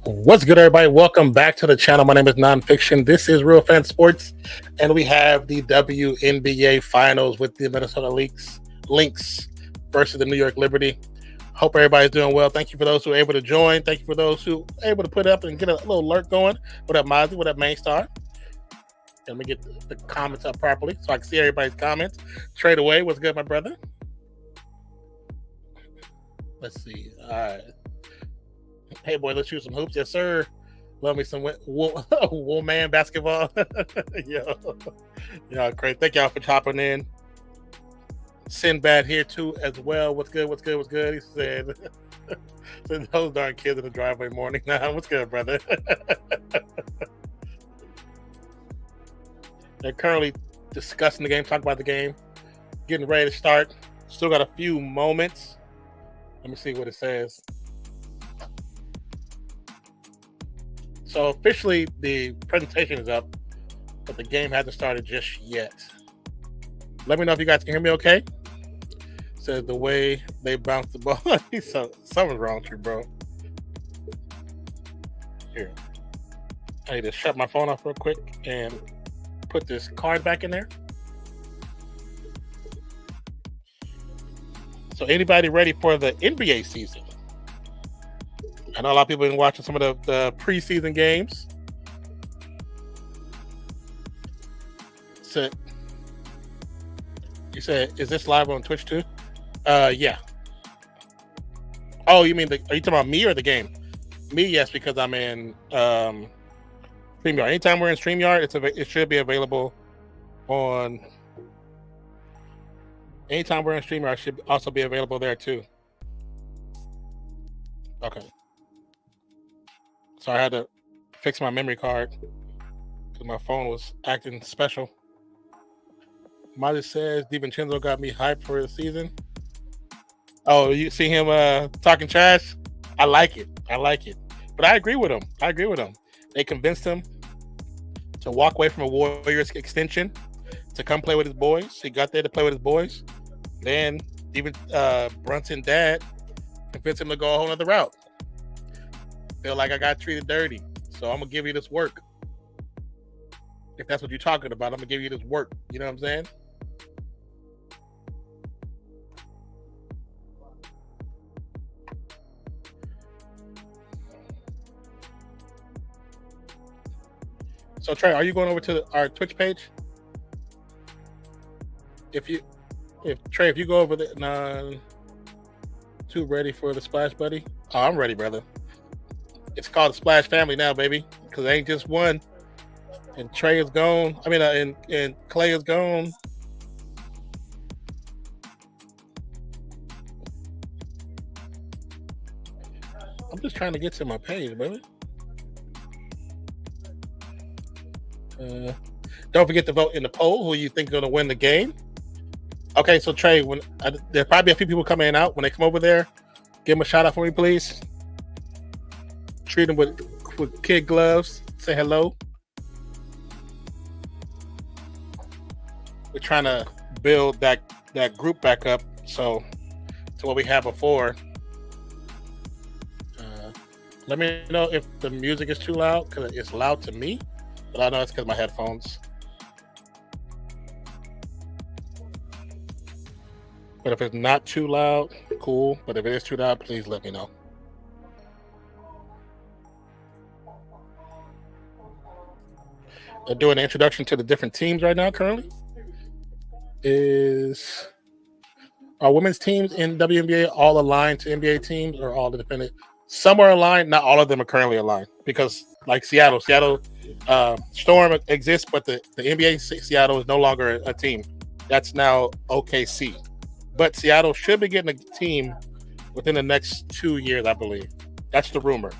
What's good, everybody? Welcome back to the channel. My name is Nonfiction. This is Real Fan Sports, and we have the WNBA finals with the Minnesota Lynx versus the New York Liberty. Hope everybody's doing well. Thank you for those who are able to join. Thank you for those who are able to put up and get a little alert going. What up, Mozzie? What up, Main Star? Let me get the comments up properly so I can see everybody's comments. Trade away. What's good, my brother? Let's see. All right. Hey, boy, let's shoot some hoops. Yes, sir. Love me some woman basketball. Yo, great. Thank y'all for chopping in. Sinbad here, too, as well. What's good? What's good? What's good? He said, those darn kids in the driveway morning. Nah, what's good, brother? They're currently discussing the game, talking about the game, getting ready to start. Still got a few moments. Let me see what it says. So officially, the presentation is up, but the game hasn't started just yet. Let me know if you guys can hear me okay. Says the way they bounce the ball. So something's wrong with you, bro. Here. I need to shut my phone off real quick and put this card back in there. So anybody ready for the NBA season? I know a lot of people have been watching some of the preseason games. So, you said, is this live on Twitch too? Yeah. Oh, you mean are you talking about me or the game? Me, yes, because I'm in StreamYard. Anytime we're in StreamYard, it should be available on. Anytime we're in StreamYard, it should also be available there too. Okay. So I had to fix my memory card because my phone was acting special. Molly says DiVincenzo got me hyped for the season. Oh, you see him talking trash? I like it. But I agree with him. They convinced him to walk away from a Warriors extension to come play with his boys. He got there to play with his boys. Then even Brunson dad convinced him to go a whole other route. Feel like I got treated dirty, so I'm gonna give you this work. If that's what you're talking about, I'm gonna give you this work. You know what I'm saying? So Trey, are you going over to our Twitch page? If you go over there, too ready for the splash, buddy? Oh, I'm ready, brother. It's called the Splash Family now, baby, because it ain't just one. And Trey is gone. I mean, and Clay is gone. I'm just trying to get to my page, brother. Don't forget to vote in the poll who you think is going to win the game. Okay, so Trey, when there'll probably be a few people coming in and out. When they come over there, give them a shout out for me, please. Treat them with kid gloves. Say hello. We're trying to build that group back up to what we had before. Let me know if the music is too loud, because it's loud to me, but I know it's because of my headphones. But if it's not too loud, cool. But if it is too loud, please let me know. They're doing an introduction to the different teams right now currently. Are women's teams in WNBA all aligned to NBA teams, or all independent? Some are aligned. Not all of them are currently aligned, because like Seattle Storm exists, but the NBA Seattle is no longer a team. That's now OKC. But Seattle should be getting a team within the next 2 years, I believe. That's the rumor.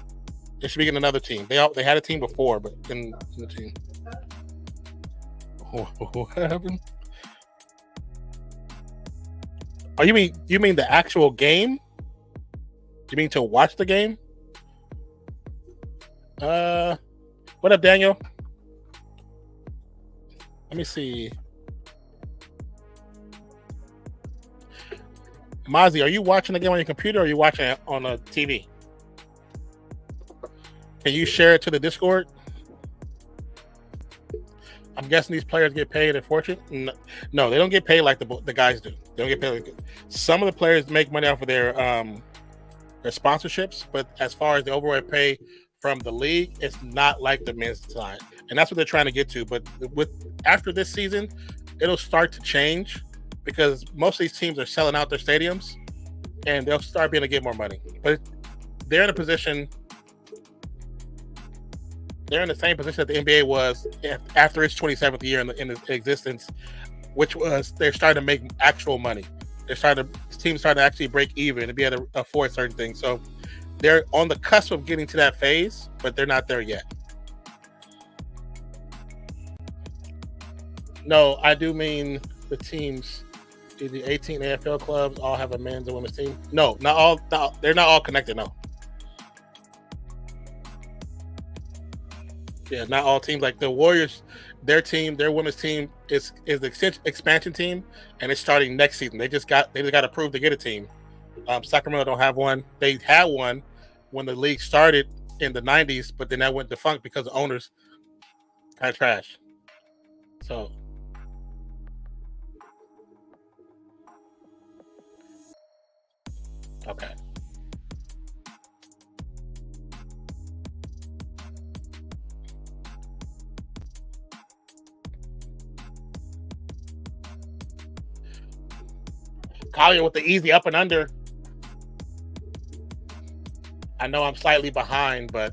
They should be getting another team. They had a team before, but in the team. What happened? Oh, you mean the actual game? You mean to watch the game? What up, Daniel? Let me see. Mozzie, are you watching the game on your computer, or are you watching it on a TV? Can you share it to the Discord? I'm guessing these players get paid a fortune. No, they don't get paid like the guys do. They don't get paid. Some of the players make money off of their sponsorships, but as far as the overall pay from the league, it's not like the men's side, and that's what they're trying to get to. But after this season, it'll start to change, because most of these teams are selling out their stadiums, and they'll start being able to get more money. But they're in a position. They're in the same position that the NBA was after its 27th year in existence, which was they're starting to make actual money. Teams starting to actually break even and be able to afford certain things. So they're on the cusp of getting to that phase, but they're not there yet. No, I do mean the teams. The 18 AFL clubs all have a men's and women's team. No, not all. They're not all connected. No. Yeah, not all teams. Like the Warriors, their women's team is the expansion team, and it's starting next season. They just got approved to get a team. Sacramento don't have one. They had one when the league started in the 90s, but then that went defunct because the owners kind of trash. So okay. Collier with the easy up and under. I know I'm slightly behind, but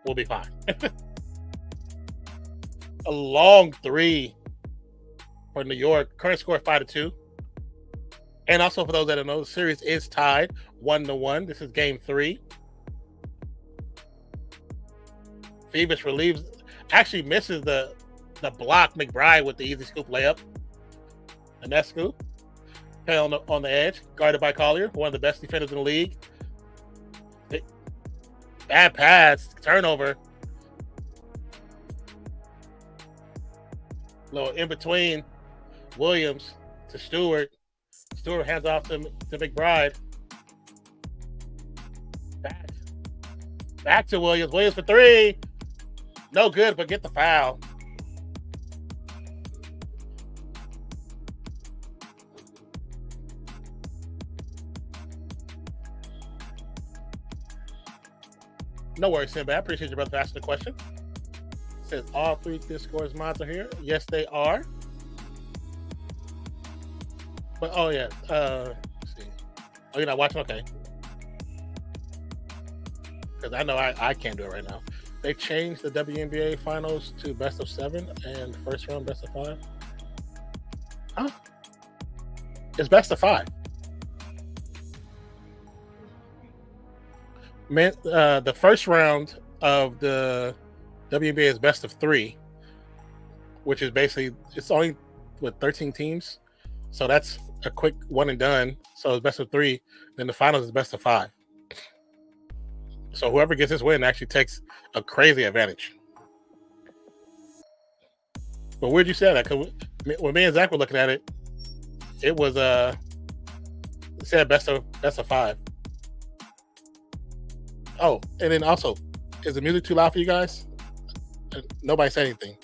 we'll be fine. A long three for New York. Current score 5-2. And also, for those that don't know, the series is tied 1-1. This is game 3. Phoebus relieves, actually misses the block. McBride with the easy scoop layup. And that scoop. On the edge, guarded by Collier, one of the best defenders in the league. Bad pass, turnover. Little in between. Williams to Stewart. Stewart hands off to McBride. Back to Williams. Williams for 3. No good, but get the foul. No worries, Simba. I appreciate you, brother, for asking the question. Says all 3 Discord mods are here. Yes, they are. But oh yeah, let's see. Oh, you're not watching? Okay. Because I know I can't do it right now. They changed the WNBA finals to best of 7 and first round best of 5. Huh? It's best of 5. Man, the first round of the WNBA is best of 3, which is basically it's only with 13 teams, so that's a quick one and done. So it's best of 3. Then the finals is best of 5. So whoever gets this win actually takes a crazy advantage. But where'd you say that? Because when me and Zach were looking at it, it was it said best of 5. Oh, and then also, is the music too loud for you guys? Nobody said anything.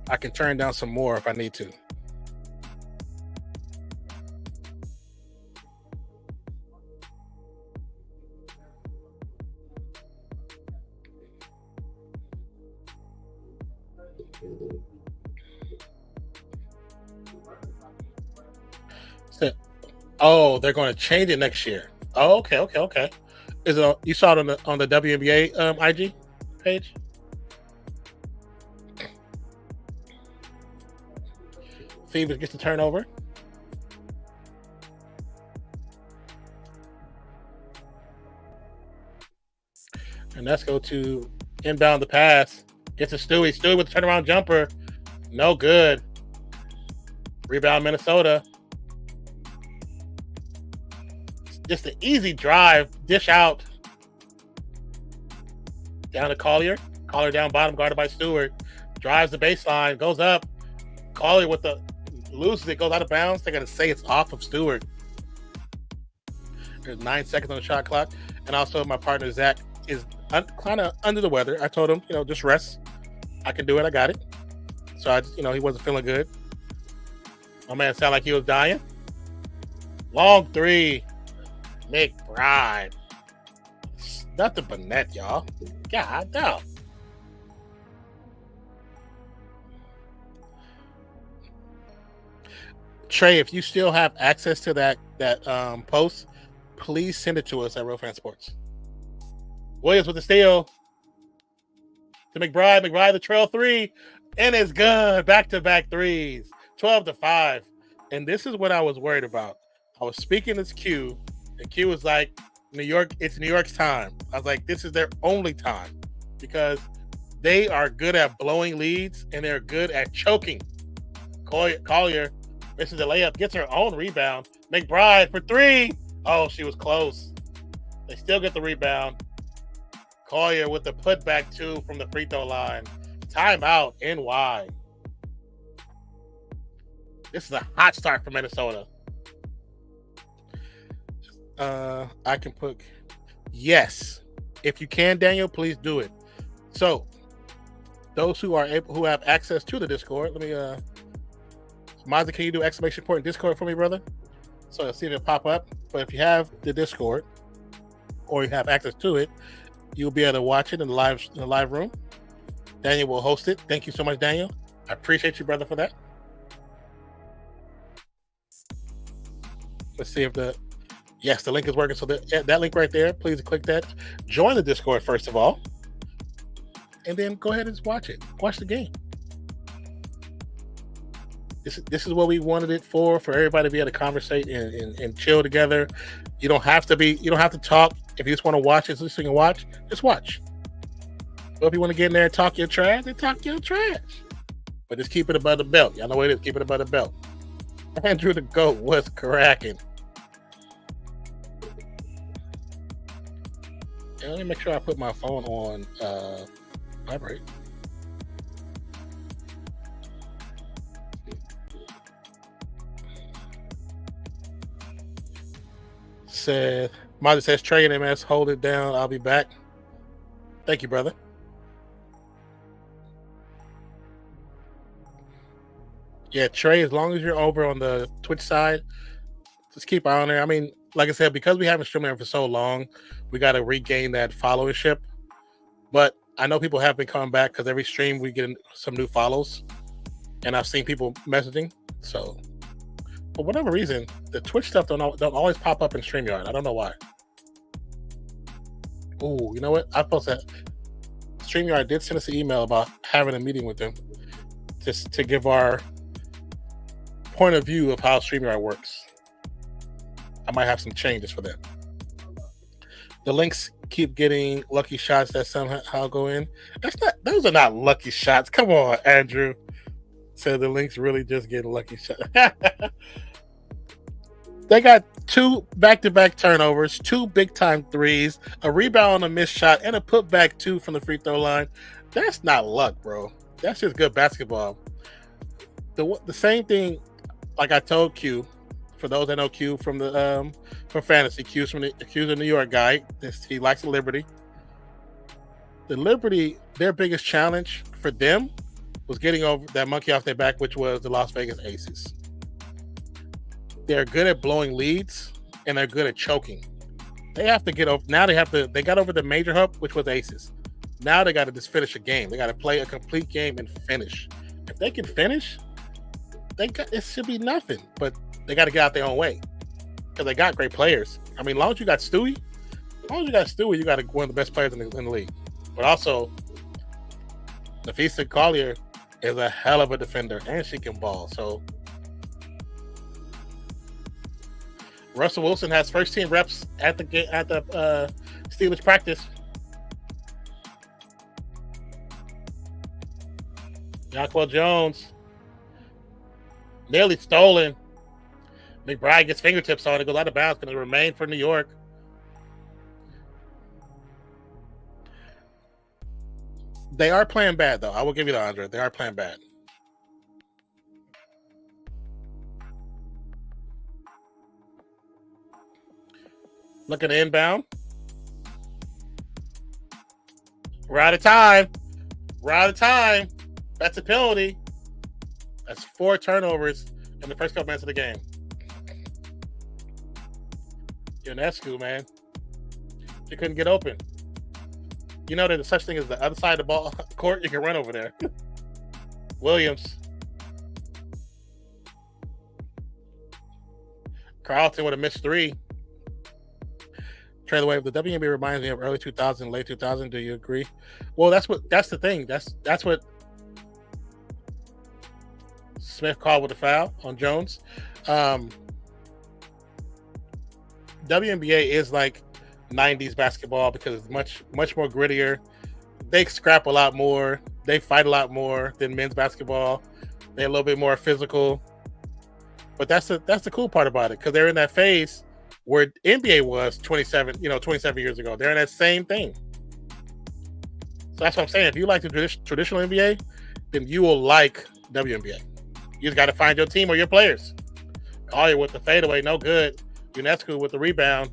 I can turn down some more if I need to. Oh, they're going to change it next year. Oh, okay. Is it you saw it on the WNBA IG page? Phoebus gets the turnover. And let's go to inbound the pass. Gets to Stewie. Stewie with the turnaround jumper. No good. Rebound Minnesota. Just an easy drive. Dish out. Down to Collier. Collier down bottom, guarded by Stewart. Drives the baseline. Goes up. Collier with the loses it. Goes out of bounds. They're going to say it's off of Stewart. There's 9 seconds on the shot clock. And also my partner, Zach, is kind of under the weather. I told him, just rest. I can do it. I got it. So I just, he wasn't feeling good. My man sounded like he was dying. Long 3. McBride. Nothing but net, y'all. God damn. Trey, if you still have access to that post, please send it to us at Real Fan Sports. Williams with the steal. To McBride. McBride the trail 3. And it's good. Back-to-back 3s. 12-5. And this is what I was worried about. I was speaking as Q. And Q was like, New York, it's New York's time. I was like, this is their only time. Because they are good at blowing leads. And they're good at choking. Collier misses the layup. Gets her own rebound. McBride for 3. Oh, she was close. They still get the rebound. Collier with the putback 2 from the free throw line. Timeout, NY. This is a hot start for Minnesota. I can put yes. If you can, Daniel, please do it. So, those who have access to the Discord, let me Mazda, can you do exclamation point in Discord for me, brother? So see if it pop up. But if you have the Discord or you have access to it, you'll be able to watch it in the live room. Daniel will host it. Thank you so much, Daniel. I appreciate you, brother, for that. Let's see if the link is working. So that link right there, please click that. Join the Discord first of all, and then go ahead and watch it. Watch the game. This is what we wanted it for everybody to be able to conversate and chill together. You don't have to talk. If you just want to watch it, so you can watch, just watch. But if you want to get in there and talk your trash, then talk your trash. But just keep it above the belt. Y'all know what it is. Keep it above the belt. Andrew the GOAT was cracking. And let me make sure I put my phone on vibrate. Marty says, Trey and MS, hold it down. I'll be back. Thank you, brother. Yeah, Trey, as long as you're over on the Twitch side, just keep an eye on there. I mean, like I said, because we haven't streamed for so long, we got to regain that followership. But I know people have been coming back because every stream we get some new follows, and I've seen people messaging. So, for whatever reason, the Twitch stuff don't always pop up in StreamYard. I don't know why. Oh, you know what? I posted StreamYard did send us an email about having a meeting with them just to give our point of view of how StreamYard works. I might have some changes for that. The links keep getting lucky shots that somehow go in. Those are not lucky shots. Come on, Andrew. So the links really just getting lucky shots. They got 2 back-to-back turnovers, 2 big-time threes, a rebound on a missed shot, and a putback 2 from the free throw line. That's not luck, bro. That's just good basketball. The same thing, like I told Q, for those that know Q from the from fantasy, Q's a New York guy. He likes the Liberty. The Liberty, their biggest challenge for them was getting over that monkey off their back, which was the Las Vegas Aces. They're good at blowing leads, and they're good at choking. They have to get over. Now they got over the major hump, which was Aces. Now they got to just finish a game. They got to play a complete game and finish. If they can finish, it should be nothing. But they got to get out their own way because they got great players. I mean, as long as you got Stewie, you got one of the best players in the league. But also, NAPHEESA Collier is a hell of a defender, and she can ball. So Russell Wilson has first team reps at the Steelers practice. Jonquel Jones nearly stolen. McBride gets fingertips on it, goes out of bounds, going to remain for New York. They are playing bad, though. I will give you that, Andre. They are playing bad. Look at the inbound. We're out of time. That's a penalty. That's 4 turnovers in the first couple minutes of the game. Ionescu, man. She couldn't get open. You know there's such thing as the other side of the ball court. You can run over there. Williams. Carlton with a missed 3. Trade away. The WNBA reminds me of early 2000, late 2000. Do you agree? Well, that's the thing. That's what Smith called with a foul on Jones. WNBA is like 90s basketball because it's much more grittier. They scrap a lot more. They fight a lot more than men's basketball. They're a little bit more physical. But that's the cool part about it because they're in that phase where NBA was 27 years ago. They're in that same thing. So that's what I'm saying. If you like the traditional NBA, then you will like WNBA. You just got to find your team or your players. Collier with the fadeaway, no good. Ionescu with the rebound.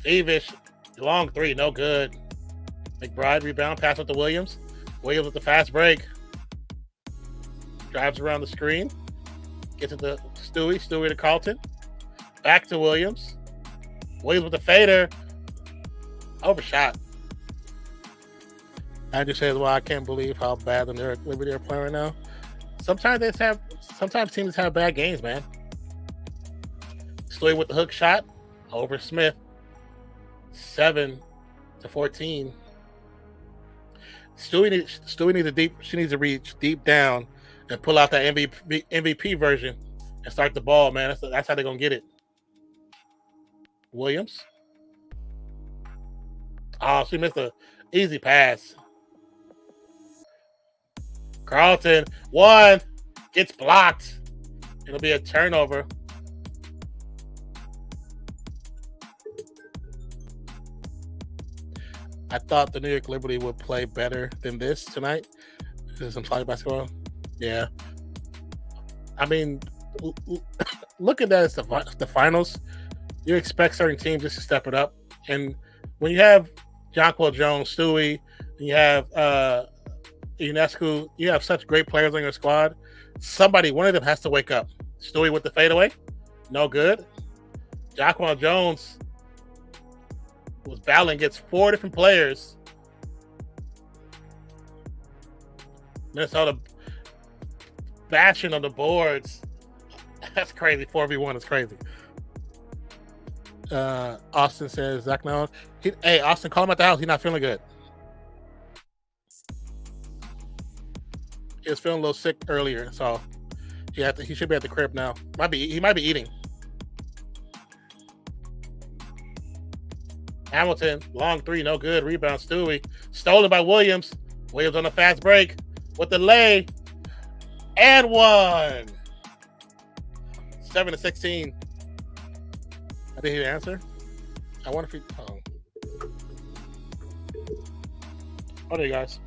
Thievish, long 3, no good. McBride rebound, pass with the Williams. Williams with the fast break. Drives around the screen. Gets it to Stewie to Carlton. Back to Williams. Williams with the fader. Overshot. Andrew says, well, I can't believe how bad the New York Liberty are playing right now. Sometimes teams have bad games, man. Stewie with the hook shot over Smith. 7-14. She needs to reach deep down and pull out that MVP version and start the ball, man. That's how they're gonna get it. Williams. Oh, she missed an easy pass. Carlton, 1, gets blocked. It'll be a turnover. I thought the New York Liberty would play better than this tonight. Some solid basketball. Yeah. I mean, look at that as the finals. You expect certain teams just to step it up. And when you have Jonquel Jones, Stewie, and you have Ionescu, you have such great players on your squad. One of them has to wake up. Stewie with the fadeaway. No good. Jaquan Jones was battling against 4 different players. Minnesota bashing on the boards. That's crazy. 4v1 is crazy. Austin says, Zach, no. Hey, Austin, call him at the house. He's not feeling good. He was feeling a little sick earlier, so he should be at the crib now. He might be eating. Hamilton, long 3, no good. Rebound, Stewie. Stolen by Williams. Williams on a fast break with the lay. And 1. 7-16. I didn't hear the answer. I wonder if he... Oh, there you guys.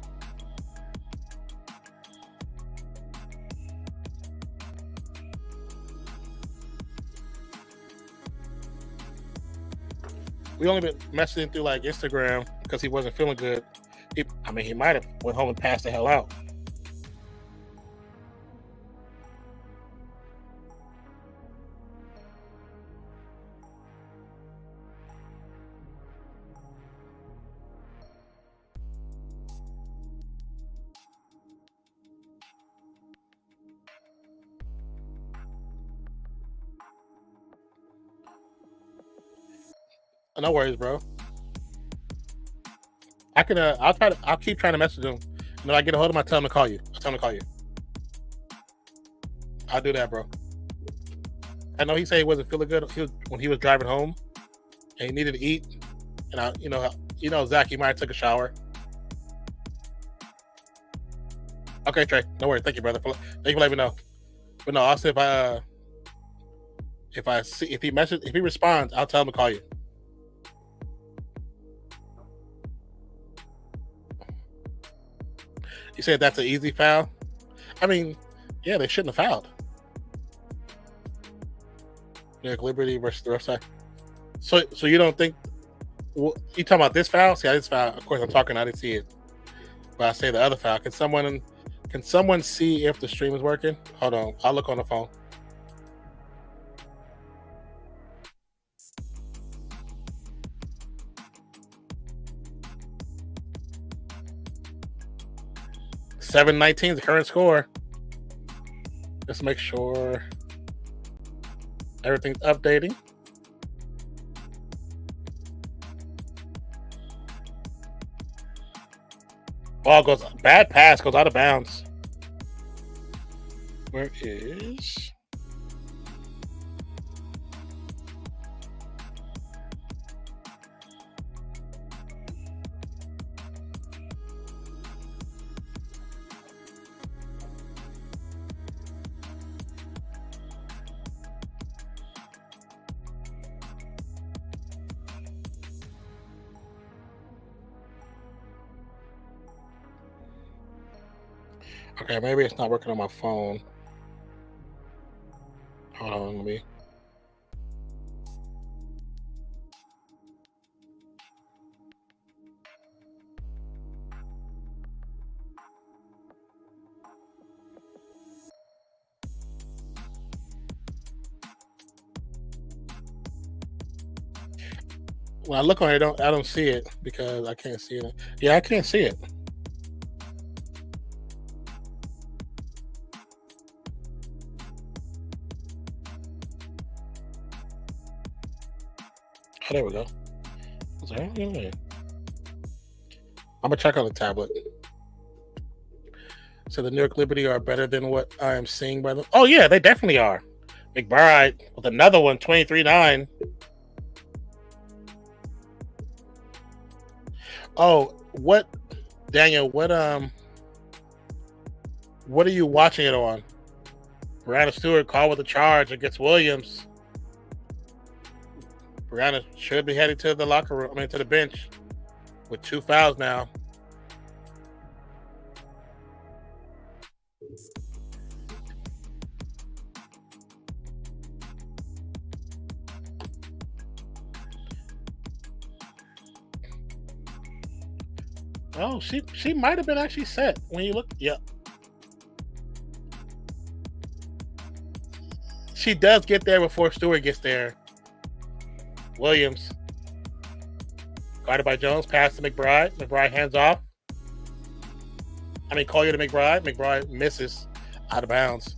We only been messaging through like Instagram because he wasn't feeling good. He might have went home and passed the hell out. No worries, bro. I can. I'll keep trying to message him. And when I get a hold of him, I tell him to call you. I'll do that, bro. I know he said he wasn't feeling good when he was driving home, and he needed to eat. And you know, Zach, he might have took a shower. Okay, Trey. No worries. Thank you, brother. Thank you for letting me know. But no, also if he responds, I'll tell him to call you. You said that's an easy foul? I mean, yeah, they shouldn't have fouled. Liberty versus the rough side. So you don't think you talking about this foul? See, this foul. Of course, I'm talking. I didn't see it, but I say the other foul. Can someone see if the stream is working? Hold on, I'll look on the phone. $7-19 is the current score. Let's make sure everything's updating. Ball goes, bad pass goes out of bounds. Where is... Okay, maybe it's not working on my phone. Hold on, let me... When I look on it, I don't see it because I can't see it. Yeah, I can't see it. Oh, there we go. I'm gonna check on the tablet. So the New York Liberty are better than what I am seeing by them. Oh yeah, they definitely are. McBride with another one, 23-9. Oh, what, Daniel? What are you watching it on? Breanna Stewart called with a charge against Williams. Breanna should be heading to the locker room. To the bench with 2 fouls now. Oh, she might have been actually set when you look. Yep. she does get there before Stewart gets there. Williams. Guarded by Jones. Pass to McBride. McBride hands off. Collier to McBride. McBride misses out of bounds.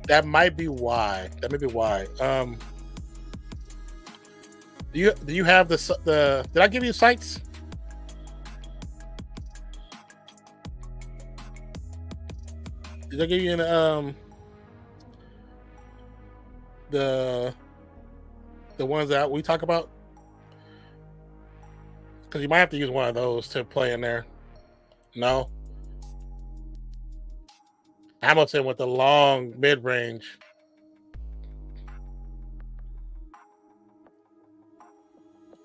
That might be why. Do you have the? Did I give you sites? Did I give you the ones that we talk about? Because you might have to use one of those to play in there. No. Hamilton with the long mid-range.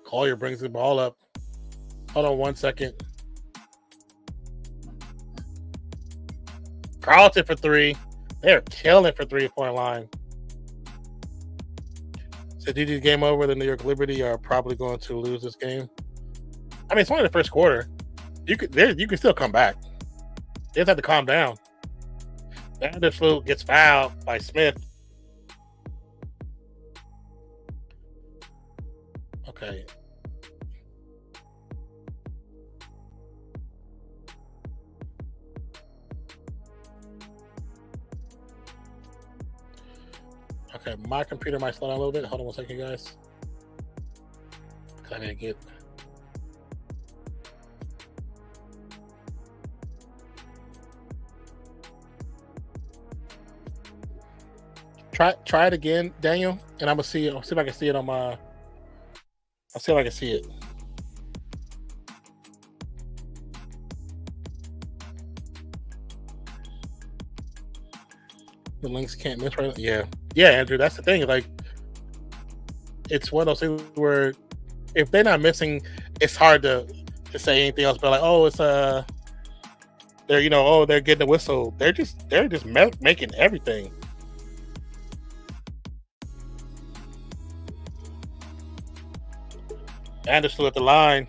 Collier brings the ball up. Hold on 1 second. Carlton for three. They're killing for 3-point line. So DG's game over. The New York Liberty are probably going to lose this game. It's only the first quarter. You can still come back. They just have to calm down. Vandersloot gets fouled by Smith. Okay. Okay, my computer might slow down a little bit. Hold on 1 second, guys. I didn't get. Try it again, Daniel, and I'm gonna see it. I'll see if I can see it on my. I'll see if I can see it. The Lynx can't miss right now. Yeah, Andrew. That's the thing. Like, it's one of those things where if they're not missing, it's hard to say anything else. But like, oh, it's they're they're getting the whistle. They're just making everything. Anderson at the line.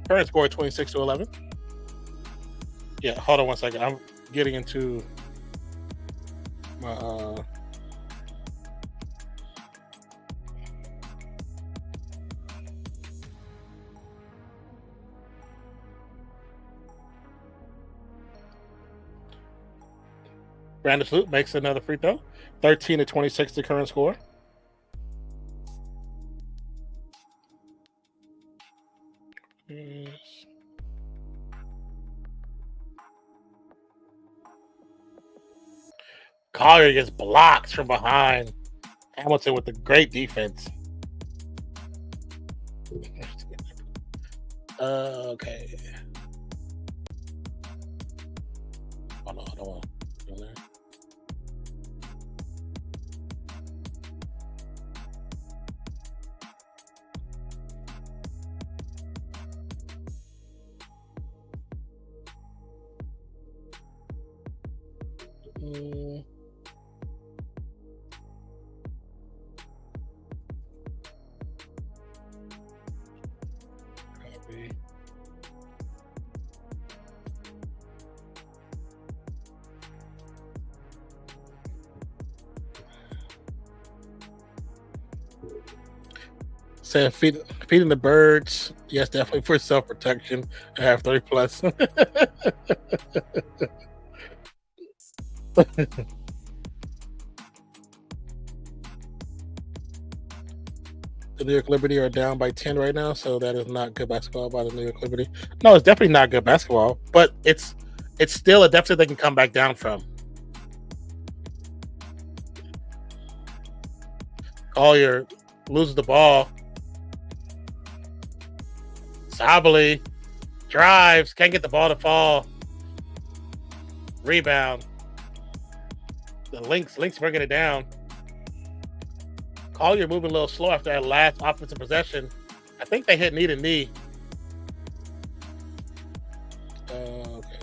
Current score 26-11. Yeah, hold on 1 second. I'm getting into my Vandersloot makes another free throw. 13-26 the current score. Collier gets blocked from behind. Hamilton with the great defense. Okay. Oh no, I don't want to go there. Saying feeding the birds. Yes, definitely for self-protection. I have 30 plus. The New York Liberty are down by 10 right now, so that is not good basketball by the New York Liberty. No, it's definitely not good basketball, but it's still a deficit they can come back down from. Collier loses the ball. Sabally drives, can't get the ball to fall. Rebound. The Lynx bringing it down. Collier moving a little slow after that last offensive possession. I think they hit knee to knee. Okay.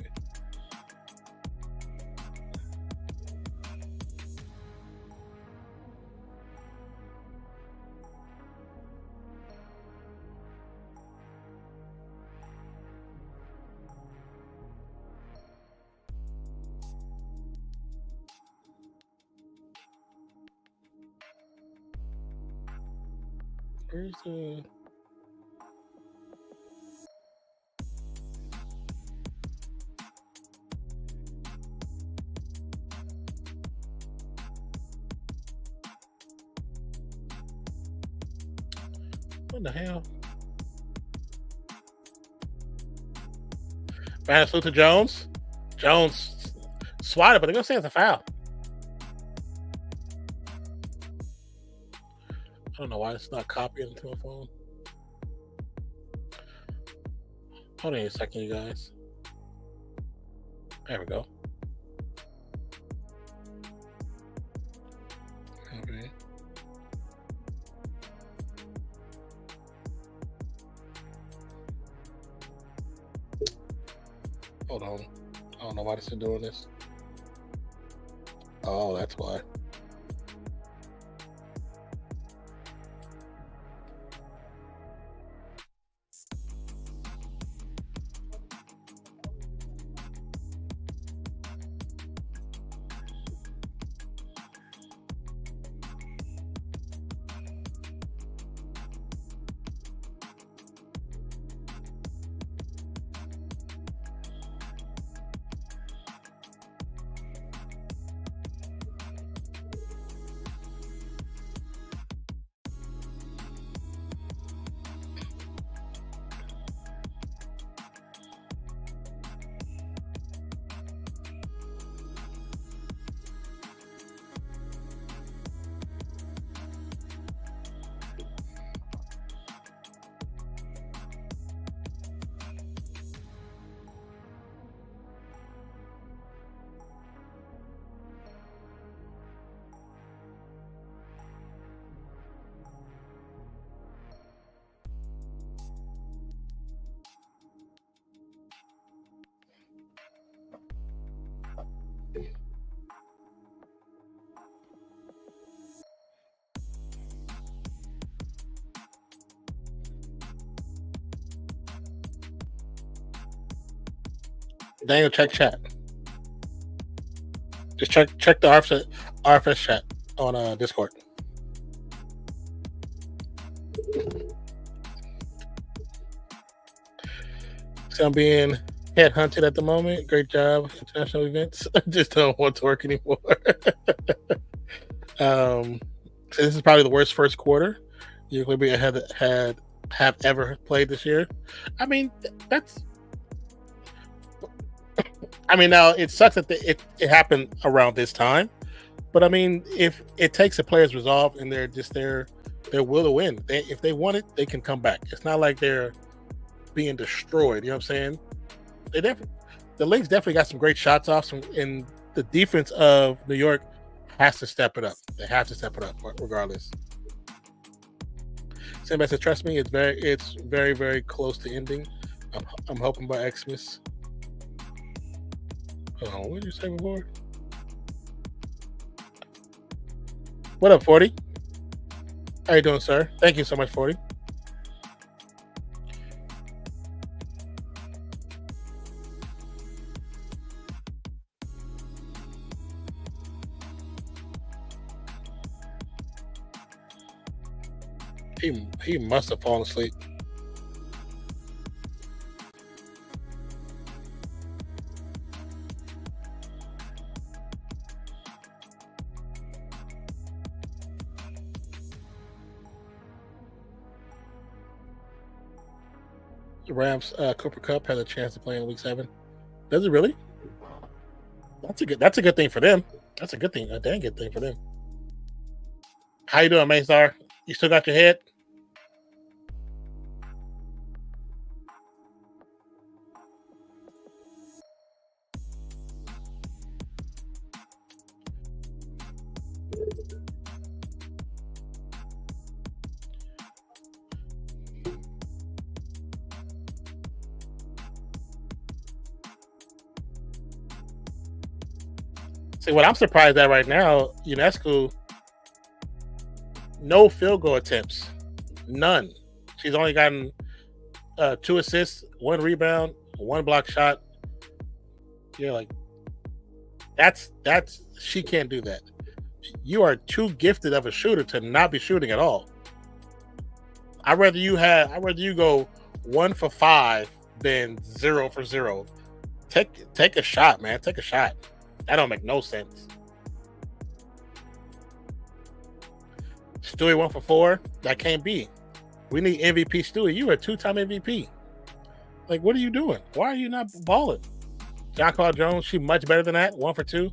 Where's the? What the hell? Minnesota Jones. Jones swatted, but they're gonna say it's a foul. I don't know why it's not copying into my phone. Hold on a second, you guys. There we go. Okay. Hold on. I don't know why this is doing this. Oh, that's why. Daniel, check chat. Just check the RFS chat on Discord. So I'm being headhunted at the moment. Great job, international events. I just don't want to work anymore. So this is probably the worst first quarter UNCAA have ever played this year. I mean, now it sucks that it happened around this time, but I mean, if it takes a player's resolve and their will to win, if they want it, they can come back. It's not like they're being destroyed. You know what I'm saying? The Lynx definitely got some great shots off, and the defense of New York has to step it up. They have to step it up regardless. Somebody said, "Trust me, it's very, very close to ending." I'm hoping by Xmas. Oh, what did you say before? What up, 40? How you doing, sir? Thank you so much, 40. He must have fallen asleep. The Rams Cooper Kupp has a chance to play in Week 7. Does it really? That's a good thing for them. That's a good thing. A dang good thing for them. How you doing, Maystar? You still got your head? See, what I'm surprised at right now, UNESCO, no field goal attempts. None. She's only gotten 2 assists, 1 rebound, 1 block shot. Yeah, like that's she can't do that. You are too gifted of a shooter to not be shooting at all. I'd rather you go 1 for 5 than 0 for 0. Take a shot, man. Take a shot. That don't make no sense. Stewie 1 for 4. That can't be. We need MVP Stewie. You are a 2-time MVP. Like, what are you doing? Why are you not balling? John Carl Jones, she much better than that. 1 for 2.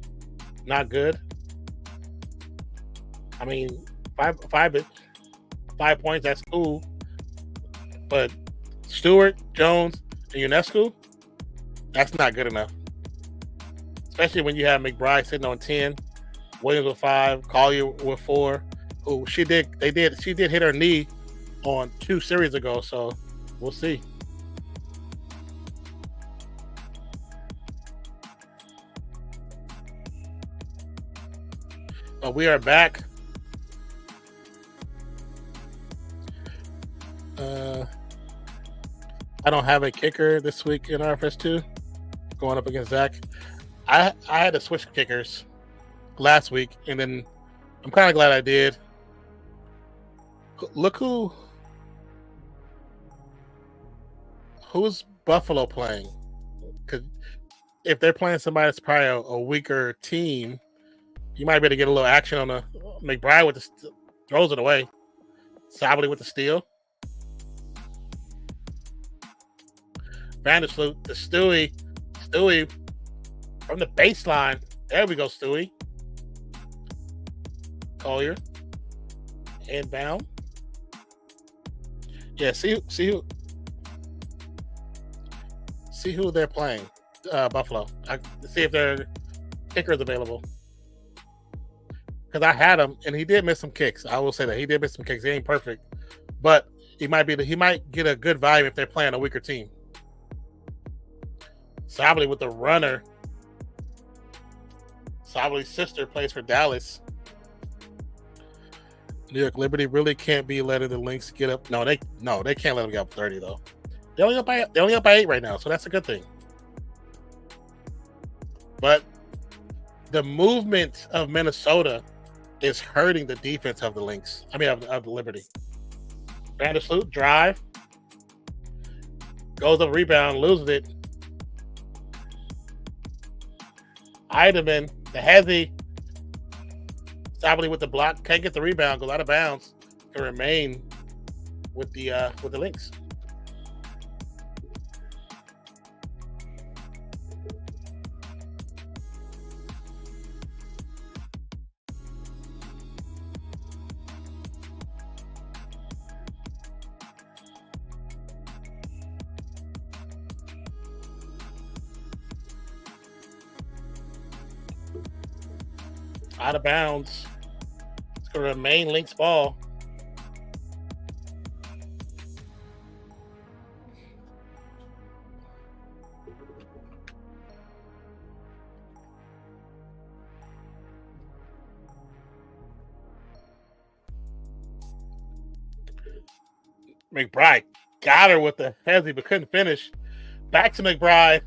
Not good. I mean, five points, that's cool. But Stewart, Jones, and Ionescu, that's not good enough. Especially when you have McBride sitting on 10, Williams with 5, Collier with 4. Who she did hit her knee on 2 series ago, so we'll see. But we are back. I don't have a kicker this week in RFS2 going up against Zach. I had to switch kickers last week, and then I'm kind of glad I did. Look who's Buffalo playing? Because if they're playing somebody that's probably a weaker team, you might be able to get a little action on the McBride with the throws it away. Sably with the steal. Vandersloot, the Stewie from the baseline. There we go, Stewie. Collier. Inbound. Yeah, see who they're playing. Buffalo. See if their kicker is available. Because I had him, and he did miss some kicks. I will say that he did miss some kicks. He ain't perfect, but he might get a good vibe if they're playing a weaker team. Sably with the runner. Sably's sister plays for Dallas. New York Liberty really can't be letting the Lynx get up. No, they can't let them get up 30 though. They're only up by 8 right now, so that's a good thing. But the movement of Minnesota is hurting the defense of the Lynx. I mean, of the Liberty. Vandersloot, drive. Goes up, rebound, loses it. Eidemann, the heavy. Sably with the block, can't get the rebound, goes out of bounds. Can remain with the Lynx. Out of bounds. It's going to remain Lynx ball. McBride got her with the heavy, but couldn't finish. Back to McBride.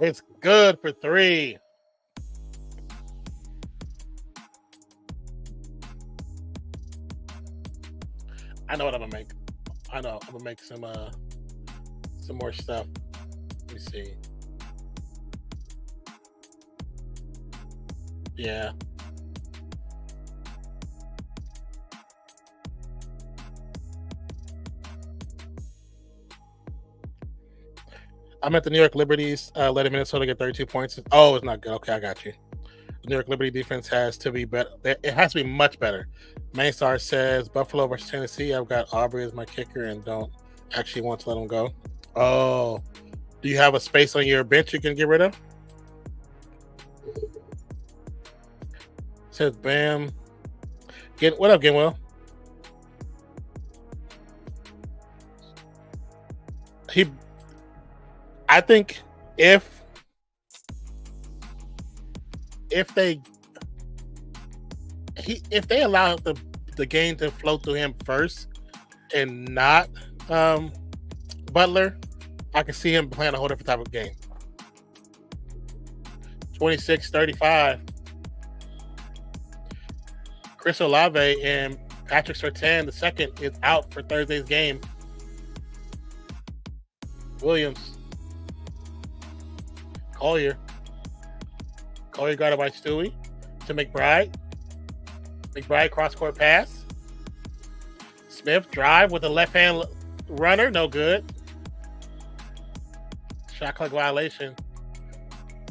It's good for 3. I know what I'm gonna make. I know I'm gonna make some more stuff. Let me see. Yeah. I'm at the New York Liberties, letting Minnesota get 32 points. Oh, it's not good. Okay, I got you. The New York Liberty defense has to be better. It has to be much better. Mainstar says Buffalo versus Tennessee. I've got Aubrey as my kicker and don't actually want to let him go. Oh, do you have a space on your bench you can get rid of? Says Bam. What up, Genwell? I think if they allow the game to flow through him first and not Butler, I can see him playing a whole different type of game. 26-35. Chris Olave and Patrick Surtain, the second, is out for Thursday's game. Williams. Collier. Collier guarded by Stewie to McBride. McBride cross-court pass. Smith drive with a left-hand runner. No good. Shot clock violation.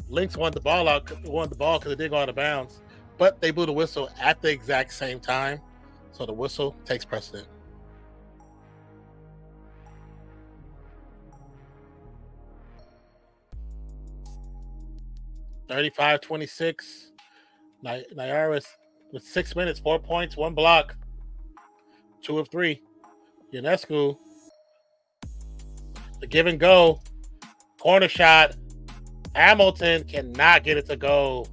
Lynx won the ball because it did go out of bounds. But they blew the whistle at the exact same time. So the whistle takes precedent. (35-26). Nyaris with 6 minutes, 4 points, 1 block, 2 of 3. Ionescu, the give and go, corner shot. Hamilton cannot get it to go.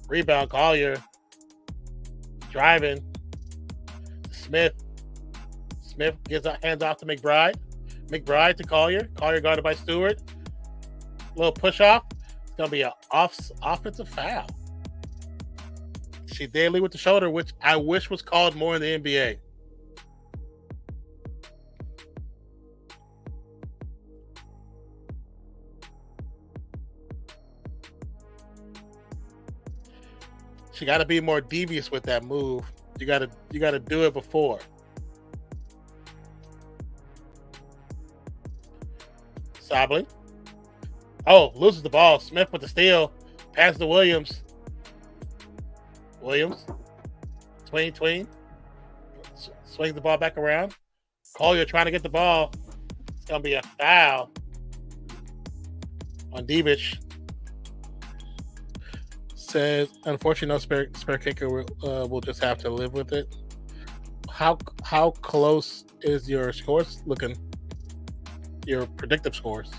Rebound, Collier. Driving. Smith gives hands off to McBride. McBride to Collier. Collier guarded by Stewart. Little push off. It's going to be an offensive foul. She did lead with the shoulder, which I wish was called more in the NBA. She got to be more devious with that move. You got to do it before. Sobley. Oh, loses the ball. Smith with the steal. Pass to Williams. Williams. Tween. Swings the ball back around. Collier trying to get the ball. It's going to be a foul on Divic. Says, unfortunately, no spare kicker. We'll just have to live with it. How close is your scores looking? Your predictive scores?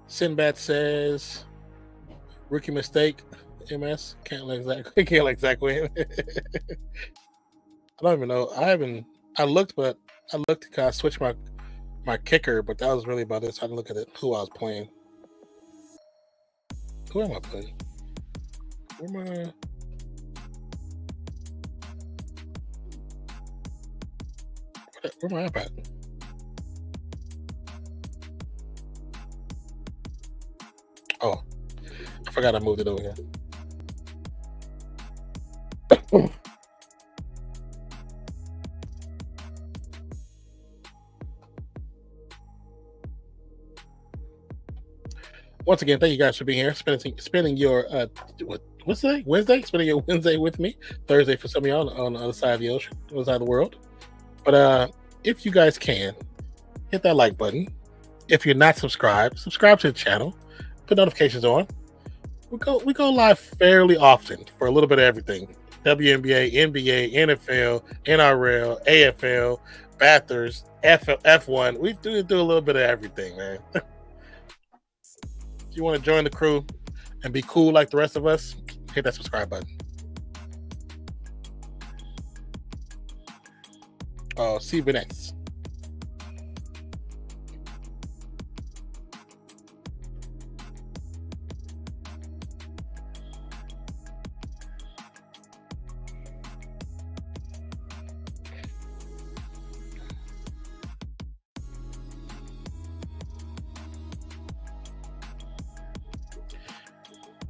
Sinbad says, rookie mistake. MS can't exactly. I don't even know. I looked to kind of switch my kicker, but that was really about it. So I didn't look at it. Who I was playing. Who am I playing? Where am I at? Oh, I forgot I moved it over here. Once again, thank you guys for being here, spending your what's today? Wednesday? Spending your Wednesday with me. Thursday for some of y'all on the other side of the ocean, other side of the world. But if you guys can, hit that like button. If you're not subscribed, subscribe to the channel. Put notifications on. We go live fairly often for a little bit of everything. WNBA, NBA, NFL, NRL, AFL, Bathurst, F1. We do a little bit of everything, man. If you want to join the crew and be cool like the rest of us, hit that subscribe button. See you next.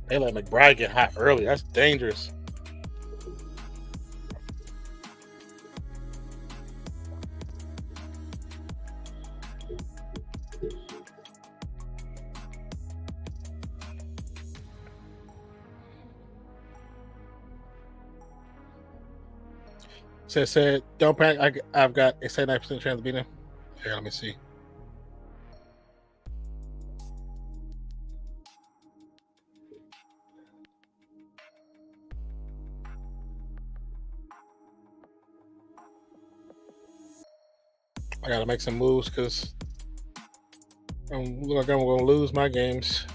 They let McBride get hot early. That's dangerous. Said, don't panic. I've got a 79% chance of beating him. Here, let me see. I gotta make some moves because I look like I'm gonna lose my games.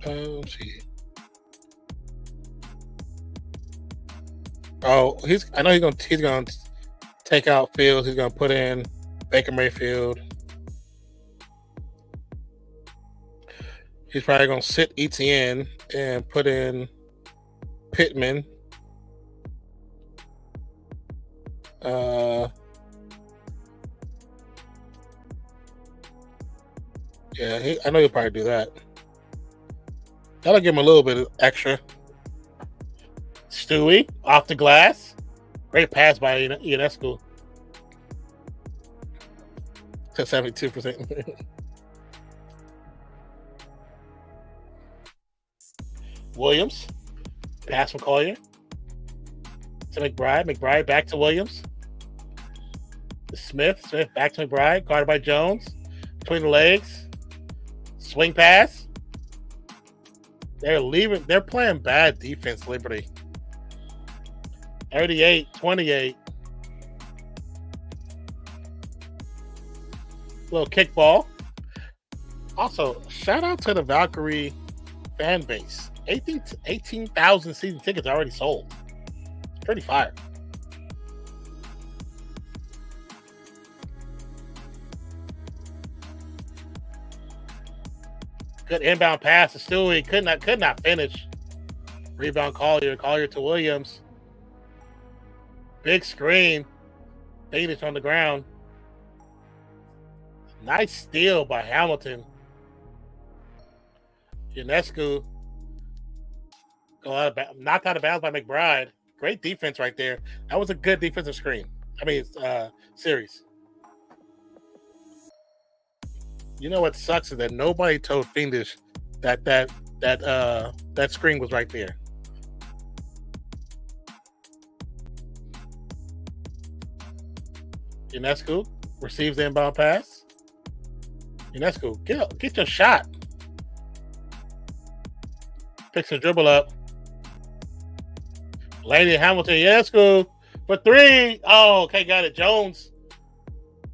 Let's see. Oh, I know he's gonna take out Fields. He's gonna put in Baker Mayfield. He's probably gonna sit ETN and put in Pittman. Yeah, I know he'll probably do that. That'll give him a little bit of extra. Stewie off the glass. Great pass by Ionescu. To 72%. Williams. Pass from Collier. To McBride. McBride back to Williams. To Smith. Smith back to McBride. Guarded by Jones. Between the legs. Swing pass. They're playing bad defense, Liberty. 38-28. Little kickball. Also, shout out to the Valkyrie fan base. 18,000 season tickets already sold. It's pretty fire. Good inbound pass to Stewie. Could not finish. Rebound Collier. Collier to Williams. Big screen. Bainish on the ground. Nice steal by Hamilton. Ionescu knocked out of bounds by McBride. Great defense right there. That was a good defensive screen. Series. You know what sucks is that nobody told Fiendish that screen was right there. Ionescu receives the inbound pass. Ionescu, get your shot. Picks a dribble up. Lady Hamilton, Ionescu for three. Oh, okay, got it. Jones.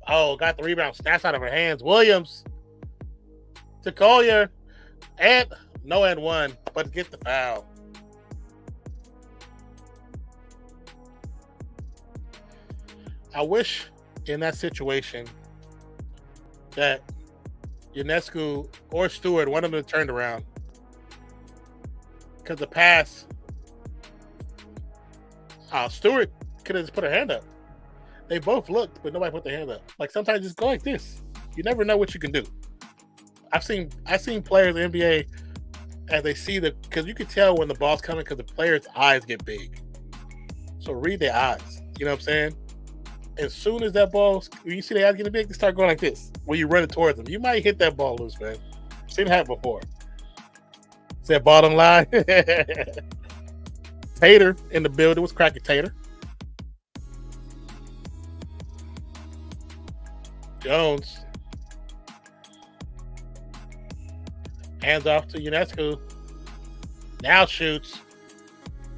Oh, got the rebound. Snatched out of her hands. Williams to Collier. And one, but get the foul. I wish in that situation that Ionescu or Stewart, one of them turned around. Because the pass, Stewart could have just put her hand up. They both looked, but nobody put their hand up. Like sometimes just go like this. You never know what you can do. I've seen players in the NBA as they see because you can tell when the ball's coming because the players' eyes get big. So read their eyes. You know what I'm saying? As soon as that ball, when you see their eyes getting big, they start going like this. When you run it towards them, you might hit that ball loose, man. Seen it happen before. Is that bottom line? Tater in the building was cracking Tater. Jones. Hands off to Ionescu. Now shoots.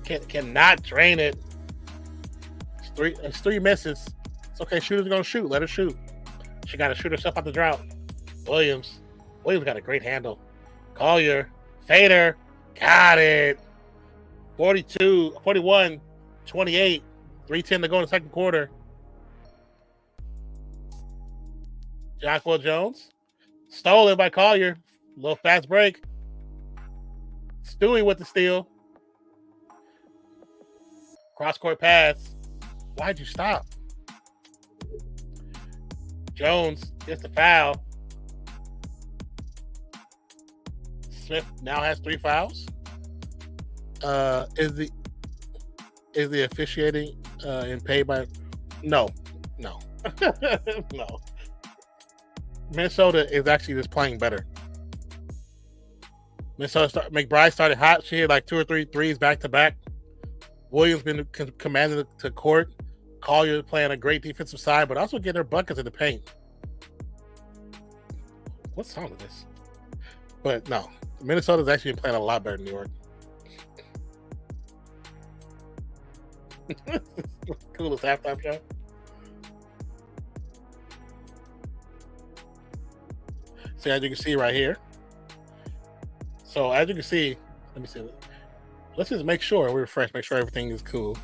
Cannot drain it. It's three misses. It's okay. Shooter's going to shoot. Let her shoot. She got to shoot herself out the drought. Williams got a great handle. Collier. Fader. Got it. 41, 28. 3:10 to go in the second quarter. Jackwell Jones. Stolen by Collier. Little fast break. Stewie with the steal. Cross-court pass. Why'd you stop? Jones gets the foul. Smith now has 3 fouls. Is the officiating in pay by? No. No. Minnesota is actually just playing better. McBride started hot. She had like 2 or 3 threes back to back. Williams been commanded to court. Collier playing a great defensive side, but also getting her buckets in the paint. What song is this? But no, Minnesota's actually playing a lot better than New York. Coolest halftime show. So as you can see right here. So as you can see, let me see. Let's just make sure we refresh, make sure everything is cool.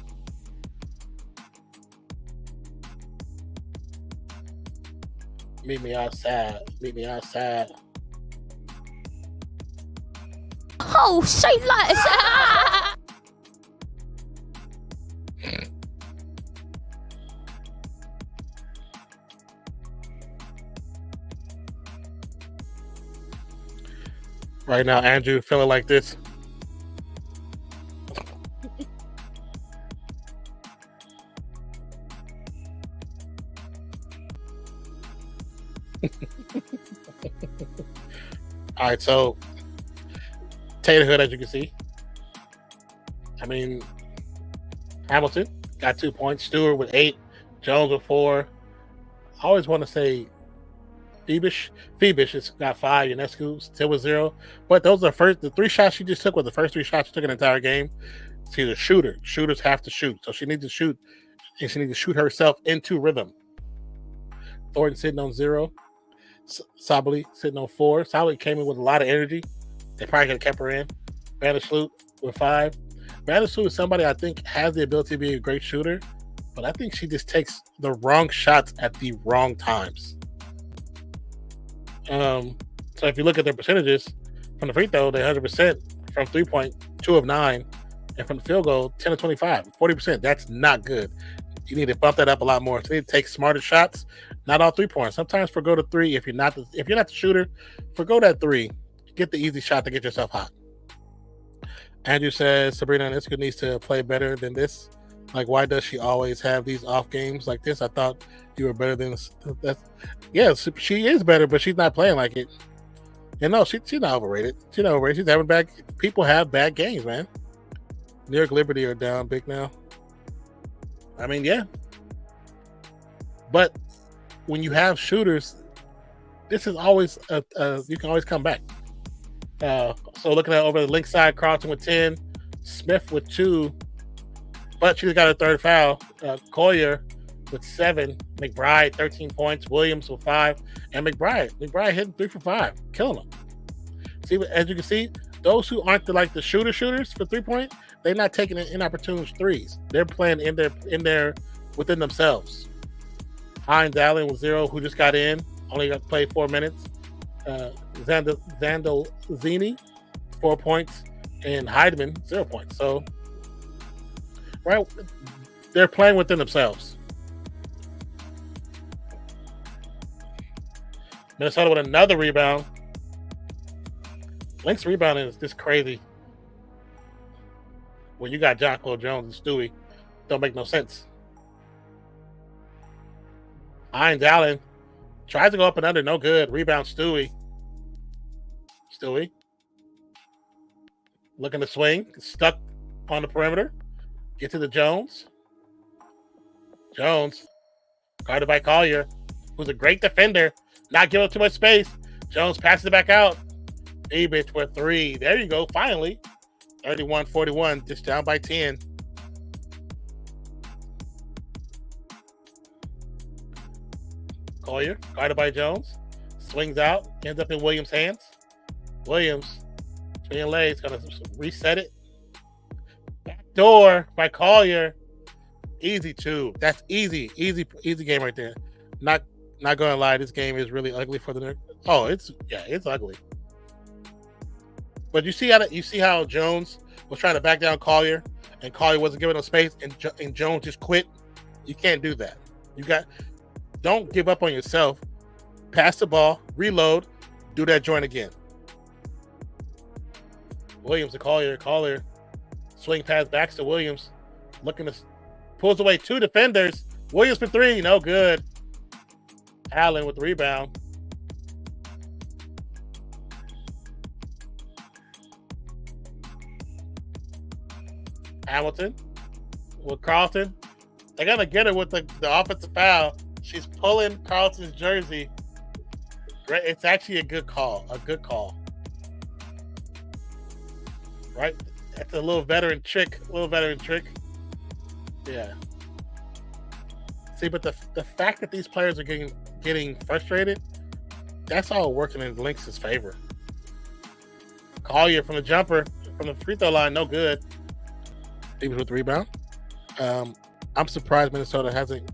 Meet me outside. Meet me outside. Oh, say less. Right now, Andrew feeling like this. All right, so Tater Hood, as you can see. I mean, Hamilton got 2 points. Stewart with 8. Jones with 4. I always want to say Phoebish has got 5. Ionescu still with 0. But those are the 3 shots she just took were the first 3 shots she took in the entire game. She's a shooter. Shooters have to shoot. So she needs to shoot, and she needs to shoot herself into rhythm. Thornton sitting on 0. Sabali sitting on 4. Sabali came in with a lot of energy. They probably could have kept her in. Vandersloot with 5. Vandersloot is somebody I think has the ability to be a great shooter, but I think she just takes the wrong shots at the wrong times. So if you look at their percentages from the free throw, they 100%. From 3-point, 2 of 9, and from the field goal, 10 of 25, 40%. That's not good. You need to bump that up a lot more. So you need to take smarter shots. Not all 3-points. Sometimes forgo the 3. If you're not the shooter, forgo that 3. Get the easy shot to get yourself hot. Andrew says Sabrina Ionescu needs to play better than this. Like, why does she always have these off games like this? I thought you were better than this. Yeah, she is better, but she's not playing like it. And no, she's not overrated. She's not overrated. She's having bad. People have bad games, man. New York Liberty are down big now. I mean, yeah. But when you have shooters, this is always you can always come back. So looking at over the link side, Carlton with 10, Smith with 2, but she's got a 3rd foul. Collier with 7, McBride 13 points, Williams with 5, and McBride hitting 3 for 5, killing them. See, as you can see, those who aren't the shooters for 3-point, they're not taking inopportune threes. They're playing within themselves. Hines Allen with 0, who just got in, only got to play 4 minutes. Zandolzini, 4 points, and Heidemann, 0 points. So, right, they're playing within themselves. Minnesota with another rebound. Lynx rebounding is just crazy. When you got Jonquil Jones and Stewie, don't make no sense. Hines Allen tries to go up and under, no good. Rebound Stewie. Looking to swing, stuck on the perimeter. Get to the Jones. Guarded by Collier, who's a great defender. Not giving up too much space. Jones passes it back out. Ebich with 3. There you go, finally. 31-41, just down by 10. Collier, guarded by Jones. Swings out, ends up in Williams' hands. Williams, between legs, going to reset it. Back door by Collier. Easy 2. That's easy game right there. Not going to lie, this game is really ugly for the Nerds. Oh, it's ugly. But you see how Jones was trying to back down Collier, and Collier wasn't giving him space, and Jones just quit. You can't do that. Don't give up on yourself. Pass the ball, reload, do that joint again. Williams to Collier. Collier swing pass backs to Williams. Pulls away 2 defenders. Williams for 3, no good. Allen with the rebound. Hamilton with Carlton. They got to get her with the offensive foul. She's pulling Carlton's jersey. Great. It's actually a good call. Right? That's a little veteran trick. Yeah. See, but the fact that these players are getting frustrated, that's all working in Lynx's favor. Collier from the jumper, from the free throw line, no good. He was with the rebound. I'm surprised Minnesota hasn't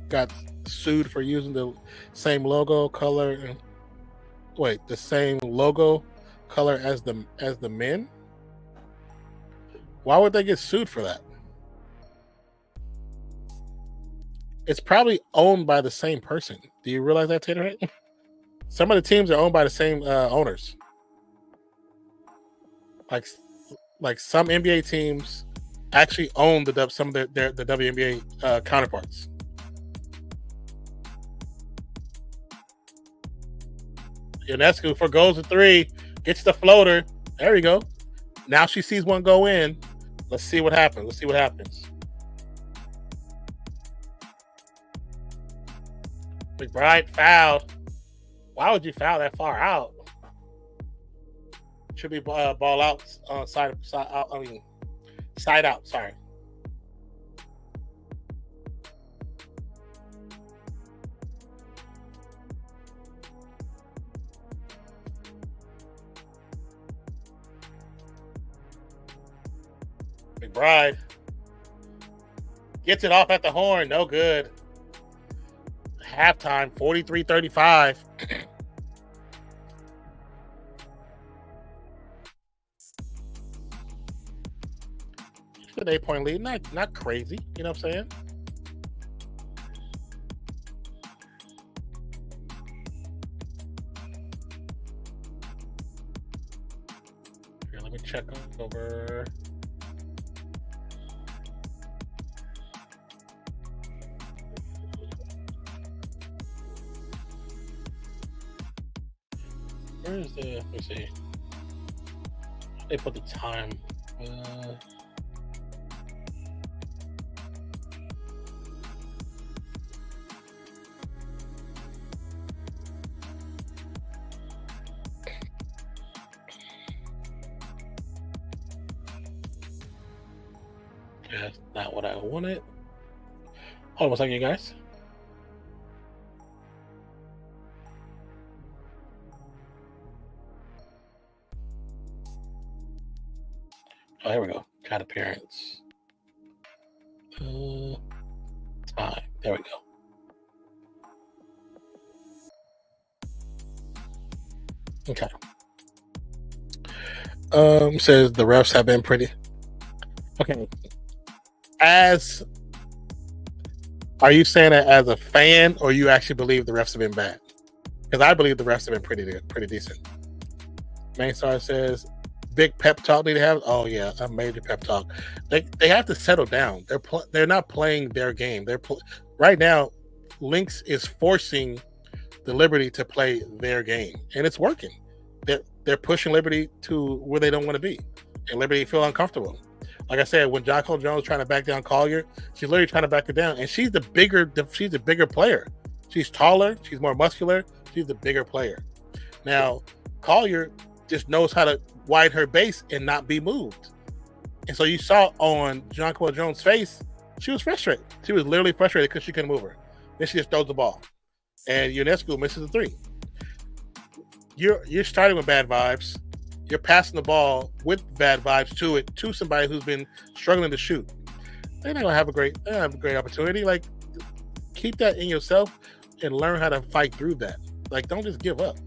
got sued for using the same logo color and the same logo color as the men. Why would they get sued for that? It's probably owned by the same person. Do you realize that, Tater? Some of the teams are owned by the same owners. Like some NBA teams actually own some of the WNBA counterparts. UNESCO for goes to 3, gets the floater. There we go. Now she sees one go in. Let's see what happens. McBride fouled. Why would you foul that far out? Should be ball out, side out. Sorry. McBride gets it off at the horn. No good. Halftime, 43-35. An 8-point lead, not crazy. You know what I'm saying? Here, let me check over. Where is the? Let's see. They put the time. That's not what I wanted. Hold on a second, you guys. Oh, here we go. Cat appearance. Time. There we go. Okay. Says the refs have been pretty. Okay. Are you saying that as a fan, or you actually believe the refs have been bad? Because I believe the refs have been pretty decent. Mainstar says, big pep talk need to have. Oh yeah, a major pep talk. They have to settle down. They're not playing their game. Right now. Lynx is forcing the Liberty to play their game, and it's working. They're pushing Liberty to where they don't want to be, and Liberty feel uncomfortable. Like I said, when Jonquel Jones trying to back down Collier, she's literally trying to back her down, and she's the bigger player. She's taller, she's more muscular, she's the bigger player. Now, Collier just knows how to widen her base and not be moved. And so you saw on Jonquel Jones' face, she was frustrated. She was literally frustrated because she couldn't move her. Then she just throws the ball, and UNESCO misses a 3. You're starting with bad vibes. You're passing the ball with bad vibes to somebody who's been struggling to shoot. They're not gonna have a great opportunity. Like, keep that in yourself and learn how to fight through that. Like, don't just give up.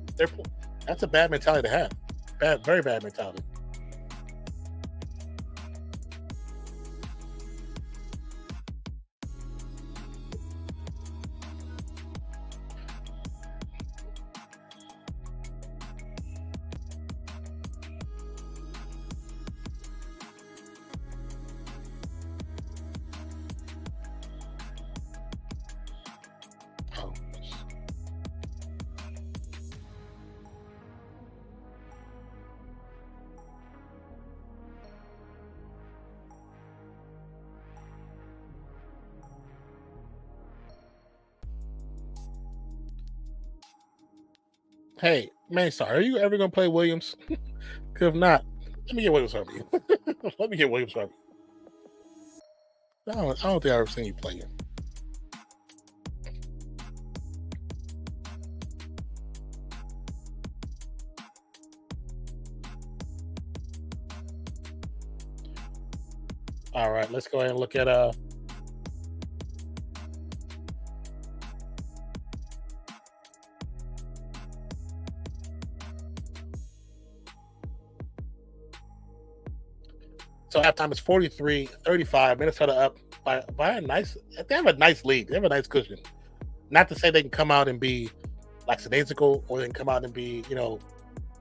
That's a bad mentality to have. Very bad mentality. Hey, man, sorry. Are you ever gonna play Williams? Because if not, let me get Williams from you. Let me get Williams from you. I don't think I've ever seen you play it. All right, let's go ahead and look at so halftime is 43-35. Minnesota up by a nice. They have a nice lead. They have a nice cushion. Not to say they can come out and be lackadaisical, or they can come out and be,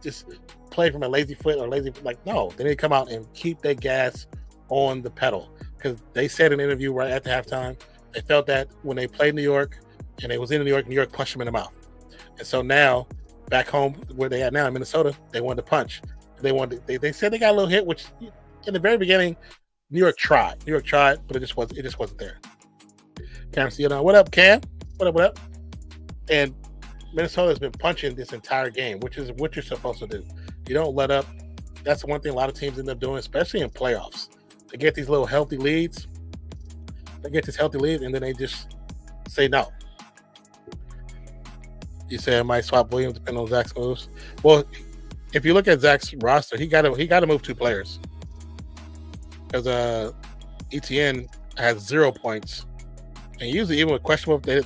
just play from a lazy foot or lazy. No, they need to come out and keep their gas on the pedal, because they said in an interview right at the halftime they felt that when they played New York and they was in New York punched them in the mouth, and so now back home where they at now in Minnesota, they wanted to punch. They said they got a little hit, which in the very beginning New York tried, but it just wasn't there. Cam, see you now. What up, Cam? What up? And Minnesota has been punching this entire game, which is what you're supposed to do. You don't let up. That's one thing a lot of teams end up doing, especially in playoffs. They get these little healthy leads. They get this healthy lead, and then they just say no. You say I might swap Williams depending on Zach's moves. Well, if you look at Zach's roster, he got to move 2 players, because ETN has 0 points, and usually even with questionable, they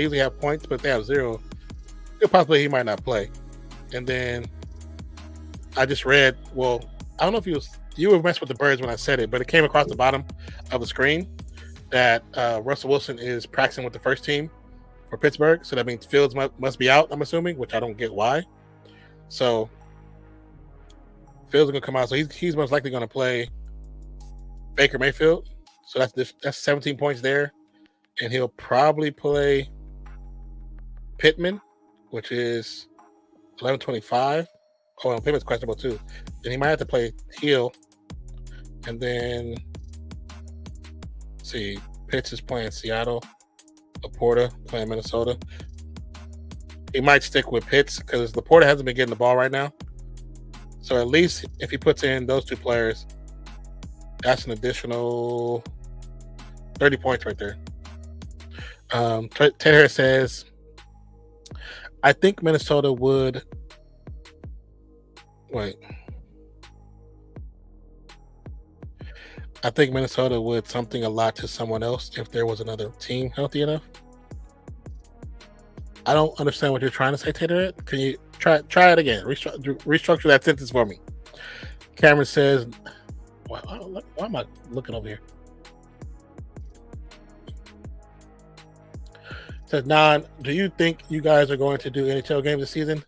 usually have points, but if they have 0, possibly he might not play. And then I just read, well, I don't know if you were messing with the birds when I said it, but it came across the bottom of the screen that Russell Wilson is practicing with the first team for Pittsburgh. So that means Fields must be out, I'm assuming, which I don't get why. So Fields is going to come out. So he's most likely going to play Baker Mayfield. So that's 17 points there. And he'll probably play Pittman, which is 11-25. Oh, and Pittman's questionable too. Then he might have to play Hill. And then, let's see, Pitts is playing Seattle. Laporta playing Minnesota. He might stick with Pitts because Laporta hasn't been getting the ball right now. So at least if he puts in those 2 players, that's an additional 30 points right there. Ted Harris says, I think Minnesota would something a lot to someone else if there was another team healthy enough. I don't understand what you're trying to say, Tater. Can you try it again? Restructure that sentence for me. Cameron says, why am I looking over here? Says, Nan, do you think you guys are going to do NHL games this season?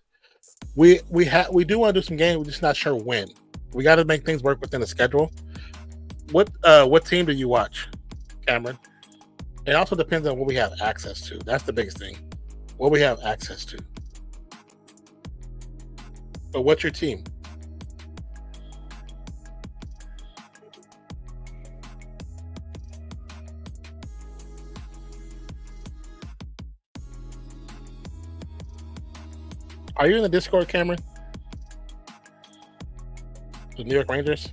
We do want to do some games. We're just not sure when. We got to make things work within the schedule. What team do you watch, Cameron? It also depends on what we have access to. That's the biggest thing. What we have access to. But what's your team? Are you in the Discord, Cameron? The New York Rangers?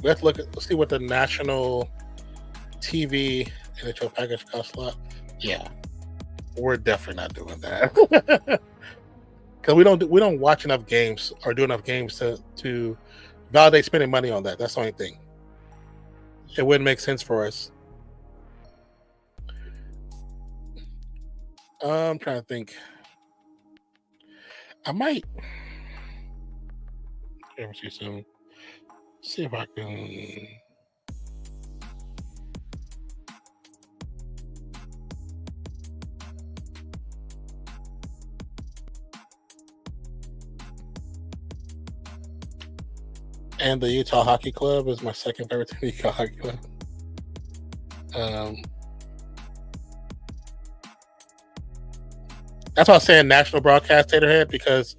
Let's see what the national TV NHL package costs a lot. Yeah, we're definitely not doing that because we don't watch enough games or do enough games to validate spending money on that. That's the only thing. It wouldn't make sense for us. I'm trying to think. I might. Let me see some. See if I can. And the Utah Hockey Club is my second favorite team, the Utah Hockey Club. That's why I was saying national broadcast Taterhead, because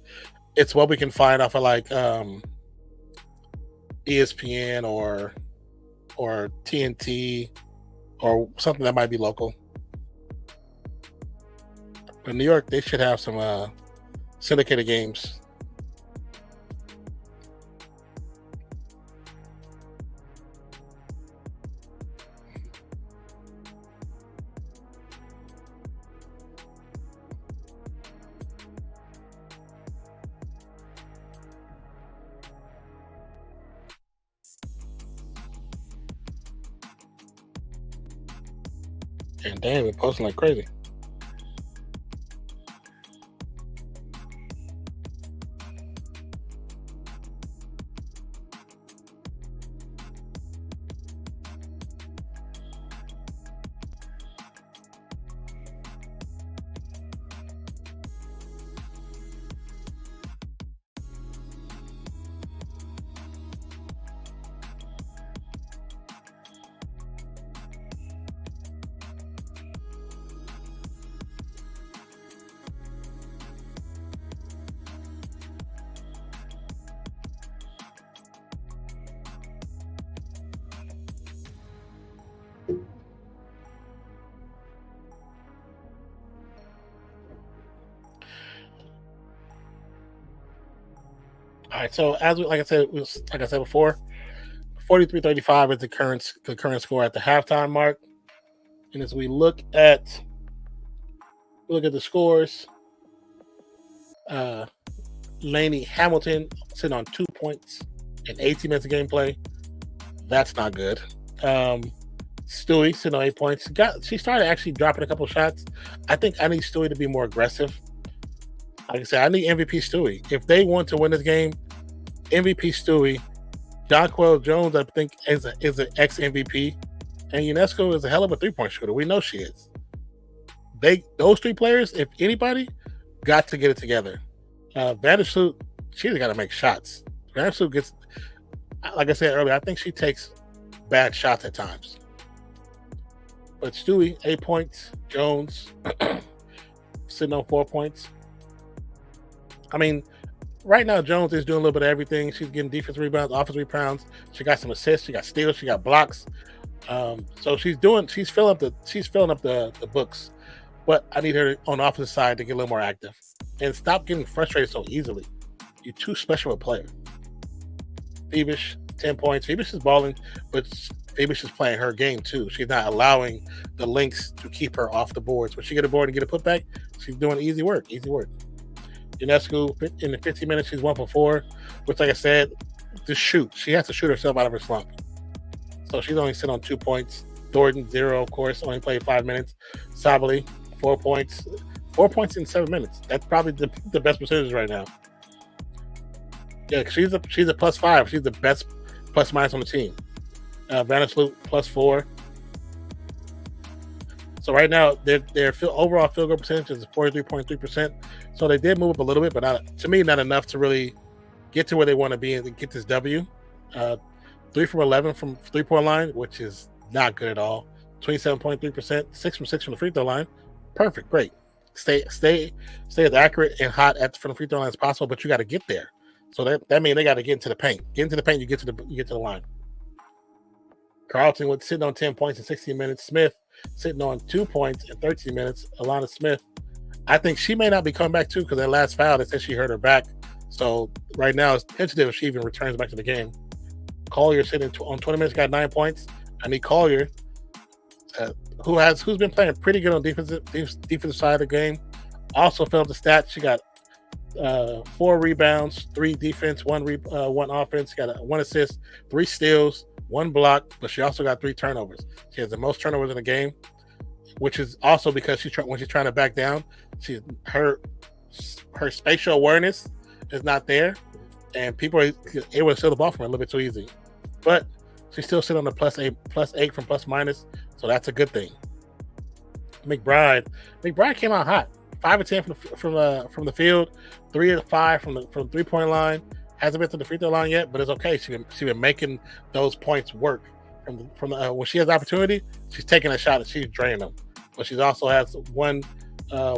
it's what we can find off of like ESPN or TNT or something that might be local. But New York, they should have some syndicated games. And damn, been posting like crazy. All right, so as we, like I said before, 43-35 is the current score at the halftime mark. And as we look at the scores, Laney Hamilton sitting on 2 points in 18 minutes of gameplay. That's not good. Stewie sitting on 8 points. She started actually dropping a couple shots. I think I need Stewie to be more aggressive. Like I said, I need MVP Stewie. If they want to win this game, MVP Stewie, Jonquel Jones, I think, is an ex-MVP, and UNESCO is a hell of a three-point shooter. We know she is. Those three players, if anybody, got to get it together. Vandersloot, she's got to make shots. Vandersloot gets, like I said earlier, I think she takes bad shots at times. But Stewie, 8 points. Jones, sitting on 4 points. I mean, right now, Jones is doing a little bit of everything. She's getting defensive rebounds, offensive rebounds. She got some assists. She got steals. She got blocks. So she's filling up the books. But I need her on the opposite side to get a little more active and stop getting frustrated so easily. You're too special a player. Phoebish, 10 points. Phoebish is balling, but Phoebish is playing her game too. She's not allowing the Lynx to keep her off the boards. When she get a board and get a putback, she's doing easy work. UNESCO, in the 15 minutes, she's 1 for 4, which, like I said, to shoot. She has to shoot herself out of her slump. So she's only sitting on 2 points. Thornton, 0, of course, only played 5 minutes. Sabali, 4 points. 4 points in 7 minutes. That's probably the best percentage right now. Yeah, she's a +5. She's the best plus-minus on the team. Vandersloot, +4. So right now, their overall field goal percentage is 43.3%. So they did move up a little bit, but to me, not enough to really get to where they want to be and get this W. 3 from 11 from three-point line, which is not good at all. 27.3%. 6 from 6 from the free throw line. Perfect, great. Stay as accurate and hot from the free throw line as possible, but you got to get there. So that means they got to get into the paint. Get into the paint, you get to the line. Carlton was sitting on 10 points in 16 minutes. Smith sitting on 2 points in 13 minutes. Alana Smith, I think she may not be coming back too because that last foul, they said she hurt her back. So right now it's tentative if she even returns back to the game. Collier sitting on 20 minutes, got 9 points. I need Collier, who's been playing pretty good on defensive side of the game. Also filled the stats. She got 4 rebounds, 3 defense, 1 offense. She got 1 assist, 3 steals, 1 block, but she also got 3 turnovers. She has the most turnovers in the game, which is also because when she's trying to back down, her spatial awareness is not there, and people are able to steal the ball from her a little bit too easy. But she's still sitting on the +8 from plus-minus, so that's a good thing. McBride came out hot. 5 of 10 from the field, 3 of 5 from the 3-point line. Hasn't been to the free throw line yet, but it's okay. She's been making those points work. When she has opportunity, she's taking a shot and she's draining them. But she also has one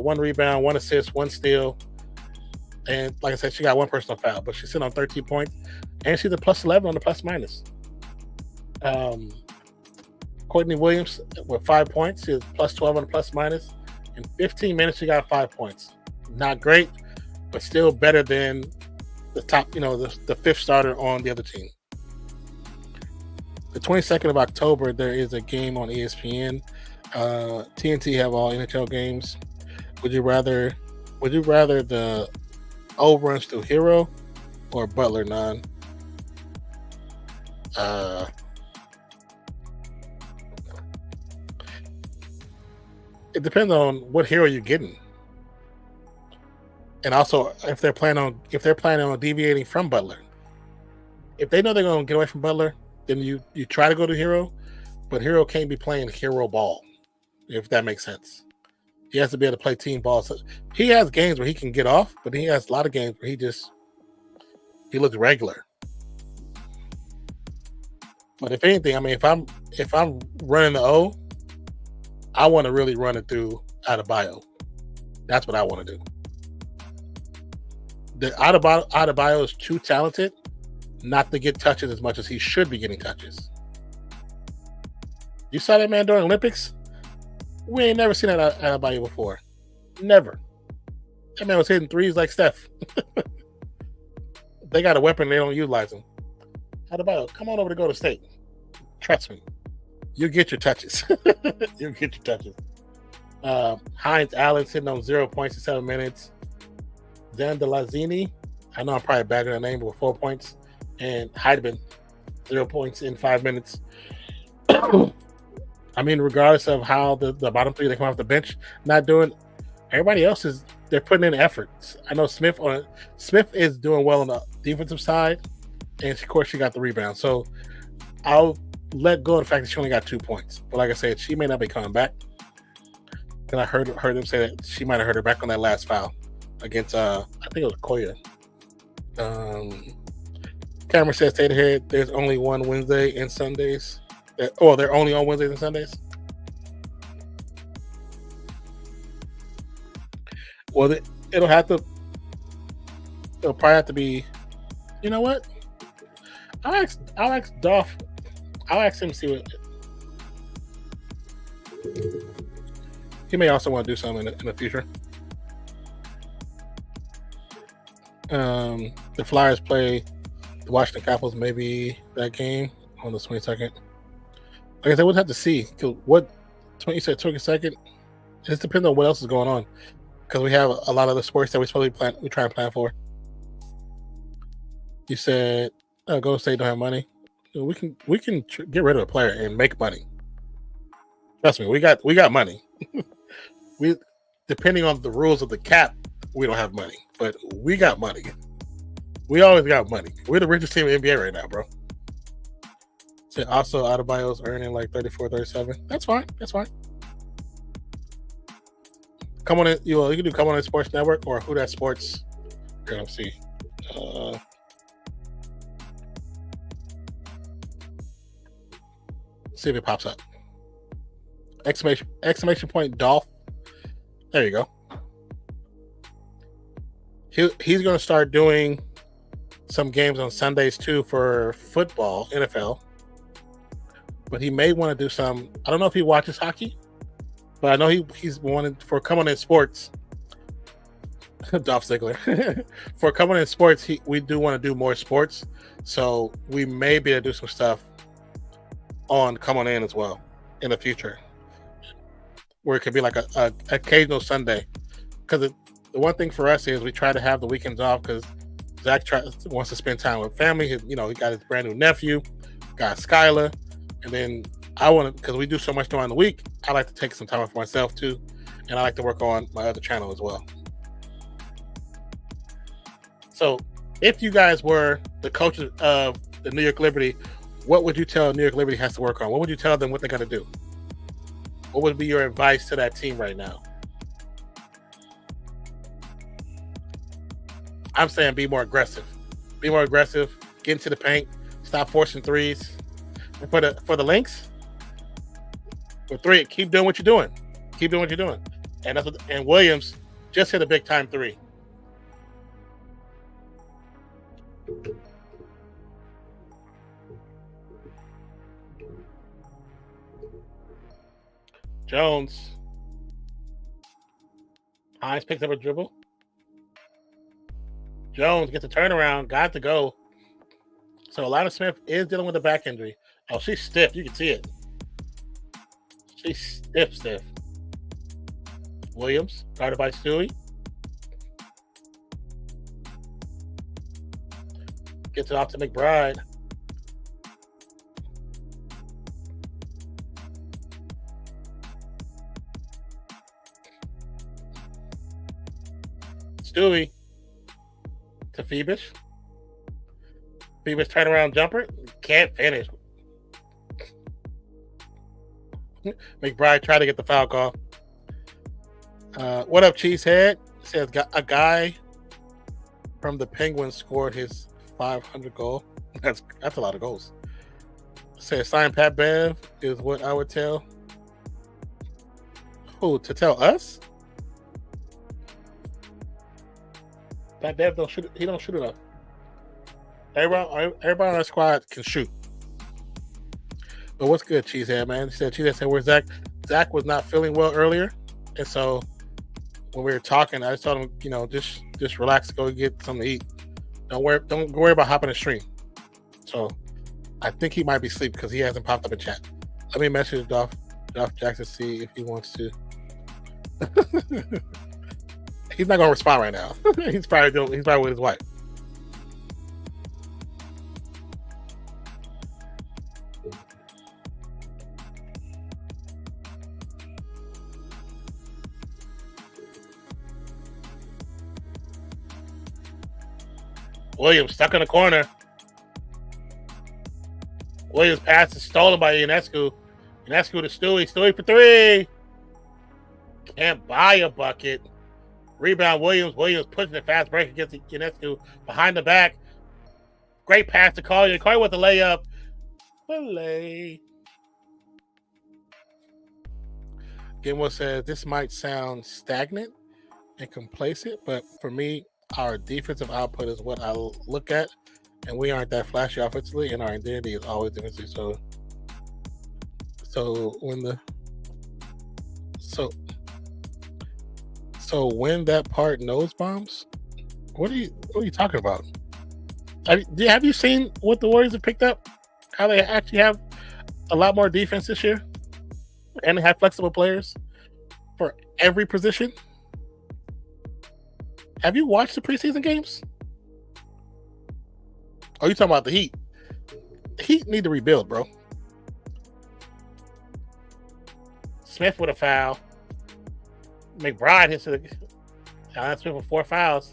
rebound, 1 assist, 1 steal, and like I said, she got 1 personal foul. But she's sitting on 13 points, and she's a +11 on the plus-minus. Courtney Williams with 5 points. She's +12 on the plus-minus. In 15 minutes, she got 5 points. Not great, but still better than the top, the 5th starter on the other team. The 22nd of October, there is a game on ESPN. TNT have all NHL games. Would you rather the overruns through Hero or Butler none? It depends on what hero you're getting, and also if they're planning on deviating from Butler. If they know they're going to get away from Butler, then you try to go to hero, but hero can't be playing hero ball, if that makes sense. He has to be able to play team ball. So he has games where he can get off, but he has a lot of games where he looks regular. But if anything, I mean, if I'm running the O, I want to really run it through Adebayo. That's what I want to do. The Adebayo is too talented not to get touches as much as he should be getting touches. You saw that man during Olympics? We ain't never seen that Adebayo before. Never. That man was hitting threes like Steph. They got a weapon, they don't utilize him. Adebayo, come on over to Golden State. Trust me. You'll get your touches. You'll get your touches. Hines Allen sitting on 0 points in 7 minutes. Xander Lazini, I know I'm probably bagging the name, with 4 points. And Heidemann, 0 points in 5 minutes. I mean, regardless of how the bottom three that come off the bench not doing, everybody else they're putting in efforts. I know Smith is doing well on the defensive side, and of course she got the rebound. So I'll let go of the fact that she only got 2 points. But like I said, she may not be coming back. And I heard them say that she might have hurt her back on that last foul against I think it was Collier. Cameron says, stay ahead. There's only one Wednesday and Sundays. They're only on Wednesdays and Sundays? Well, it'll probably have to be, you know what? I'll ask Dolph. I'll ask him to see what. He may also want to do something in the future. The Flyers play the Washington Capitals, maybe that game on the 22nd. Like I said, we'll have to see. What you said 22nd? It just depends on what else is going on, because we have a lot of the sports that we try and plan for. You said Golden State don't have money. We can get rid of a player and make money. Trust me, we got money. We, depending on the rules of the cap, we don't have money, but we got money. We always got money. We're the richest team in the NBA right now, bro. So also, Adebayo's earning like 34, 37. That's fine. Come on in. You can do Come On In Sports Network or Who That Sports. Here, let's see. See if it pops up. Exclamation point Dolph. There you go. He's going to start doing some games on Sundays too for football, NFL. But he may want to do some. I don't know if he watches hockey, but I know he's wanted for Come On In Sports. Dolph Ziggler. For Come On In Sports, we do want to do more sports, so we may be able to do some stuff on Come On In as well in the future, where it could be like a occasional Sunday. Because the one thing for us is we try to have the weekends off, because Zach wants to spend time with family. He got his brand new nephew, got Skylar, and then I want to, because we do so much during the week, I like to take some time off for myself too, and I like to work on my other channel as well. So if you guys were the coaches of the New York Liberty, what would you tell New York Liberty has to work on? What would you tell them what they got to do? What would be your advice to that team right now? I'm saying be more aggressive. Be more aggressive. Get into the paint. Stop forcing threes. And for the Lynx, for three, keep doing what you're doing. Keep doing what you're doing. And Williams just hit a big time three. Jones. Hines picks up a dribble. Jones gets a turnaround, got to go. So Alana Smith is dealing with a back injury. Oh, she's stiff. You can see it. She's stiff. Williams, guarded by Stewie. Gets it off to McBride. Stewie to Phoebus. Phoebus turnaround jumper. Can't finish. McBride tried to get the foul call. What up, Cheesehead? Says a guy from the Penguins scored his 500 goal. That's a lot of goals. Says sign Pat Bev is what I would tell. Who, to tell us? Pat Bev don't shoot. He don't shoot enough. Everybody on our squad can shoot. But what's good, Cheesehead, man? Cheesehead said, where's Zach? Zach was not feeling well earlier. And so when we were talking, I just told him, just relax, go get something to eat. Don't worry about hopping the stream. So I think he might be asleep because he hasn't popped up in chat. Let me message Dolph Jackson, see if he wants to. He's not gonna respond right now. He's probably with his wife. Williams stuck in the corner. Williams pass is stolen by Ionescu. Ionescu to Stewie. Stewie for three. Can't buy a bucket. Rebound Williams. Williams pushing it fast break against Ionescu. Behind the back. Great pass to Collier. Collier with the layup. Filet. Gilmore says this might sound stagnant and complacent, but for me, our defensive output is what I look at, and we aren't that flashy offensively, and our identity is always defensive. So when that part nose bombs, what are you talking about? Have you seen what the Warriors have picked up? How they actually have a lot more defense this year, and they have flexible players for every position. Have you watched the preseason games? Oh, you talking about the Heat? The Heat need to rebuild, bro. Smith with a foul. McBride hits it. Alan Smith with 4 fouls.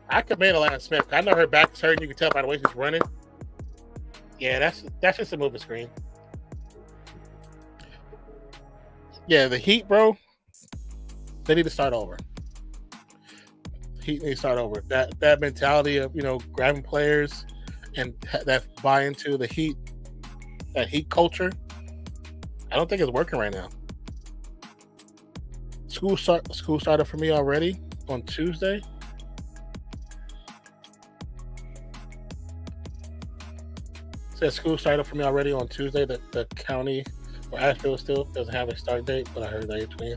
I commend Alan Smith. I know her back is hurting. You can tell by the way she's running. Yeah, that's just a moving screen. Yeah, the Heat, bro. They need to start over. Heat need to start over. That mentality of grabbing players and that buy into the Heat, that Heat culture. I don't think it's working right now. School started for me already on Tuesday. Says school started for me already on Tuesday. That the county or Asheville still doesn't have a start date, but I heard that between.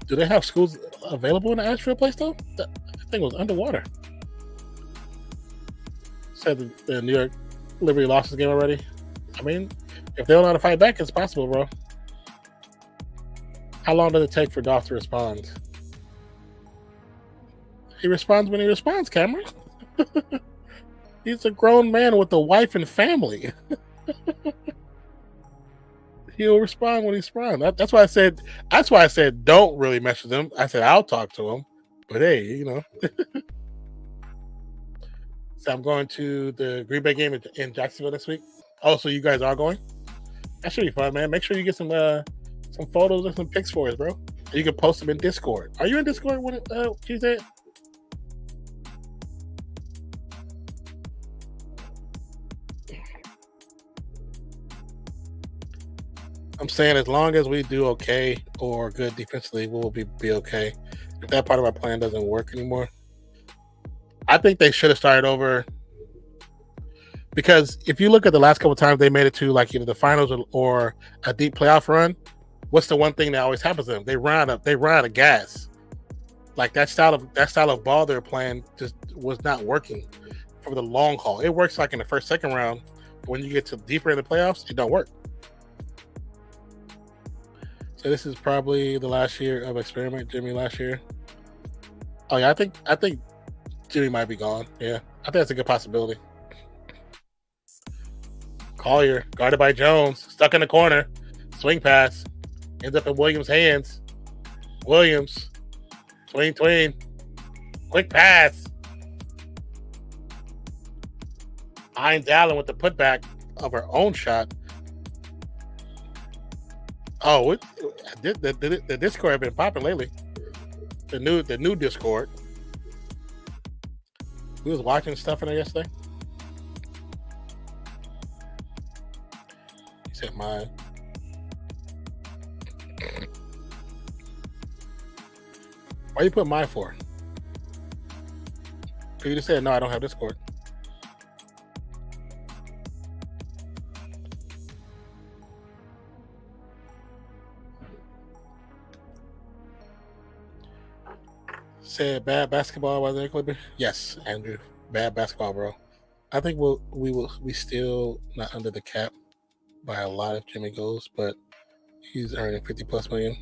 Do they have schools available in the Asheville place though? That thing was underwater. Said the New York Liberty lost this game already. I mean, if they don't know how to fight back, it's possible, bro. How long does it take for Dolph to respond? He responds when he responds, Cameron. He's a grown man with a wife and family. He'll respond when he responds. That's why I said don't really mess with him. I said I'll talk to him. But hey, So I'm going to the Green Bay game in Jacksonville this week. Oh, so you guys are going? That should be fun, man. Make sure you get some photos and some pics for us, bro. You can post them in Discord. Are you in Discord when Tuesday? I'm saying as long as we do okay or good defensively, we'll be okay. If that part of our plan doesn't work anymore, I think they should have started over. Because if you look at the last couple of times they made it to like either the finals or a deep playoff run, what's the one thing that always happens to them? They run out of gas. Like that style of ball they're playing just was not working for the long haul. It works like in the first, second round. But when you get to deeper in the playoffs, it don't work. So this is probably the last year of experiment, Jimmy. Last year. Oh yeah, I think Jimmy might be gone. Yeah, I think that's a good possibility. Collier guarded by Jones, stuck in the corner, swing pass, ends up in Williams' hands. Williams. Twain. Quick pass. Hines Allen with the putback of her own shot. Oh, the Discord have been popping lately. The new Discord. We was watching stuff in there yesterday. He said mine. Why you put mine for? You just said no, I don't have Discord. Said bad basketball was there, Clipper? Yes, Andrew. Bad basketball, bro. I think we still not under the cap by a lot if Jimmy goes, but he's earning $50+ million.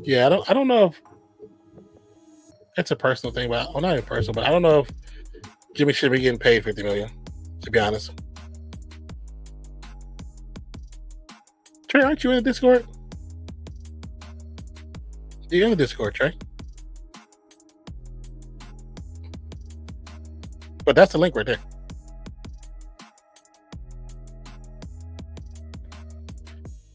Yeah, I don't know if it's a personal thing, but well, not even personal, but I don't know if Jimmy should be getting paid $50 million, to be honest. Trey, aren't you in the Discord? You're in the Discord, Trey. But that's the link right there.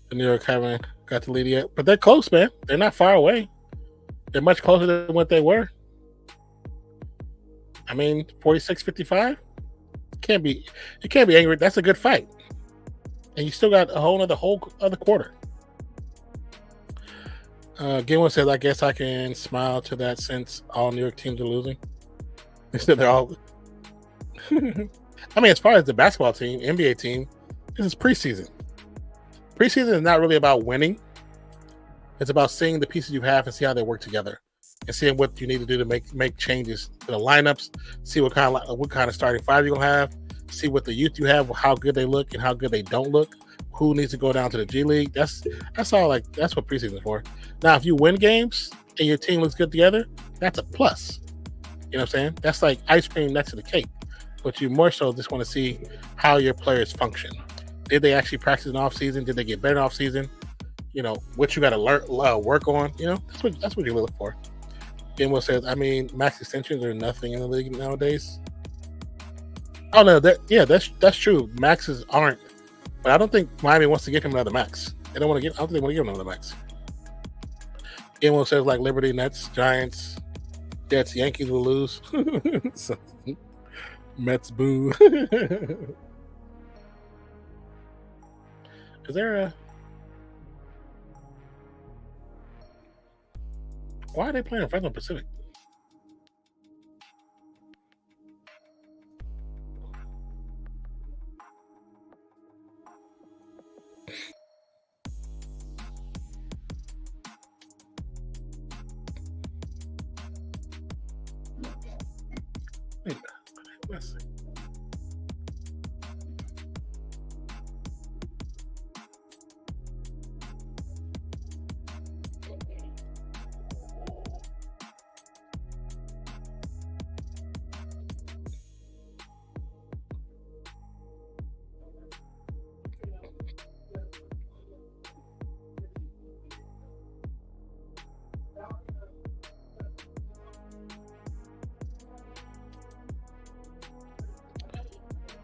The New York haven't got the lead yet, but they're close, man. They're not far away. They're much closer than what they were. I mean, 46-55. It can't be angry. That's a good fight, and you still got a whole other quarter. Gilman says, "I guess I can smile to that since all New York teams are losing." They said they're all. I mean, as far as the basketball team, NBA team, this is preseason. Preseason is not really about winning. It's about seeing the pieces you have and see how they work together, and seeing what you need to do to make changes to the lineups. See what kind of starting five you're gonna have. See what the youth you have, how good they look and how good they don't look. Who needs to go down to the G League? That's all. That's what preseason is for. Now, if you win games and your team looks good together, that's a plus. You know what I'm saying? That's like ice cream next to the cake. But you more so just want to see how your players function. Did they actually practice in off season? Did they get better in off season? You know, what you got to work on. You know, that's what you look for. Gamewill says, I mean, max extensions are nothing in the league nowadays. Oh no, that's true. Maxes aren't, but I don't think Miami wants to give him another max. They don't want to get. I don't think they want to give him another max. Gamewill says like Liberty, Nets, Giants, Jets, Yankees will lose. So, Mets boo. Is there a? Why are they playing Fresno Pacific? Let's see.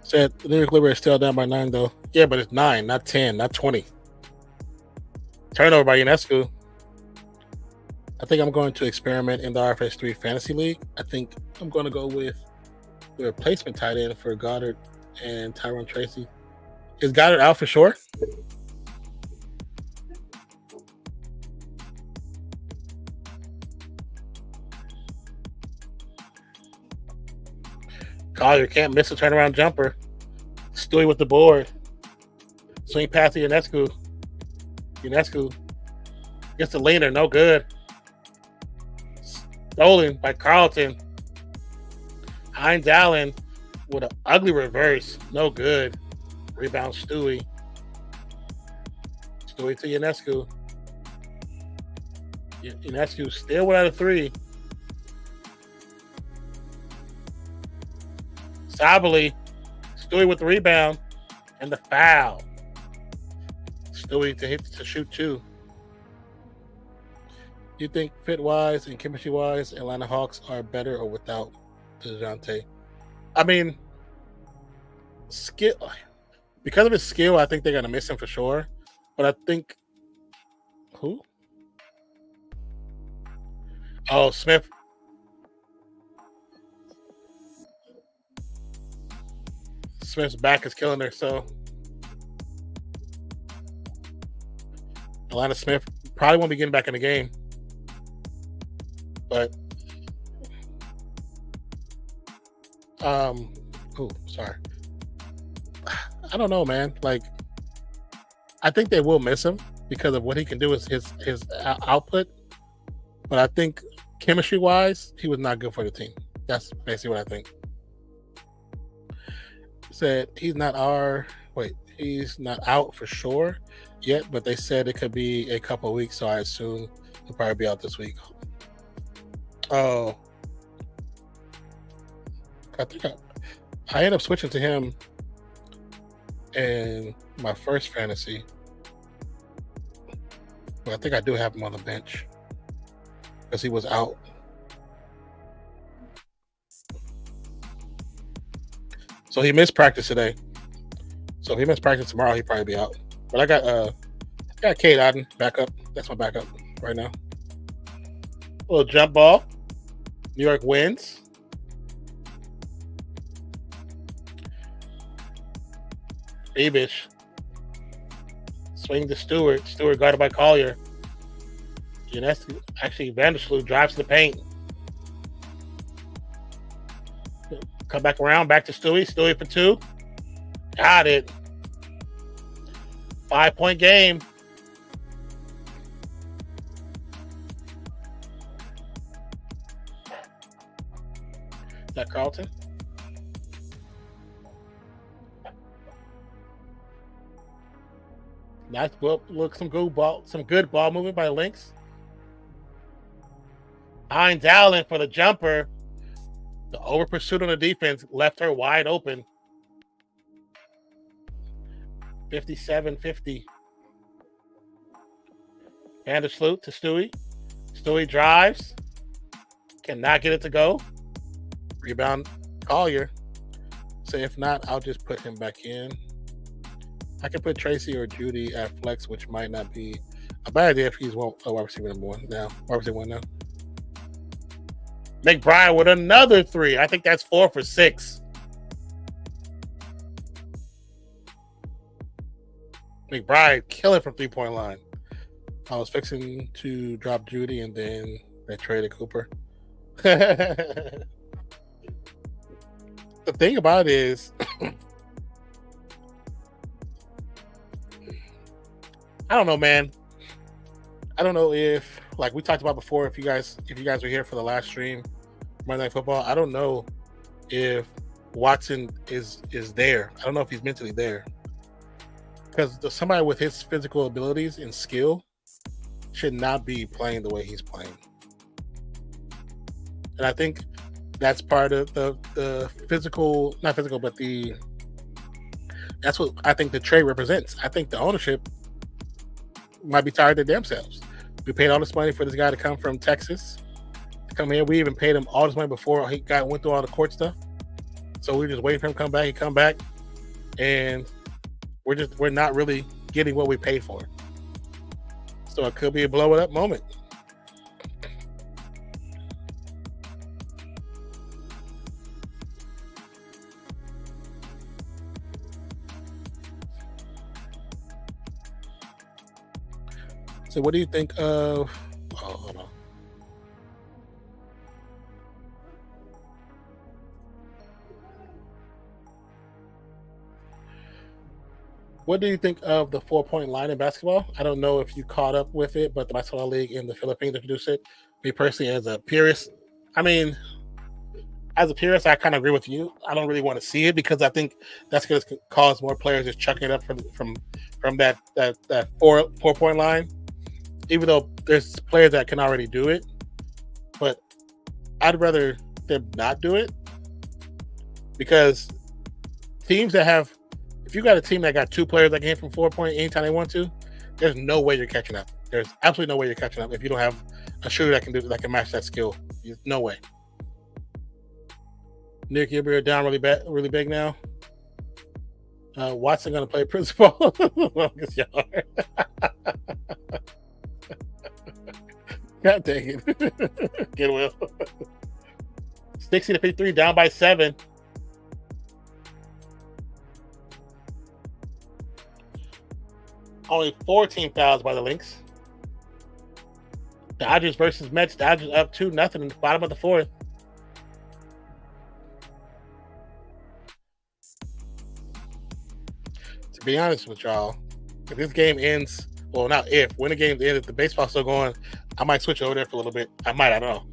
Said the New York Liberty is still down by 9, though. Yeah, but it's 9, not 10, not 20. Turnover by Ionescu. I think I'm going to experiment in the RFS 3 Fantasy League. I think I'm going to go with the replacement tight end for Goddard and Tyrone Tracy. Is Goddard out for sure? Collier can't miss a turnaround jumper. Stewie with the board. Swing past to Ionescu. Ionescu gets the leaner, no good. Stolen by Carlton. Hines Allen with an ugly reverse, no good. Rebound Stewie. Stewie to Ionescu. Ionescu still without a 3. Sabally, Stewie with the rebound and the foul. Stewie to shoot 2. You think fit-wise and chemistry-wise, Atlanta Hawks are better or without DeJounte? I mean, skill because of his skill, I think they're gonna miss him for sure. But I think who? Oh, Smith. Smith's back is killing her, so Atlanta Smith probably won't be getting back in the game. But sorry. I don't know, man. Like, I think they will miss him because of what he can do is his output. But I think chemistry wise, he was not good for the team. That's basically what I think. Said he's not out for sure yet, but they said it could be a couple of weeks, so I assume he'll probably be out this week. Oh, I think I ended up switching to him in my first fantasy, but I think I do have him on the bench because he was out. So he missed practice today. So if he missed practice tomorrow, he'd probably be out. But I got Cade Otton backup. That's my backup right now. A little jump ball. New York wins. Bebish. Swing to Stewart. Stewart guarded by Collier. Actually, Vandersloot drives to the paint. Come back around, back to Stewie. Stewie for two. Got it. 5-point game. Is that Carlton? Nice ball. Look, some good ball movement by Lynx. Hines Allen for the jumper. The over pursuit on the defense left her wide open. 57-50. Vandersloot to Stewie. Stewie drives. Cannot get it to go. Rebound Collier. So if not, I'll just put him back in. I can put Tracy or Judy at flex, which might not be a bad idea if he's wide receiver number one now. Wide receiver one now. McBride with another three. I think that's 4 for 6. McBride killing from 3-point line. I was fixing to drop Judy and then they traded Cooper. The thing about it is I don't know, man. I don't know if, like we talked about before, if you guys were here for the last stream, Monday Night Football, I don't know if Watson is there. I don't know if he's mentally there. Because somebody with his physical abilities and skill should not be playing the way he's playing. And I think that's part of the physical, not physical, but that's what I think the trade represents. I think the ownership might be tired of their damn selves. We paid all this money for this guy to come from Texas to come here. We even paid him all this money before he went through all the court stuff. So we're just waiting for him to come back. He come back, and we're not really getting what we paid for. So it could be a blow it up moment. So what do you think of... Oh, hold on. What do you think of the 4-point line in basketball? I don't know if you caught up with it, but the Basketball League in the Philippines introduced it. Me personally, as a purist, I kind of agree with you. I don't really want to see it because I think that's going to cause more players just chucking it up from that 4-point line. Even though there's players that can already do it, but I'd rather them not do it because teams that have, if you got a team that got 2 players that can hit from 4-point anytime they want to, there's no way you're catching up. There's absolutely no way you're catching up if you don't have a shooter that can match that skill. No way. Nick Gilbert down really big now. Watson gonna play principal. God dang it. Get Will. 60-53, down by 7. Only 14 fouls by the Lynx. Dodgers versus Mets. Dodgers up 2-0 in the bottom of the 4th. To be honest with y'all, if this game ends, well, not if, when the game ends, if the baseball's still going, I might switch over there for a little bit. I don't know.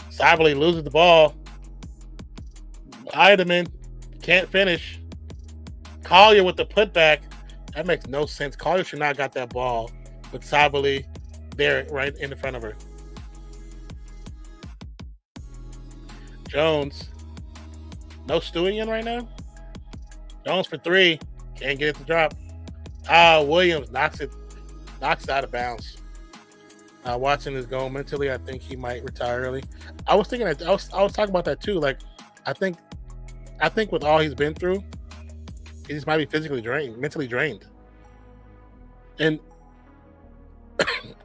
Cyberly loses the ball. Eiderman can't finish. Collier with the putback. That makes no sense. Collier should not have got that ball with Cyberly there right in the front of her. Jones. No Stewie in right now. Jones for 3. Can't get it to drop. Williams knocks it out of bounds. Watson is going mentally. I think he might retire early. I was thinking that I was talking about that too. Like, I think with all he's been through, he just might be physically drained, mentally drained. And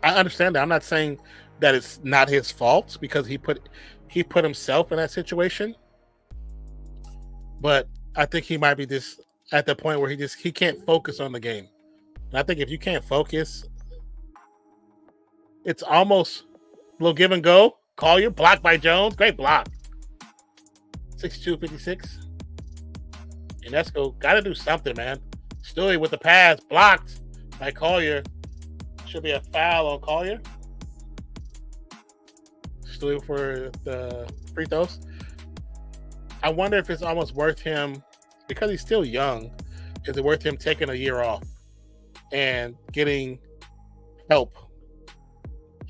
I understand that. I'm not saying that it's not his fault because he put himself in that situation. But I think he might be just at the point where he can't focus on the game. And I think if you can't focus, it's almost a little give and go. Collier blocked by Jones. Great block. 62-56. Unesco got to do something, man. Stewie with the pass blocked by Collier. Should be a foul on Collier. Stewie for the free throws. I wonder if it's almost worth him, because he's still young, is it worth him taking a year off and getting help?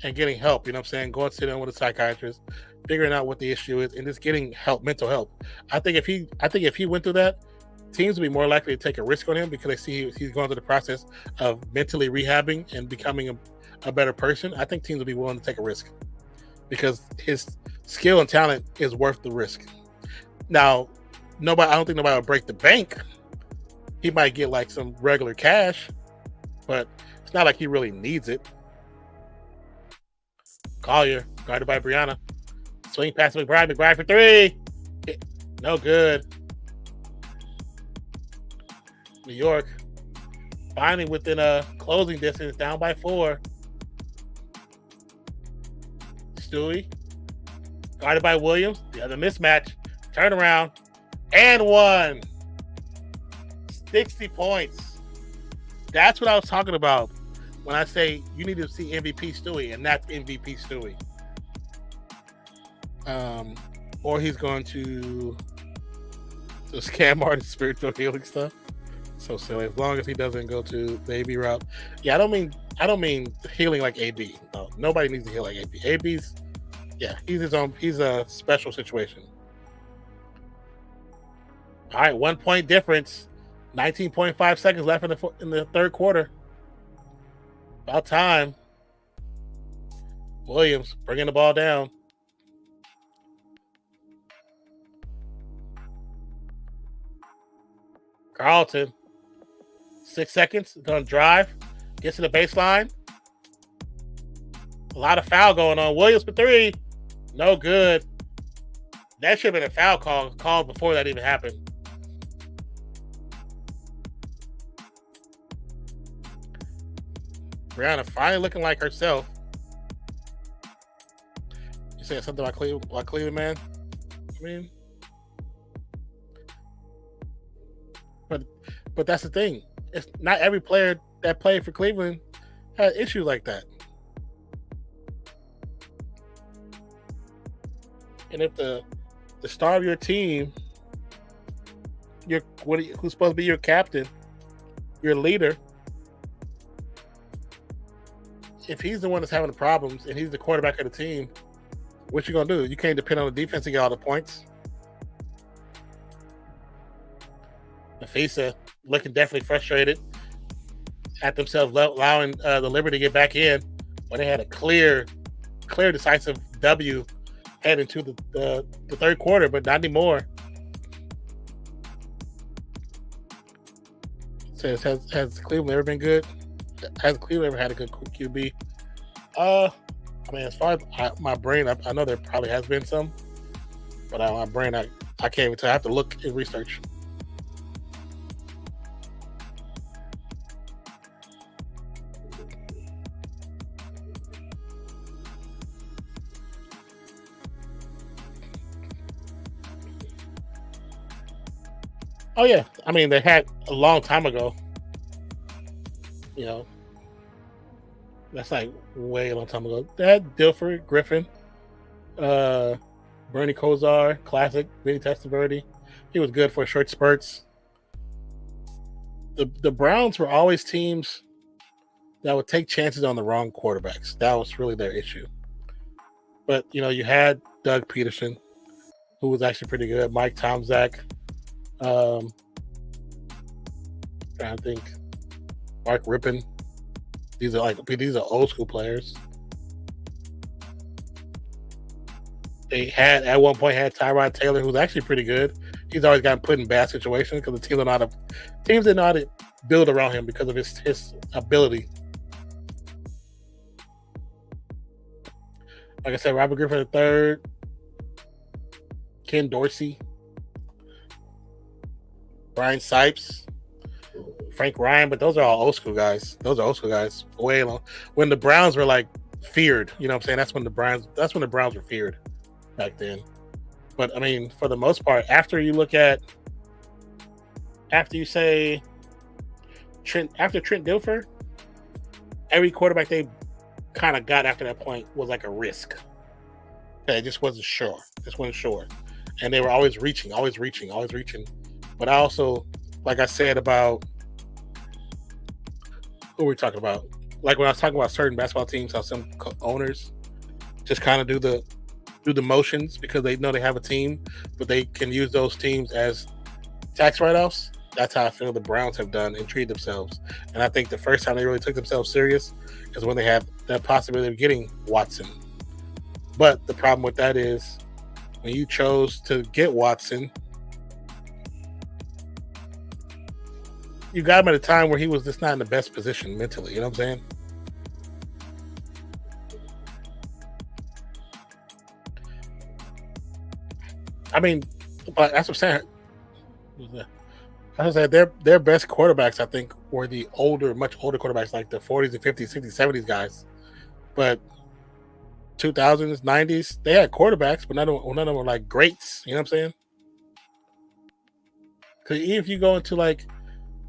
You know what I'm saying? Going to sit down with a psychiatrist, figuring out what the issue is, and just getting help, mental help. I think if he went through that, teams would be more likely to take a risk on him because they see he's going through the process of mentally rehabbing and becoming a better person. I think teams would be willing to take a risk because his skill and talent is worth the risk. Now, I don't think nobody will break the bank. He might get like some regular cash, but it's not like he really needs it. Collier, guarded by Brianna. Swing past McBride. McBride for 3. No good. New York finally within a closing distance, down by 4. Stewie, guarded by Williams. The other mismatch. Turnaround. And 1. 60 points. That's what I was talking about when I say you need to see MVP Stewie, and that's MVP Stewie. Or he's going to scam artist spiritual healing stuff. So silly. As long as he doesn't go to the AB route. Yeah, I don't mean healing like AB. No, nobody needs to heal like AB. AB's, yeah, he's a special situation. All right, 1 point difference. 19.5 seconds left in the third quarter. About time. Williams bringing the ball down. Carlton. 6 seconds. Going to drive. Gets to the baseline. A lot of foul going on. Williams for 3. No good. That should have been a foul called before that even happened. Brianna finally looking like herself. You saying something about Cleveland, man? I mean, but that's the thing. It's not every player that played for Cleveland had issues like that. And if the star of your team, who's supposed to be your captain, your leader, if he's the one that's having the problems and he's the quarterback of the team, what you gonna do? You can't depend on the defense to get all the points. NAPHEESA looking definitely frustrated at themselves allowing the Liberty to get back in. but they had a clear, decisive W heading to the third quarter, but not anymore. So has Cleveland ever been good? Has Cleveland ever had a good QB? I mean, as far as my brain, I know there probably has been some, but my brain, I can't even tell. I have to look and research. Oh yeah, I mean they had a long time ago. You know, that's like way a long time ago. They had Dilfer, Griffin, Bernie Kosar, classic, Vinny Testaverde. He was good for short spurts. The Browns were always teams that would take chances on the wrong quarterbacks. That was really their issue. But you know, you had Doug Peterson, who was actually pretty good. Mike Tomczak. Trying to think, Mark Rippon. These are old school players. They had at one point Tyrod Taylor, who's actually pretty good. He's always gotten put in bad situations because the teams didn't know how to build around him because of his ability. Like I said, Robert Griffin III, Ken Dorsey, Brian Sipes, Frank Ryan, but those are all old school guys. Way long. When the Browns were like feared, you know what I'm saying? That's when the Browns were feared back then. But I mean, for the most part, after you say Trent Dilfer, every quarterback they kind of got after that point was like a risk. It just wasn't sure. And they were always reaching. But I also, like I said about who we're talking about, like when I was talking about certain basketball teams, how some owners just kind of do the motions because they know they have a team, but they can use those teams as tax write-offs. That's how I feel the Browns have done and treated themselves. And I think the first time they really took themselves serious is when they have that possibility of getting Watson. But the problem with that is when you chose to get Watson, you got him at a time where he was just not in the best position mentally. You know what I'm saying? I mean, but that's what I'm saying. I was saying their best quarterbacks, I think, were the much older quarterbacks, like the 40s and 50s, 60s, 70s guys. But 2000s, 90s, they had quarterbacks, but none of them were like greats. You know what I'm saying? Because even if you go into like,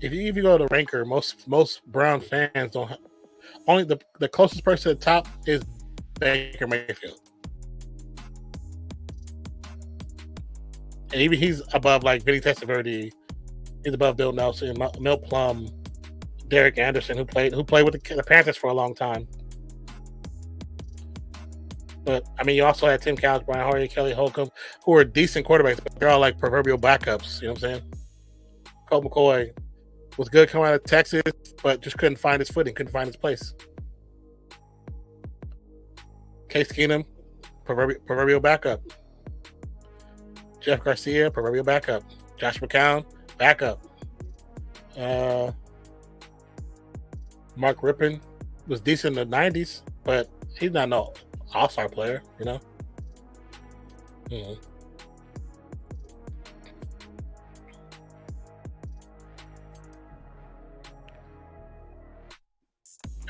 if you go to Ranker, most Brown fans don't have, only the closest person to the top is Baker Mayfield. And even he's above like Vinny Testaverde. He's above Bill Nelson, Mel Plum, Derek Anderson, who played with the Panthers for a long time. But I mean, you also had Tim Couch, Brian Hoyer, Kelly Holcomb, who were decent quarterbacks, but they're all like proverbial backups. You know what I'm saying? Colt McCoy was good coming out of Texas, but just couldn't find his footing, couldn't find his place. Case Keenum, proverbial backup. Jeff Garcia, proverbial backup. Josh McCown, backup. Mark Rippon was decent in the 90s, but he's not no all-star player, you know? Mm-hmm.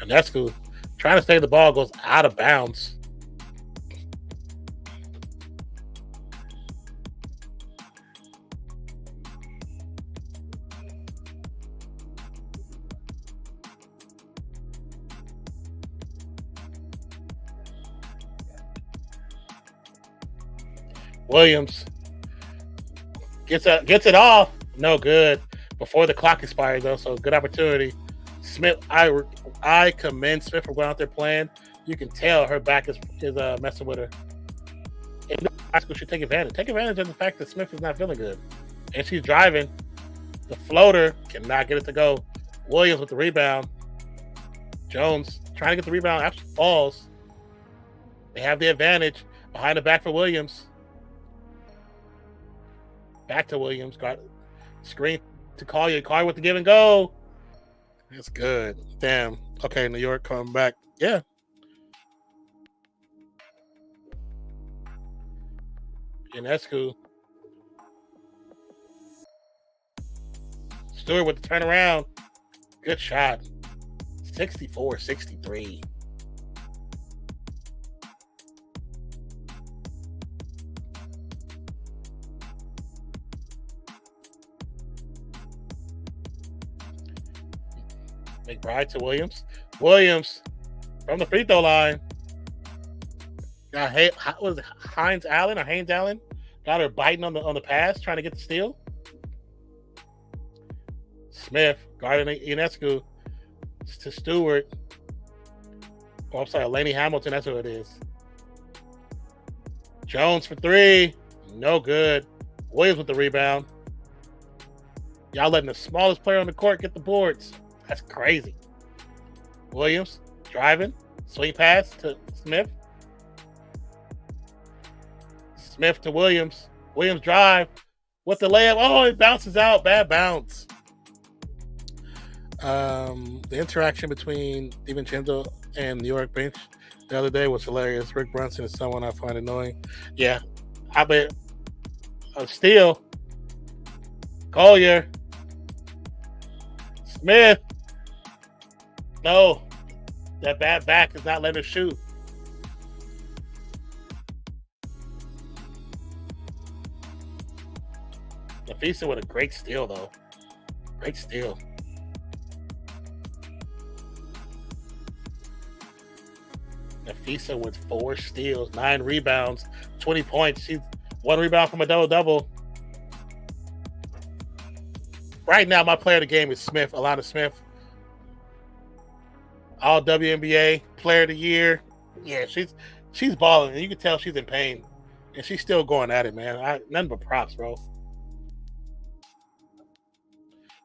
And that's cool. Trying to stay the ball goes out of bounds. Williams gets it off. No good. Before the clock expires, though, so good opportunity. Smith, I commend Smith for going out there playing. You can tell her back is messing with her. And high school should take advantage. Take advantage of the fact that Smith is not feeling good. And she's driving. The floater cannot get it to go. Williams with the rebound. Jones trying to get the rebound. Actually falls. They have the advantage. Behind the back for Williams. Back to Williams. Got screen to Collier. Collier with the give and go. That's good. Damn. Okay, New York coming back. Yeah. Ionescu. Stewart with the turnaround. Good shot. 64-63. McBride to Williams. Williams from the free throw line. Got what was it? Haynes Allen? Got her biting on the pass, trying to get the steal. Smith guarding Ionescu to Stewart. Oh, I'm sorry, Laney Hamilton. That's who it is. Jones for three. No good. Williams with the rebound. Y'all letting the smallest player on the court get the boards. That's crazy. Williams driving. Swing pass to Smith. Smith to Williams. Williams drive with the layup. Oh, it bounces out. Bad bounce. The interaction between DiVincenzo and New York bench the other day was hilarious. Rick Brunson is someone I find annoying. Yeah, I bet a steal. Collier. Smith. No, that bad back is not letting her shoot. NAPHEESA with a great steal, though. Great steal. NAPHEESA with 4 steals, 9 rebounds, 20 points. She's 1 rebound from a double-double. Right now, my player of the game is Smith, Alana Smith. All WNBA player of the year. Yeah, she's balling, and you can tell she's in pain. And she's still going at it, man. Nothing but props, bro.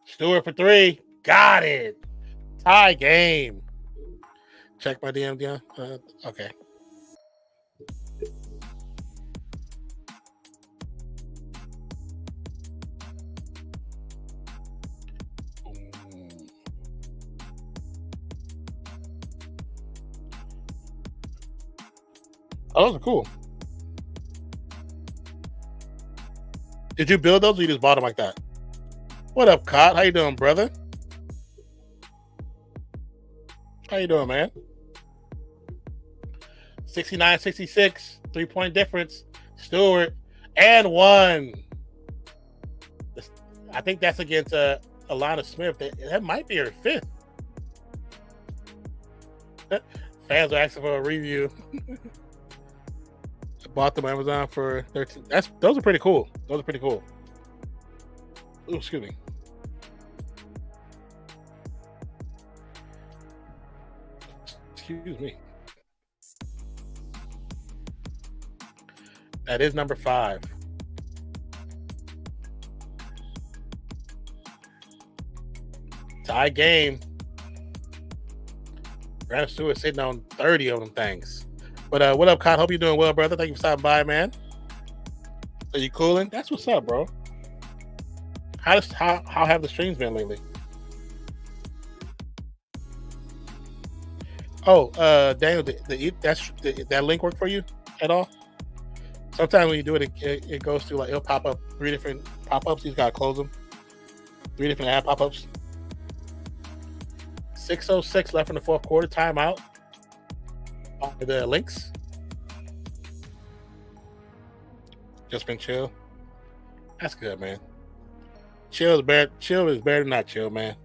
Stewart for 3. Got it. Tie game. Check my DM, Dion. Okay. Oh, those are cool. Did you build those or you just bought them like that? What up, Cot? How you doing, brother? How you doing, man? 69-66, 3-point difference. Stewart and 1. I think that's against Alana Smith. That might be her 5th. Fans are asking for a review. I bought them on Amazon for $13. Those are pretty cool. Ooh, excuse me. Excuse me. That is number 5. Tie game. BREANNA Stewart sitting on 30 of them things. But what up, Kyle? Hope you're doing well, brother. Thank you for stopping by, man. Are you cooling? That's what's up, bro. How have the streams been lately? Oh, Daniel, that link work for you at all? Sometimes when you do it, it goes through, like, it'll pop up 3 different pop-ups. You just gotta close them. 3 different ad pop-ups. 6:06 left in the 4th quarter. Timeout. The Lynx. Just been chill. That's good, man. Chill is better than not chill, man.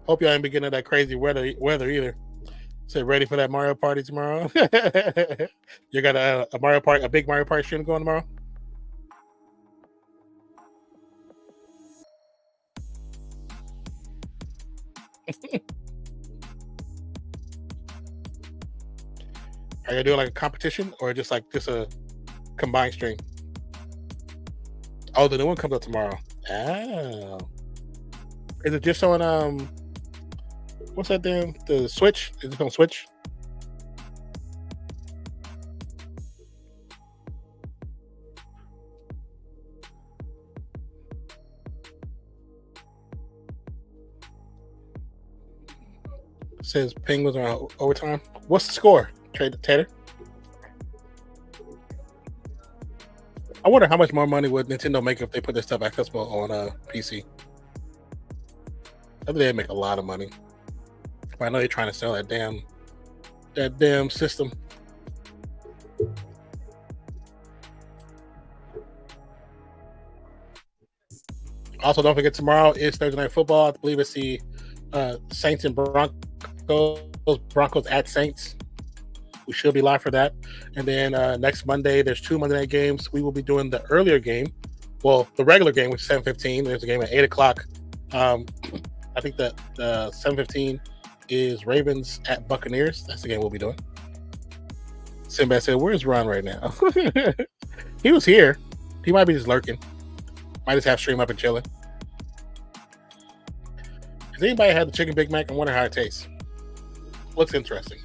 Hope y'all ain't beginning that crazy weather either. So ready for that Mario Party tomorrow? You got a Mario Party, a big Mario Party stream going tomorrow? Are you doing like a competition or just a combined stream? Oh, the new one comes out tomorrow. Oh. Is it just on What's that damn? The Switch? Is it on Switch? It says Penguins are on overtime. What's the score, Tater? I wonder how much more money would Nintendo make if they put this stuff accessible on PC. I think they'd make a lot of money. But I know they're trying to sell that damn system. Also, don't forget tomorrow is Thursday Night Football. I believe it's the Saints and Broncos. Broncos at Saints. We should be live for that. And then next Monday, there's 2 Monday night games. We will be doing the earlier game. Well, the regular game, which is 7:15. There's a game at 8 o'clock. I think that 7:15 is Ravens at Buccaneers. That's the game we'll be doing. Sinbad said, "Where's Ron right now?" He was here. He might be just lurking. Might just have stream up and chilling. Has anybody had the chicken Big Mac? I wonder how it tastes. Looks interesting.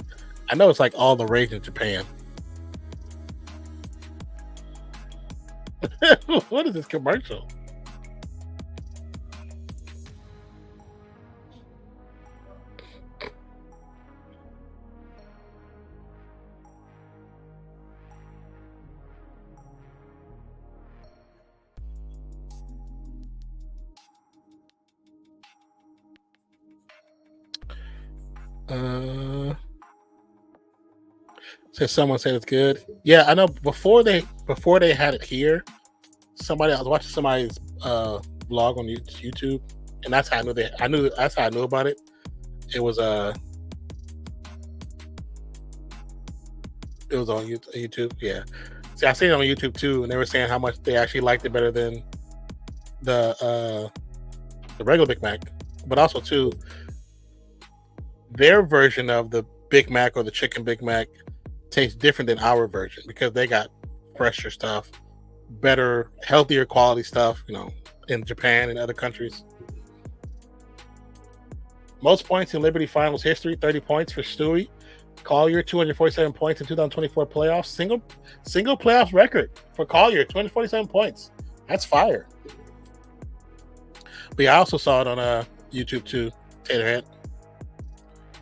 I know it's like all the rage in Japan. What is this commercial? Someone said it's good. Yeah, I know. Before they had it here, I was watching somebody's vlog on YouTube, and that's how that's how I knew about it. It was on YouTube. Yeah. See, I seen it on YouTube too, and they were saying how much they actually liked it better than the regular Big Mac, but also too their version of the Big Mac or the chicken Big Mac tastes different than our version because they got fresher stuff, better, healthier quality stuff, in Japan and other countries. Most points in Liberty Finals history, 30 points for Stewie. Collier, 247 points in 2024 playoffs. Single playoff record for Collier, 247 points. That's fire. But yeah, I also saw it on YouTube too, Taterhead.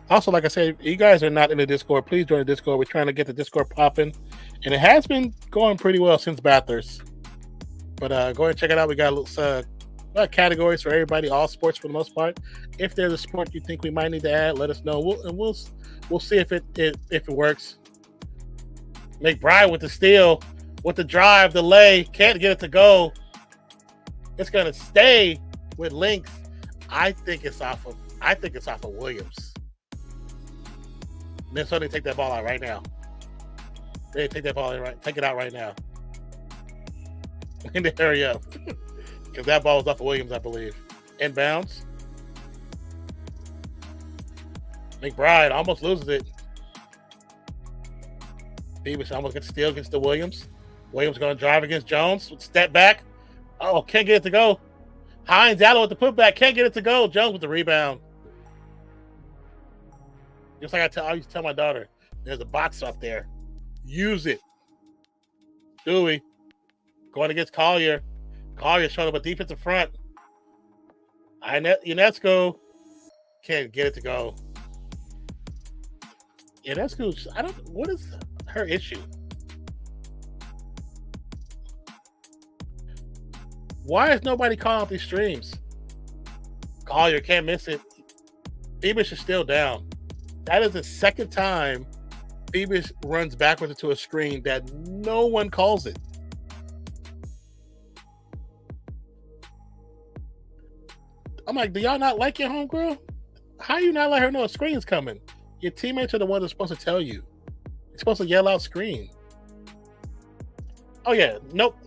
Also, like I said, you guys are not in the Discord. Please join the Discord. We're trying to get the Discord popping. And it has been going pretty well since Bathurst. But go ahead and check it out. We got categories for everybody, all sports for the most part. If there's a sport you think we might need to add, let us know. We'll see if it works. McBride with the steal, with the drive, the lay, can't get it to go. It's gonna stay with Lynx. I think it's off of Williams. Minnesota, take that ball out right now. They take that ball in right. Take it out right now. In the hurry up, because that ball was off of Williams, I believe. Inbounds. McBride almost loses it. Phoebus almost gets steal against the Williams. Williams going to drive against Jones. Step back. Oh, can't get it to go. Hines Allen with the putback. Can't get it to go. Jones with the rebound. Just like I used to tell my daughter, there's a box up there. Use it. Dewey going against Collier. Collier showing up a defensive front. UNESCO can't get it to go. UNESCO, what is her issue? Why is nobody calling out these streams? Collier can't miss it. Phoebus is still down. That is the second time Phoebus runs backwards into a screen that no one calls it. I'm like, do y'all not like your homegirl? How you not let her know a screen's coming? Your teammates are the ones that are supposed to tell you. You're supposed to yell out screen. Oh, yeah. Nope.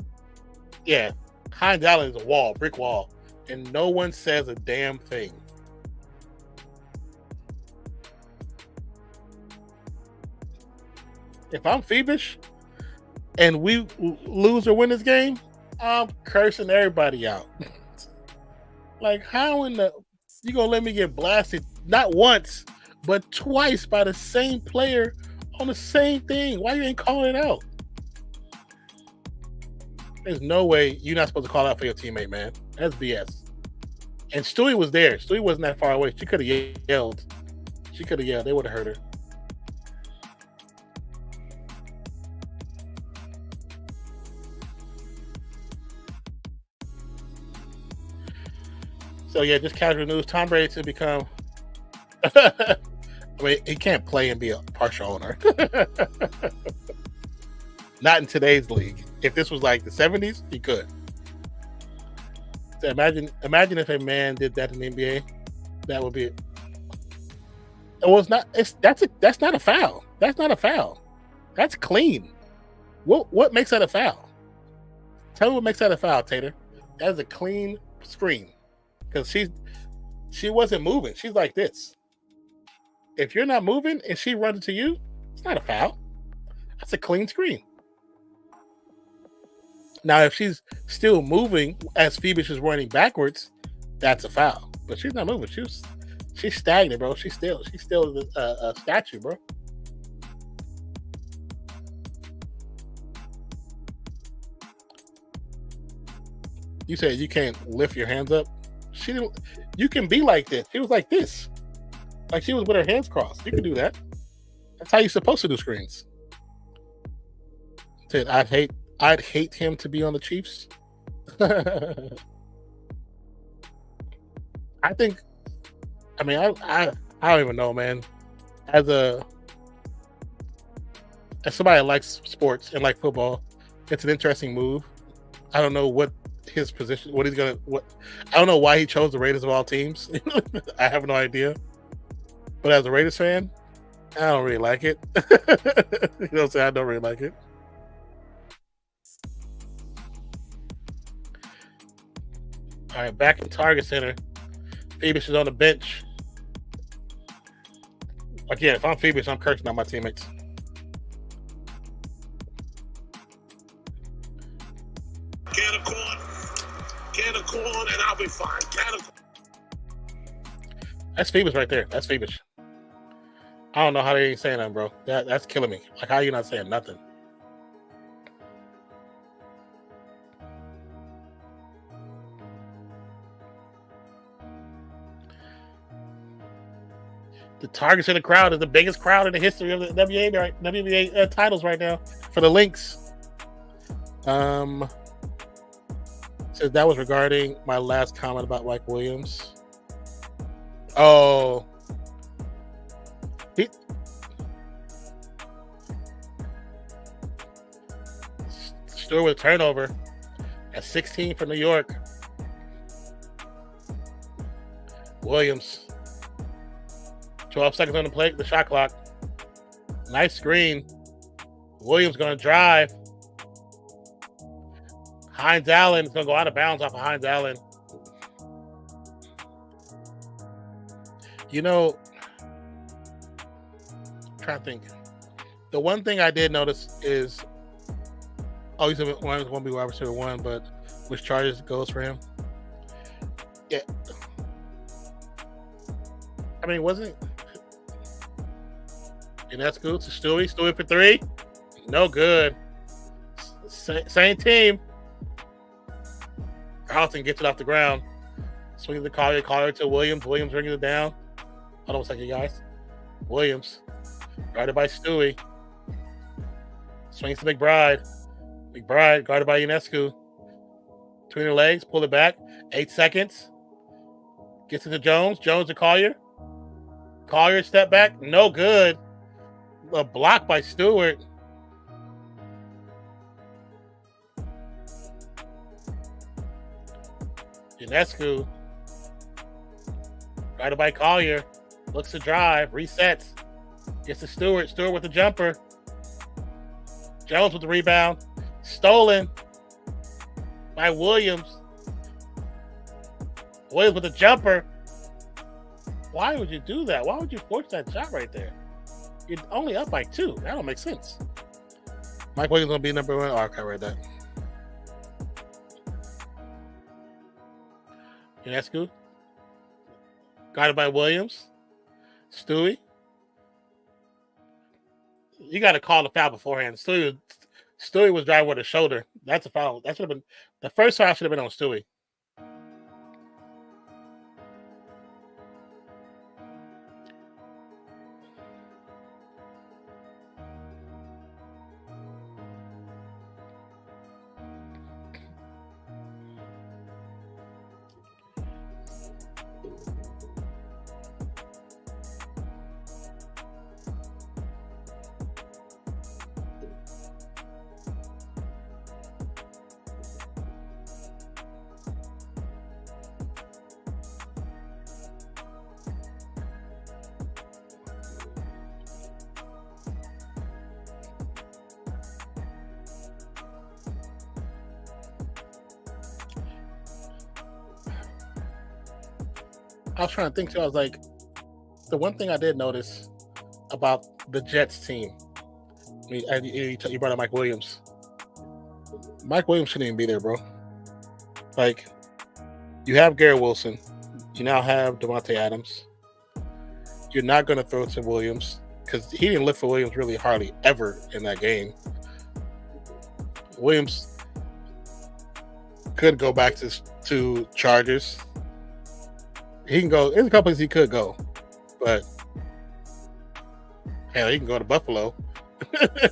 Yeah. Hines Allen is a wall, brick wall. And no one says a damn thing. If I'm Phoebus and we lose or win this game, I'm cursing everybody out. Like, how in the... You gonna let me get blasted not once, but twice by the same player on the same thing. Why you ain't calling it out? There's no way you're not supposed to call out for your teammate, man. That's BS. And Stewie was there. Stewie wasn't that far away. She could have yelled. She could have yelled. They would have heard her. So yeah, just casual news. Tom Brady to become. I mean, he can't play and be a partial owner. Not in today's league. If this was like the 70s, he could. So imagine if a man did that in the NBA. That would be it. Well, it's not. That's not a foul. That's not a foul. That's clean. What makes that a foul? Tell me what makes that a foul, Tater. That is a clean screen. Because she wasn't moving. She's like this. If you're not moving and she runs into you, it's not a foul. That's a clean screen. Now, if she's still moving as Phoebus is running backwards, that's a foul. But she's not moving. She's stagnant, bro. She's still a statue, bro. You said you can't lift your hands up. She didn't. You can be like this. She was like this, like she was with her hands crossed. You can do that. That's how you're supposed to do screens. Said I'd hate him to be on the Chiefs. I think. I mean, I don't even know, man. As somebody that likes sports and like football, it's an interesting move. I don't know what his position, I don't know why he chose the Raiders of all teams. I have no idea. But as a Raiders fan, I don't really like it. You know what I'm saying? I don't really like it. All right, back in Target Center. Phoebus is on the bench. Again, if I'm Phoebus, I'm cursing out my teammates. Can a corn and I'll be fine. That's Phoebus right there. That's Phoebus. I don't know how they ain't saying that, bro. That's killing me. Like, how are you not saying nothing? The Target Center crowd is the biggest crowd in the history of the WNBA titles right now for the Lynx. Says that was regarding my last comment about Mike Williams. Oh, Stewart with a turnover at 16 for New York. Williams. 12 seconds on the plate, the shot clock. Nice screen. Williams going to drive. Hines Allen is going to go out of bounds off of Hines Allen. You know, I'm trying to think. The one thing I did notice is, he's won't be wide receiver 1, but which charges goes for him? Yeah. I mean, wasn't and that's good to Stewie. Stewie for 3. No good. Same team. Carlton gets it off the ground. Swings the Collier to Williams. Williams bringing it down. Hold on a second, guys. Williams. Guarded by Stewie. Swings to McBride. McBride guarded by Ionescu. Between her legs. Pull it back. 8 seconds. Gets it to Jones. Jones to Collier. Collier step back. No good. A block by Stewart. Ionescu. Guarded by Collier. Looks to drive. Resets. Gets to Stewart. Stewart with the jumper. Jones with the rebound. Stolen by Williams. Williams with the jumper. Why would you do that? Why would you force that shot right there? You're only up by 2. That don't make sense. Mike Williams going to be number 1. Oh, okay, read that. Ionescu. Guarded by Williams. Stewie. You got to call the foul beforehand. Stewie was driving with a shoulder. That's a foul. That should have been the first foul. Should have been on Stewie. I was trying to think too. I was like, the one thing I did notice about the Jets team. I mean, you brought up Mike Williams. Mike Williams shouldn't even be there, bro. Like, you have Garrett Wilson. You now have Devontae Adams. You're not going to throw to Williams because he didn't look for Williams really hardly ever in that game. Williams could go back to Chargers. He can go. There's a couple places he could go, but hell, he can go to Buffalo.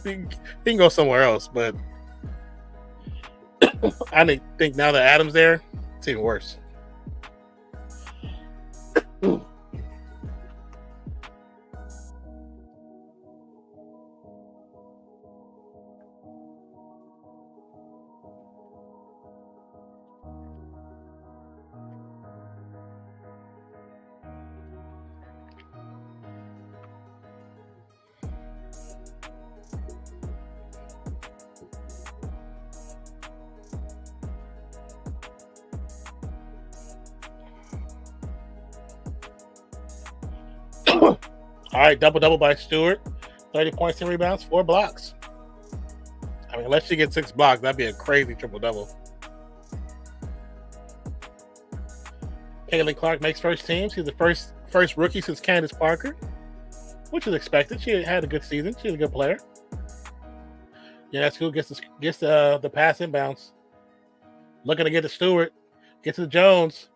he can go somewhere else, but I think now that Adams there, it's even worse. All right, double by Stewart. 30 points, 10 rebounds, 4 blocks. I mean, unless she gets 6 blocks, that'd be a crazy triple-double. Caitlin Clark makes first team. She's the first rookie since Candace Parker, which is expected. She had a good season. She's a good player. Yeah, that's who gets the pass inbounds. Looking to get to Stewart. Gets to Jones.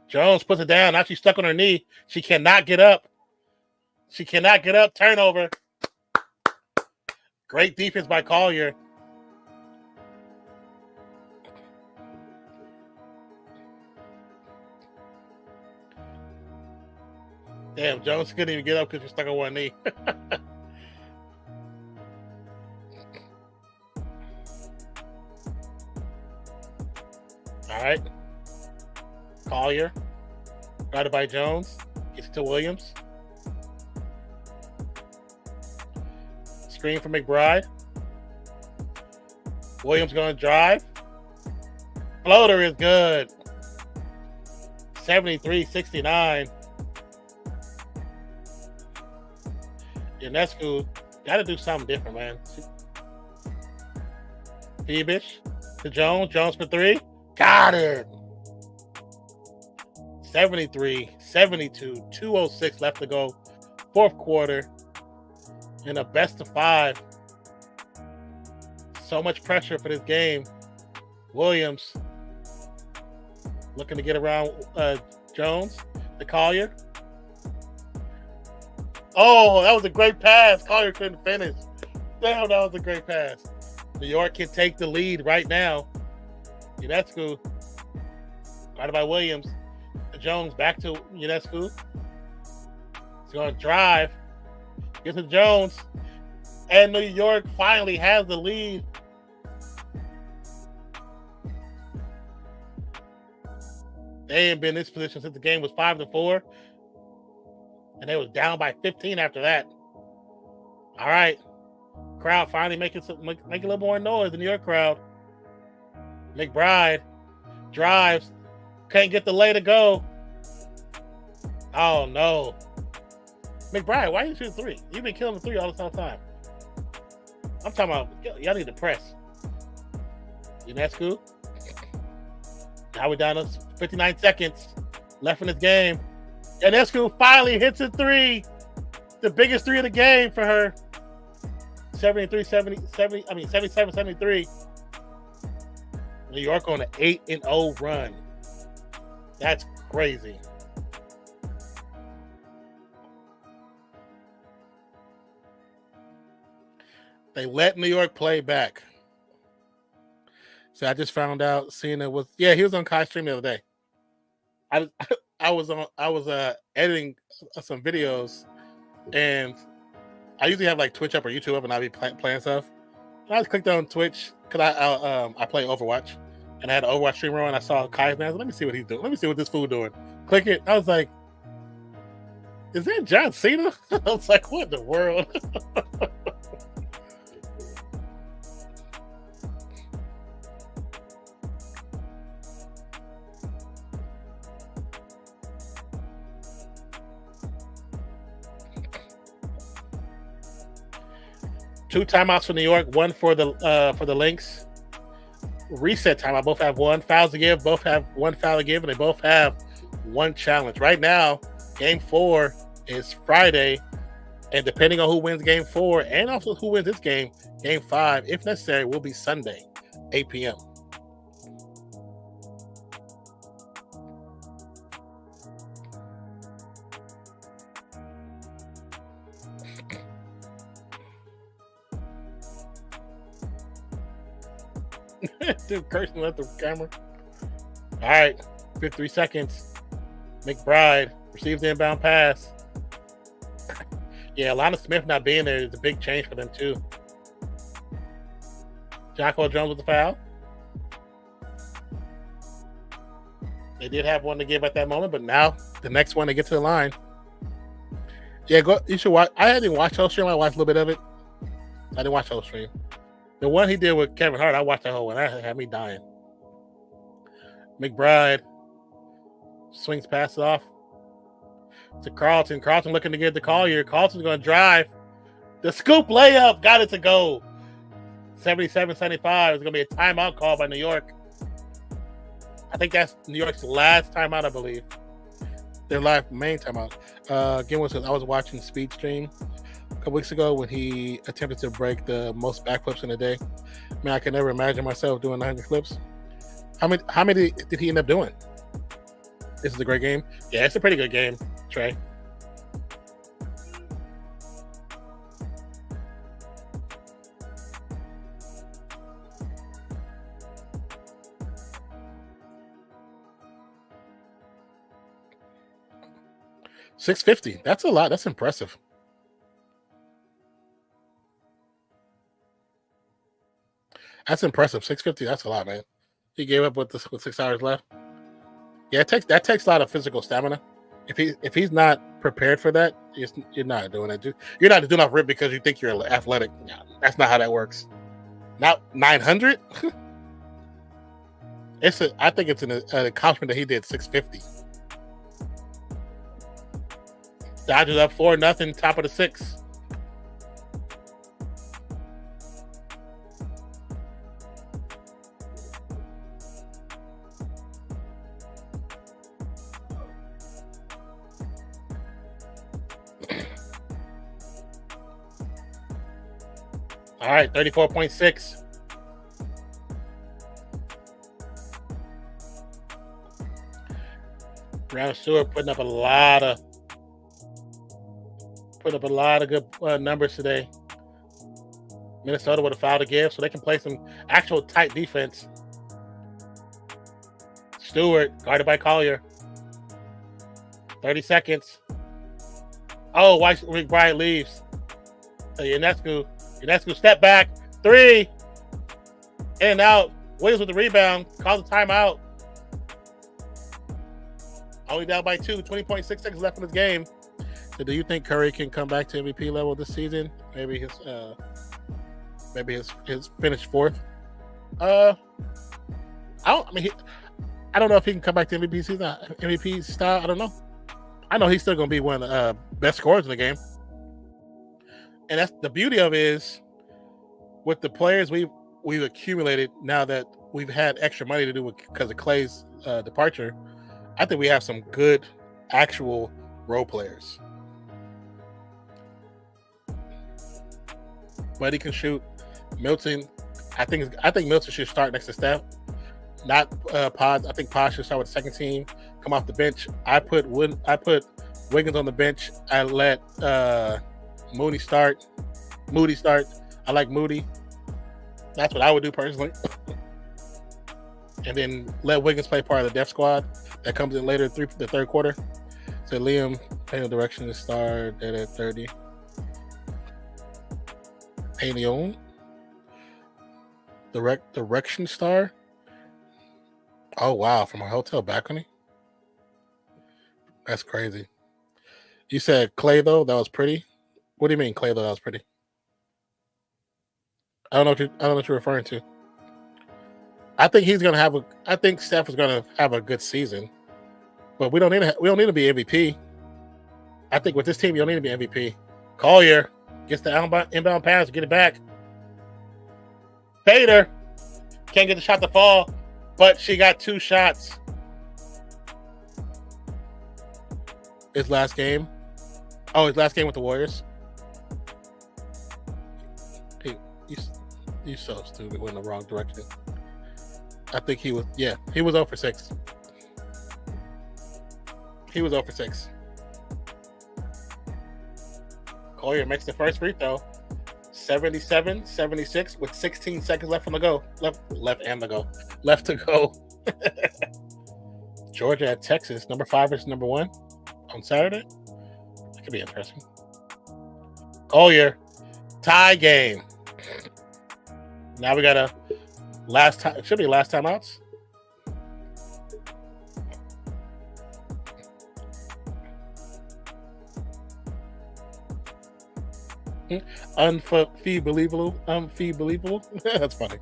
Jones puts it down. Now she's stuck on her knee. She cannot get up. Turnover. Great defense by Collier. Damn, Jones couldn't even get up because she's stuck on one knee. All right. Collier. Guarded by Jones. Gets to Williams. Screen for McBride. Williams going to drive. Floater is good. 73-69. Ionescu got to do something different, man. Bebish to Jones. Jones for 3. Got it. 73-72. 2:06 left to go. Fourth quarter. In a best of 5. So much pressure for this game. Williams looking to get around Jones to Collier. Oh, that was a great pass. Collier couldn't finish. Damn, that was a great pass. New York can take the lead right now. Ionescu. Guarded by Williams. Jones back to Ionescu. He's going to drive. Gets to Jones. And New York finally has the lead. They ain't been in this position since the game was 5-4. And they was down by 15 after that. All right. Crowd finally make a little more noise, the New York crowd. McBride drives. Can't get the lay to go. Oh, no. McBride, why you shoot 3? You've been killing the 3 all the time. I'm talking about, y'all need to press. Ionescu. Now we're down to 59 seconds left in this game. And Escu finally hits a three. The biggest three of the game for her. 77-73. New York on an 8-0 run. That's crazy. They let New York play back. So I just found out, seeing it was, he was on Kai Stream the other day. I was editing some videos, and I usually have like Twitch up or YouTube up, and I'll be playing stuff. And I just clicked on Twitch because I play Overwatch, and I had an Overwatch streamer on. And I saw Kai's man. Let me see what he's doing. Let me see what this fool doing. Click it. I was like, "Is that John Cena?" I was like, "What in the world?" Two timeouts for New York, one for the Lynx. Reset timeout, both have one. Fouls to give, both have one foul to give, and they both have one challenge. Right now, Game 4 is Friday, and depending on who wins Game 4 and also who wins this game, Game 5, if necessary, will be Sunday, 8 p.m. Dude, cursing at the camera. All right, 53 seconds. McBride receives the inbound pass. Yeah, Lana Smith not being there is a big change for them too. Jocko Jones with the foul. They did have one to give at that moment, but now the next one to get to the line. Yeah, go. You should watch. I didn't watch the whole stream. I watched a little bit of it. I didn't watch the whole stream. The one he did with Kevin Hart, I watched that whole one. That had me dying. McBride swings past it off to Carlton. Carlton looking to get the Collier. Carlton's going to drive. The scoop layup got it to go. 77-75. It's going to be a timeout call by New York. I think that's New York's last timeout, I believe. Their main timeout. Again, I was watching Speed Stream a couple weeks ago when he attempted to break the most backflips in a day. Man, I can never imagine myself doing 100 flips. How many did he end up doing? This is a great game. Yeah, it's a pretty good game, Trey. $650. That's a lot. That's impressive. That's impressive. $650. That's a lot, man. He gave up with 6 hours left. Yeah, that takes a lot of physical stamina. If he's not prepared for that, you're not doing it. You're not doing off rip because you think you're athletic. No, that's not how that works. Not 900. I think it's an accomplishment that he did 650. Dodgers up 4-0, top of the 6. All right, 34.6. Breanna Stewart putting up a lot of good numbers today. Minnesota with a foul to give, so they can play some actual tight defense. Stewart guarded by Collier. 30 seconds. Oh, McBride leaves. Ionescu step back. 3. In and out. Williams with the rebound. Calls a timeout. Only down by 2. 20.6 seconds left in this game. So do you think Curry can come back to MVP level this season? Maybe his finished 4th. I don't know if he can come back to MVP season. MVP style. I don't know. I know he's still going to be one of the best scorers in the game. And that's the beauty of it, is with the players we've accumulated now that we've had extra money to do because of Clay's departure. I think we have some good actual role players. Buddy can shoot. Milton, I think Milton should start next to Steph. Not Pod. I think Pod should start with the second team. Come off the bench. I put Wiggins on the bench. I let Moody start. I like Moody. That's what I would do personally. And then let Wiggins play part of the depth squad that comes in later the third quarter. So Liam playing the direction to start at 30. Payne direction star. Oh wow, from a hotel balcony. That's crazy. You said Clay though, that was pretty. What do you mean Clay though, that was pretty? I don't know what you're referring to. I think Steph is gonna have a good season, but we don't need to be MVP. I think with this team, you don't need to be MVP. Collier gets the inbound pass, get it back. Fader can't get the shot to fall, but she got 2 shots. His last game. Oh, his last game with the Warriors. He's so stupid. Went in the wrong direction. I think he was 0 for 6. He was 0 for 6. Collier makes the first free throw. 77-76 with 16 seconds left to go. Left to go. Georgia at Texas, number 5 versus number 1 on Saturday. That could be interesting. Collier, tie game. Now we got a last time. It should be last time outs. Unbelievable. That's funny.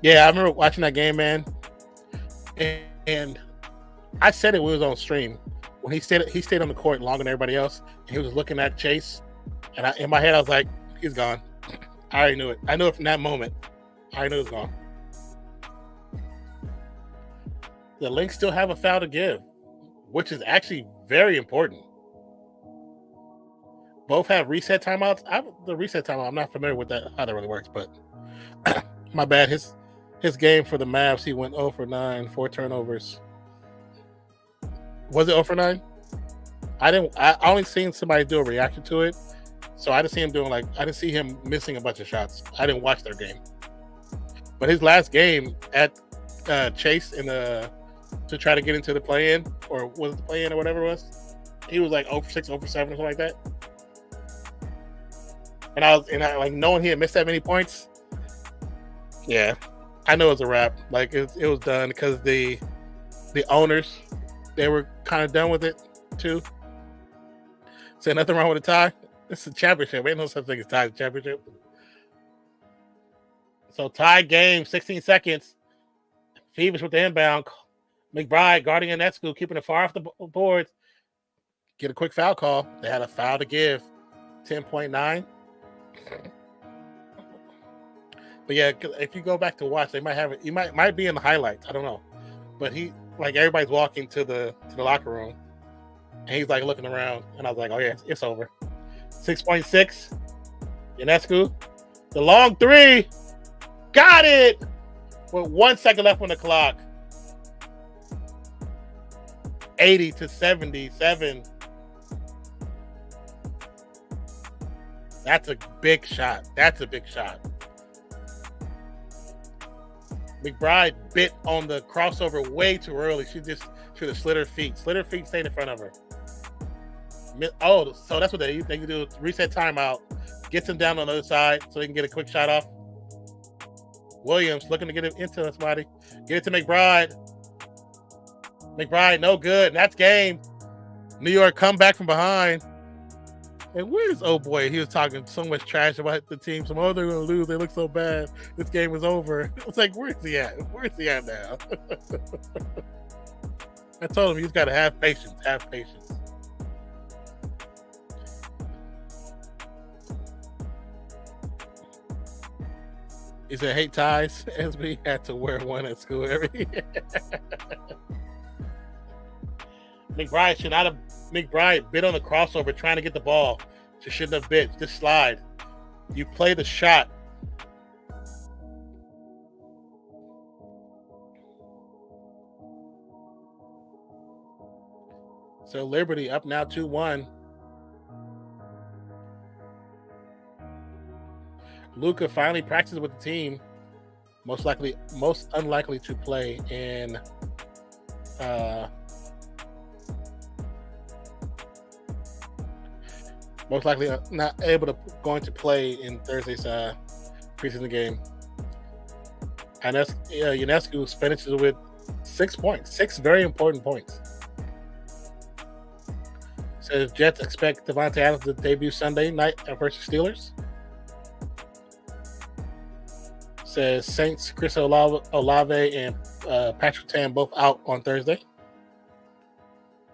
Yeah, I remember watching that game, man. And I said it when it was on stream. When he stayed on the court longer than everybody else, and he was looking at Chase. And in my head, I was like, he's gone. I already knew it. I knew it from that moment. I knew it was gone. The Lynx still have a foul to give, which is actually very important. Both have reset timeouts. The reset timeout, I'm not familiar with that, how that really works, but my bad. His game for the Mavs, he went 0 for 9, 4 turnovers. Was it 0 for 9? I only seen somebody do a reaction to it. So I didn't see him I didn't see him missing a bunch of shots. I didn't watch their game. But his last game at Chase to try to get into the play-in, or was it the play-in or whatever it was, he was like 0 for 6, 0 for 7 or something like that. And I like knowing he had missed that many points. Yeah, I know it was a wrap. Like it was done because the owners, they were kind of done with it too. Say nothing wrong with a tie. It's a championship. Ain't no such thing as tie championship. So tie game, 16 seconds. Phoebus with the inbound. McBride guarding in that school, keeping it far off the boards. Get a quick foul call. They had a foul to give. 10.9. But yeah, if you go back to watch, they might have it. You might be in the highlights. I don't know. But everybody's walking to the locker room, and he's like looking around, and I was like, oh yeah, it's over. 6.6. Ionescu. The long 3. Got it! With 1 second left on the clock. 80-77. That's a big shot. McBride bit on the crossover way too early. She should have slid her feet. Stayed in front of her. Oh, so that's what they can do. Reset timeout. Gets him down on the other side so they can get a quick shot off. Williams looking to get it into somebody. Get it to McBride. McBride, no good. And that's game. New York come back from behind. And where's old boy? He was talking so much trash about the team. They're going to lose. They look so bad. This game is over. It's like, where's he at? Where's he at now? I told him he's got to have patience. He said, hate ties, as we had to wear one at school every year. McBride should not have McBride bit on the crossover trying to get the ball. She shouldn't have bit. Just slide. You play the shot. So Liberty up now 2-1. Luka finally practices with the team. Most unlikely to play in most likely not going to play in Thursday's preseason game. And that's UNESCO finishes with 6 points, 6 very important points. Says Jets expect Devontae Adams to debut Sunday night versus Steelers. Says Saints Chris Olave and Patrick Tam both out on Thursday.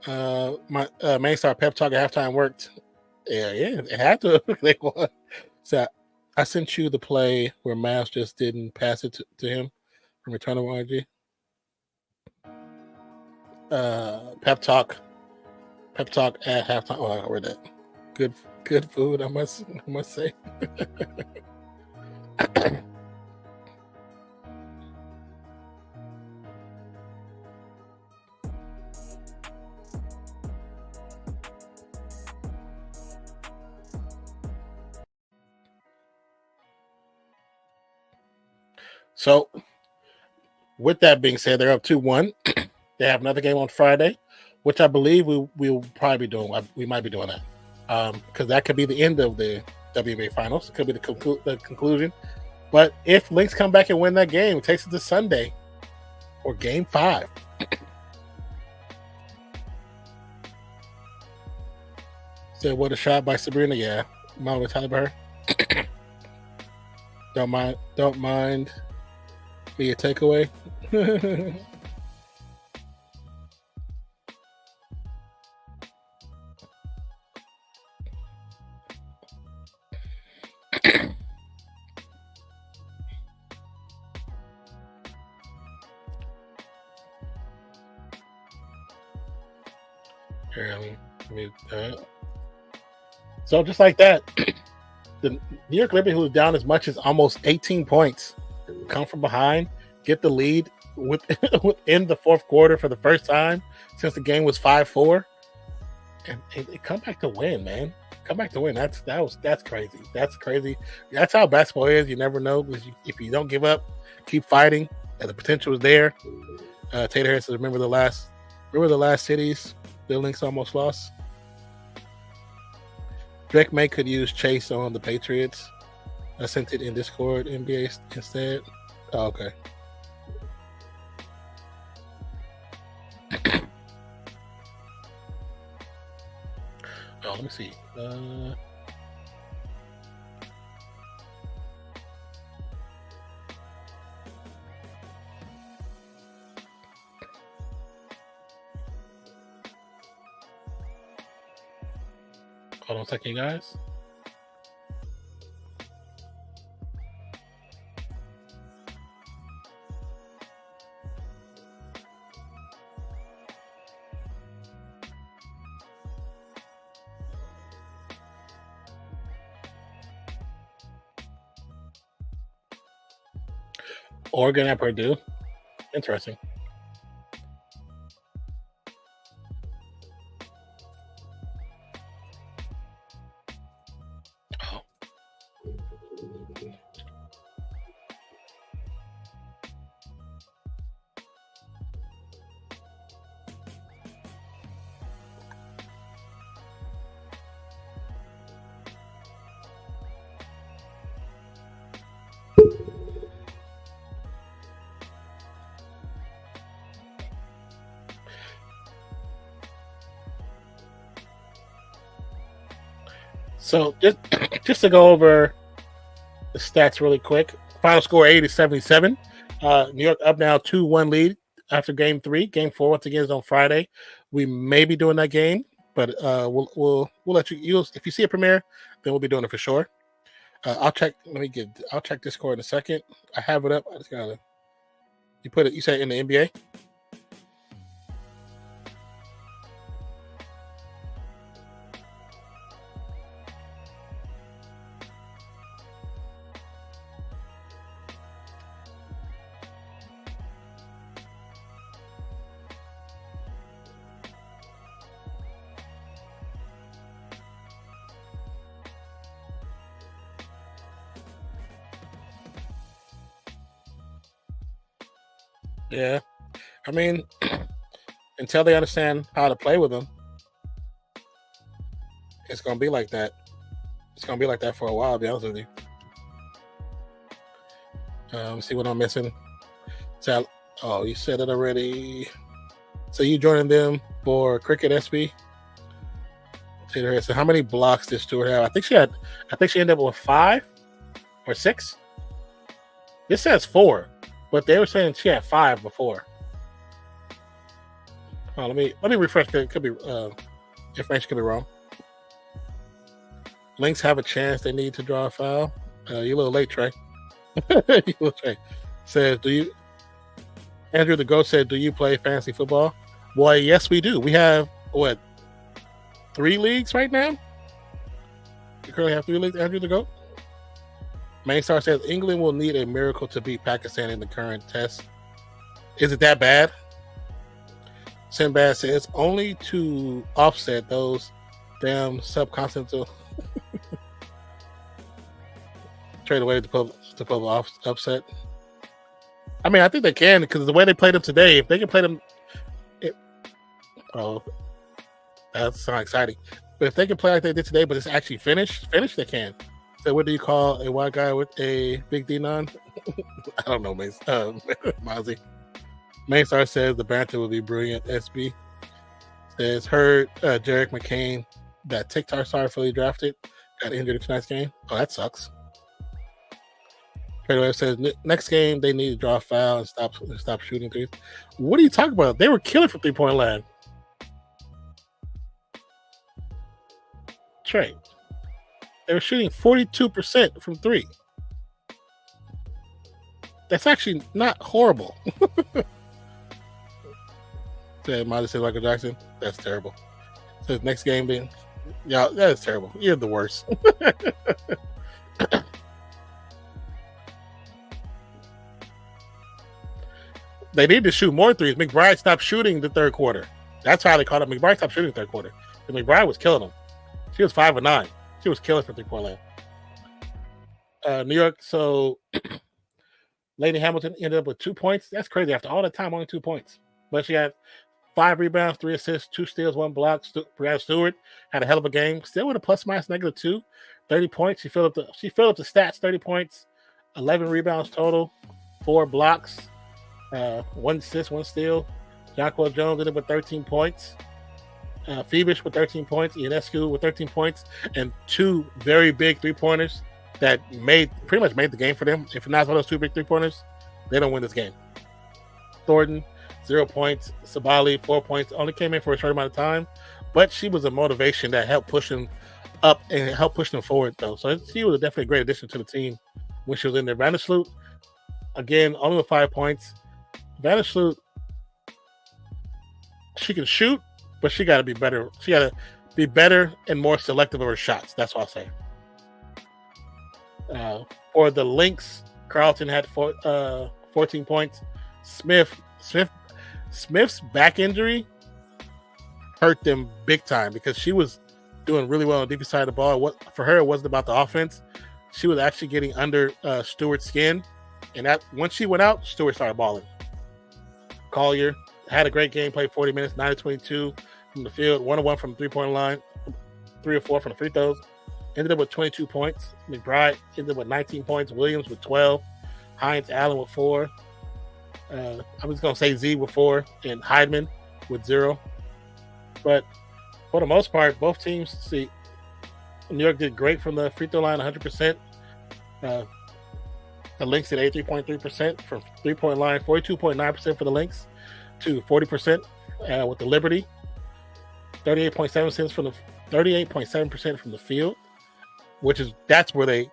My main star pep talk at halftime worked. Yeah, it had to. They won. So I sent you the play where Mavs just didn't pass it to him from Return of YG. Pep talk at halftime. Oh, I read that. Good food. I must say. So, with that being said, they're up 2-1. They have another game on Friday, which I believe we'll probably be doing. We might be doing that because that could be the end of the WNBA finals. It could be the conclusion. But if Lynx come back and win that game, it takes it to Sunday or Game 5. So, what a shot by Sabrina! Yeah, Mom was telling her. Don't mind. Be a takeaway. Here, let me mute that. So just like that, the New York Liberty, who was down as much as almost 18 points, come from behind, get the lead within the fourth quarter for the first time since the game was 5-4, and come back to win, man. Come back to win. That's crazy. That's crazy. That's how basketball is. You never know. If you don't give up, keep fighting, and the potential is there. Taylor Harris says, remember the last cities the Lynx almost lost. Drake May could use Chase on the Patriots. I sent it in Discord NBA instead. Oh, okay. Oh, let me see. Hold on a second, guys. Oregon at Purdue. Interesting. Oh. So just to go over the stats really quick. Final score 80-77. New York up now 2-1 lead after game 3. Game 4 once again is on Friday. We may be doing that game, but we'll let you if you see a premiere, then we'll be doing it for sure. I'll check Discord in a second. I have it up. I just gotta you say it in the NBA? Yeah. I mean, until they understand how to play with them, it's going to be like that. It's going to be like that for a while, to be honest with you. See what I'm missing. So, oh, you said it already. So you joining them for Cricket SB? So how many blocks did Stewart have? I think she ended up with 5 or 6. This says 4, but they were saying she had 5 before. Oh, let me refresh. It could be information could be wrong. Lynx have a chance. They need to draw a foul. You're a little late, Trey. Says, do you? Andrew the Goat said, do you play fantasy football? Boy, yes, we do. We have what? 3 leagues right now? We currently have 3 leagues, Andrew the Goat. Main Star says England will need a miracle to beat Pakistan in the current test. Is it that bad? Sinbad says only to offset those damn subcontinental trade away to pull upset. I mean, I think they can because the way they played them today, if they can play them, that's not exciting. But if they can play like they did today, but it's actually finished, they can. So what do you call a white guy with a big D9? I don't know, Mozzie. Mainstar says the banter will be brilliant. SB says heard Jarek McCain, that TikTok star fully drafted, got injured in tonight's game. Oh, that sucks. Anyway, says next game they need to draw a foul and stop shooting threes. What are you talking about? They were killing from 3-point line. Trey, they were shooting 42% from 3. That's actually not horrible. Might say Michael Jackson. That's terrible. Says next game being, yeah, that is terrible. You're the worst. They need to shoot more threes. McBride stopped shooting the third quarter. That's how they called it. McBride stopped shooting the third quarter. And McBride was killing them. She was 5 of 9. She was killing for 3-point land. New York. So Lady Hamilton ended up with 2 points. That's crazy. After all that time, only 2 points. But she had 5 rebounds, 3 assists, 2 steals, 1 block. Brianna Stewart had a hell of a game. Still with a ±-2. 30 points. She filled up the stats. 30 points, 11 rebounds total, 4 blocks, 1 assist, 1 steal. Jonquel Jones ended up with 13 points. Phoebus with 13 points. Ionescu with 13 points, and 2 very big 3-pointers that pretty much made the game for them. If not for those 2 big 3-pointers, they don't win this game. Thornton, 0 points. Sabali, 4 points. Only came in for a short amount of time, but she was a motivation that helped push them up and helped push them forward, though. So she was definitely a great addition to the team when she was in there. Vandersloot, again, only with 5 points. Vandersloot, she can shoot, but she got to be better. She got to be better and more selective of her shots. That's what I'll say. For the Lynx, Carlton had 14 points. Smith's back injury hurt them big time because she was doing really well on the defense side of the ball. For her, it wasn't about the offense. She was actually getting under Stewart's skin, and that once she went out, Stewart started balling. Collier had a great game, played 40 minutes, 9 of 22 from the field, 1-1 from the 3-point line, 3 or 4 from the free throws. Ended up with 22 points. McBride ended up with 19 points. Williams with 12. Hines Allen with 4. I'm just going to say Z with 4 and Heidman with 0. But for the most part, both teams, New York did great from the free throw line, 100%. The Lynx did 83.3% from 3-point line, 42.9% for the Lynx to 40% with the Liberty, 38.7% from the field, that's where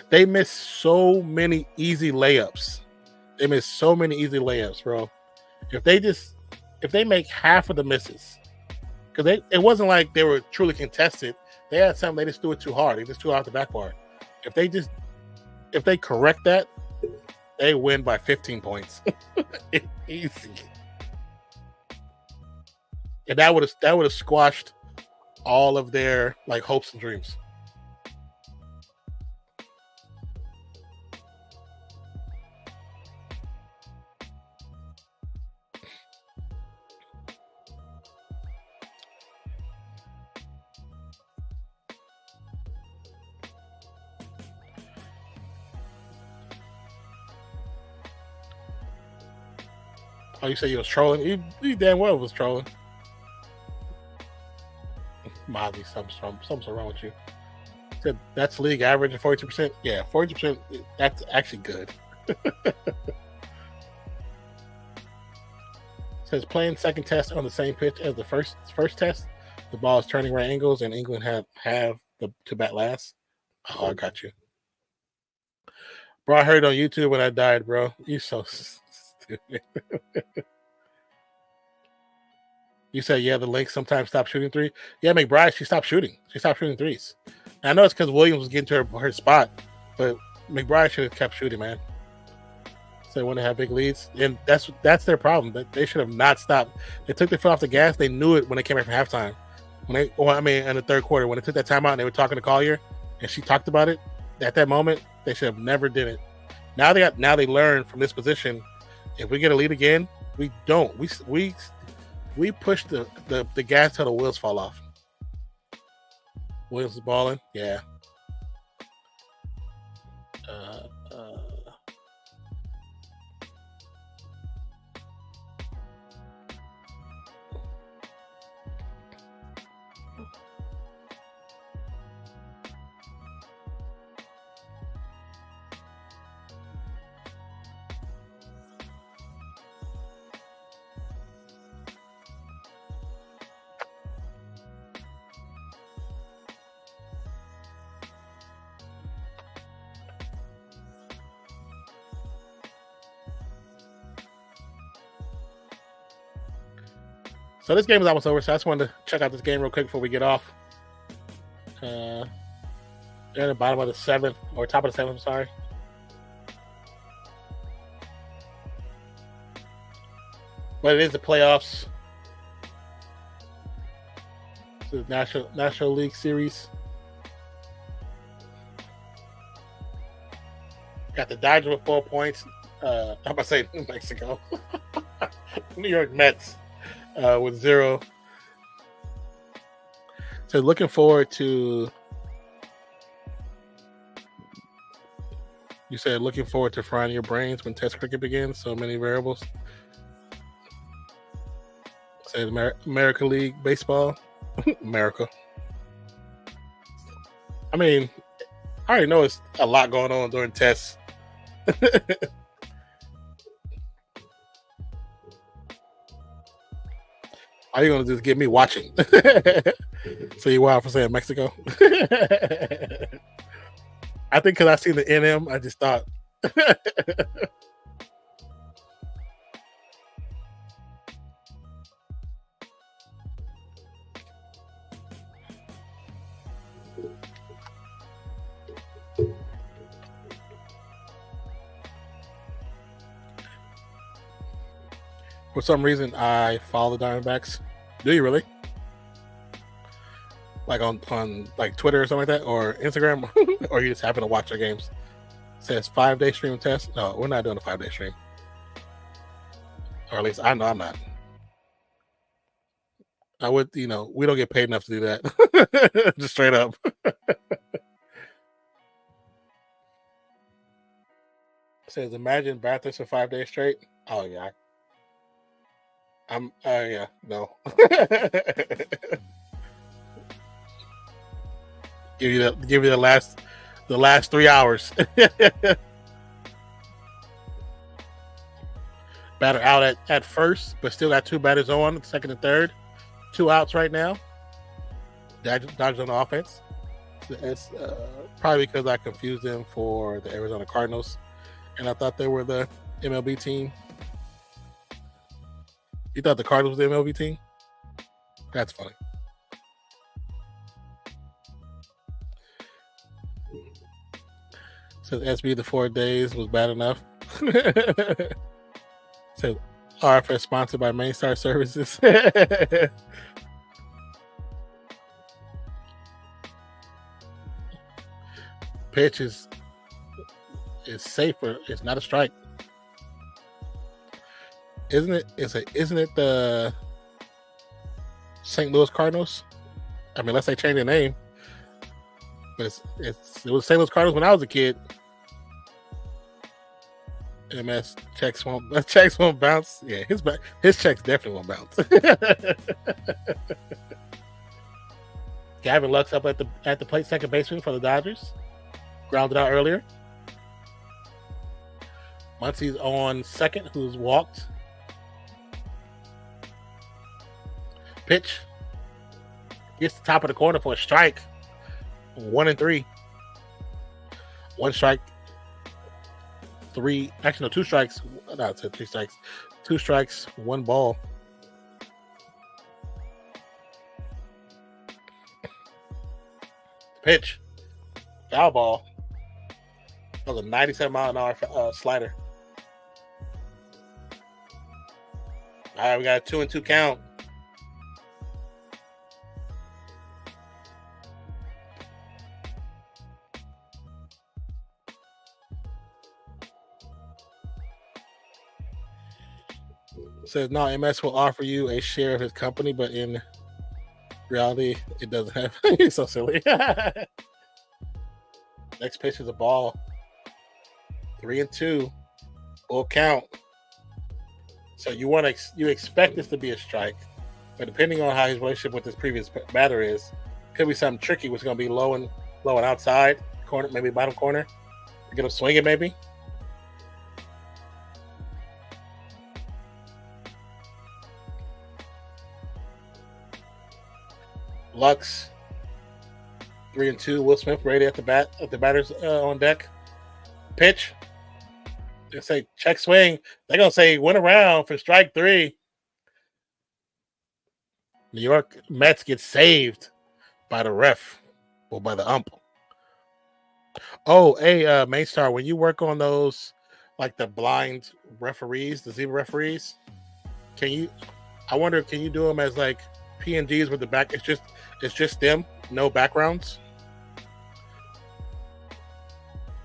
they missed so many easy layups. They missed so many easy layups, bro. If they make half of the misses, because it wasn't like they were truly contested. They had something, they just threw it too hard. They just threw out the backboard. If they correct that, they win by 15 points. Easy. And that would have squashed all of their hopes and dreams. Oh, you said you was trolling? You damn well was trolling. Mozzie, something's wrong with you. Said that's league average of 42%. Yeah, 40%. That's actually good. Says playing second test on the same pitch as the first test. The ball is turning right angles, and England have to bat last. Oh, I got you, bro. I heard on YouTube when I died, bro. You so stupid. You said, yeah, the Lynx sometimes stop shooting three. Yeah, McBride, she stopped shooting. She stopped shooting threes. And I know it's because Williams was getting to her spot, but McBride should have kept shooting, man. So when they have big leads, and that's their problem. That they should have not stopped. They took their foot off the gas. They knew it when they came back from halftime. In the third quarter, when they took that timeout and they were talking to Collier, and she talked about it. At that moment, they should have never did it. Now they learn from this position. If we get a lead again, we don't. We push the gas till the wheels fall off. Williams is balling, yeah. So this game is almost over, so I just wanted to check out this game real quick before we get off. They're at the bottom of the seventh, or top of the seventh, I'm sorry. But it is the playoffs. It's the National League Series. Got the Dodgers with 4 points. I'm about to say New Mexico. New York Mets. With 0. So looking forward to. You said looking forward to frying your brains when Test cricket begins. So many variables. Say American League Baseball. America. I mean, I already know it's a lot going on during tests. Are you gonna just get me watching? So you wild for saying Mexico? I think because I seen the NM, I just thought. For some reason, I follow the Diamondbacks. Do you really? Like on like Twitter or something like that, or Instagram, or you just happen to watch their games? It says 5-day stream test. No, we're not doing a 5-day stream, or at least I know I'm not. I would, we don't get paid enough to do that. Just straight up. It says imagine Bathurst for 5 days straight. Oh yeah. Yeah, no. give you the last 3 hours. Batter out at first, but still got 2 batters on, second and third. 2 outs right now. Dodgers on the offense. It's probably because I confused them for the Arizona Cardinals, and I thought they were the MLB team. You thought the Cardinals was the MLB team? That's funny. Says SB the 4 days was bad enough. Says RFS sponsored by Mainstar Services. Pitch is safer. It's not a strike. Isn't it the St. Louis Cardinals? I mean, unless they change their name. But it was St. Louis Cardinals when I was a kid. MS checks won't bounce. Yeah, his checks definitely won't bounce. Gavin Lux up at the plate, second baseman for the Dodgers. Grounded out earlier. Muncie's on second, who's walked. Pitch. Gets the top of the corner for a strike. 1-3. One strike. Two strikes. No, it's 3 strikes. 2 strikes, 1 ball. Pitch. Foul ball. That was a 97-mile-an-hour slider. All right, we got a 2-2 count. Says no, MS will offer you a share of his company, but in reality, it doesn't have. You're so silly. Next pitch is a ball. 3-2. Full count. So you expect this to be a strike, but depending on how his relationship with his previous batter is, could be something tricky. Which is going to be low and outside corner, maybe bottom corner. Get him swinging, maybe. Lux, 3-2. Will Smith ready at the batters on deck. Pitch. They say check swing. They're gonna say went around for strike 3. New York Mets get saved by the ref or by the ump. Oh, hey, Main Star, when you work on those, like the blind referees, the zebra referees, can you do them as like PNGs with the back? It's just them, no backgrounds.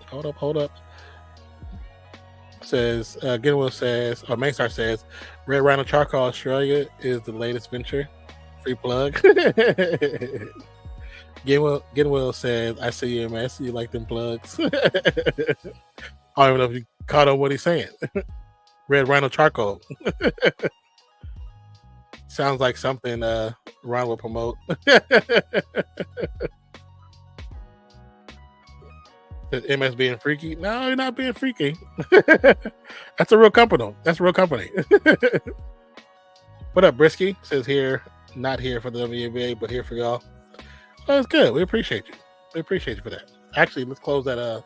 Hold up. Says Main Star says, Red Rhino Charcoal Australia is the latest venture. Free plug. Getwell says, I see you, man. You like them plugs. I don't even know if you caught on what he's saying. Red Rhino Charcoal. Sounds like something Ron will promote. Is MS being freaky? No, you're not being freaky. That's a real company. What up, Brisky? Says here, not here for the WNBA, but here for y'all. Oh, that's good. We appreciate you. We appreciate you for that. Actually, let's close that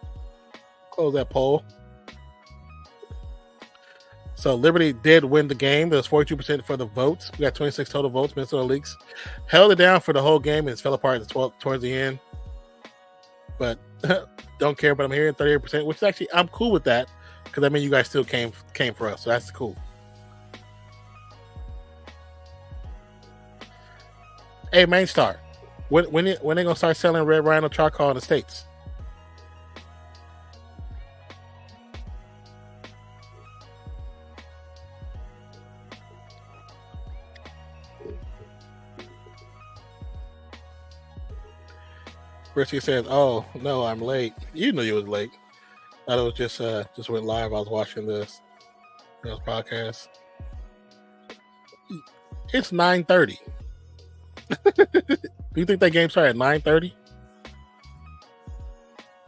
poll. So Liberty did win the game. There was 42% for the votes. We got 26 total votes. Minnesota Lynx held it down for the whole game and it fell apart towards the end. But don't care. But I'm hearing 38%, which is actually I'm cool with that because I mean you guys still came for us, so that's cool. Hey, Main Star, when they gonna start selling Red Rhino Charcoal in the States? Brisky says, "Oh no, I'm late. You knew you was late. Thought it was just went live. I was watching this podcast. It's 9:30. Do you think that game started at 9:30?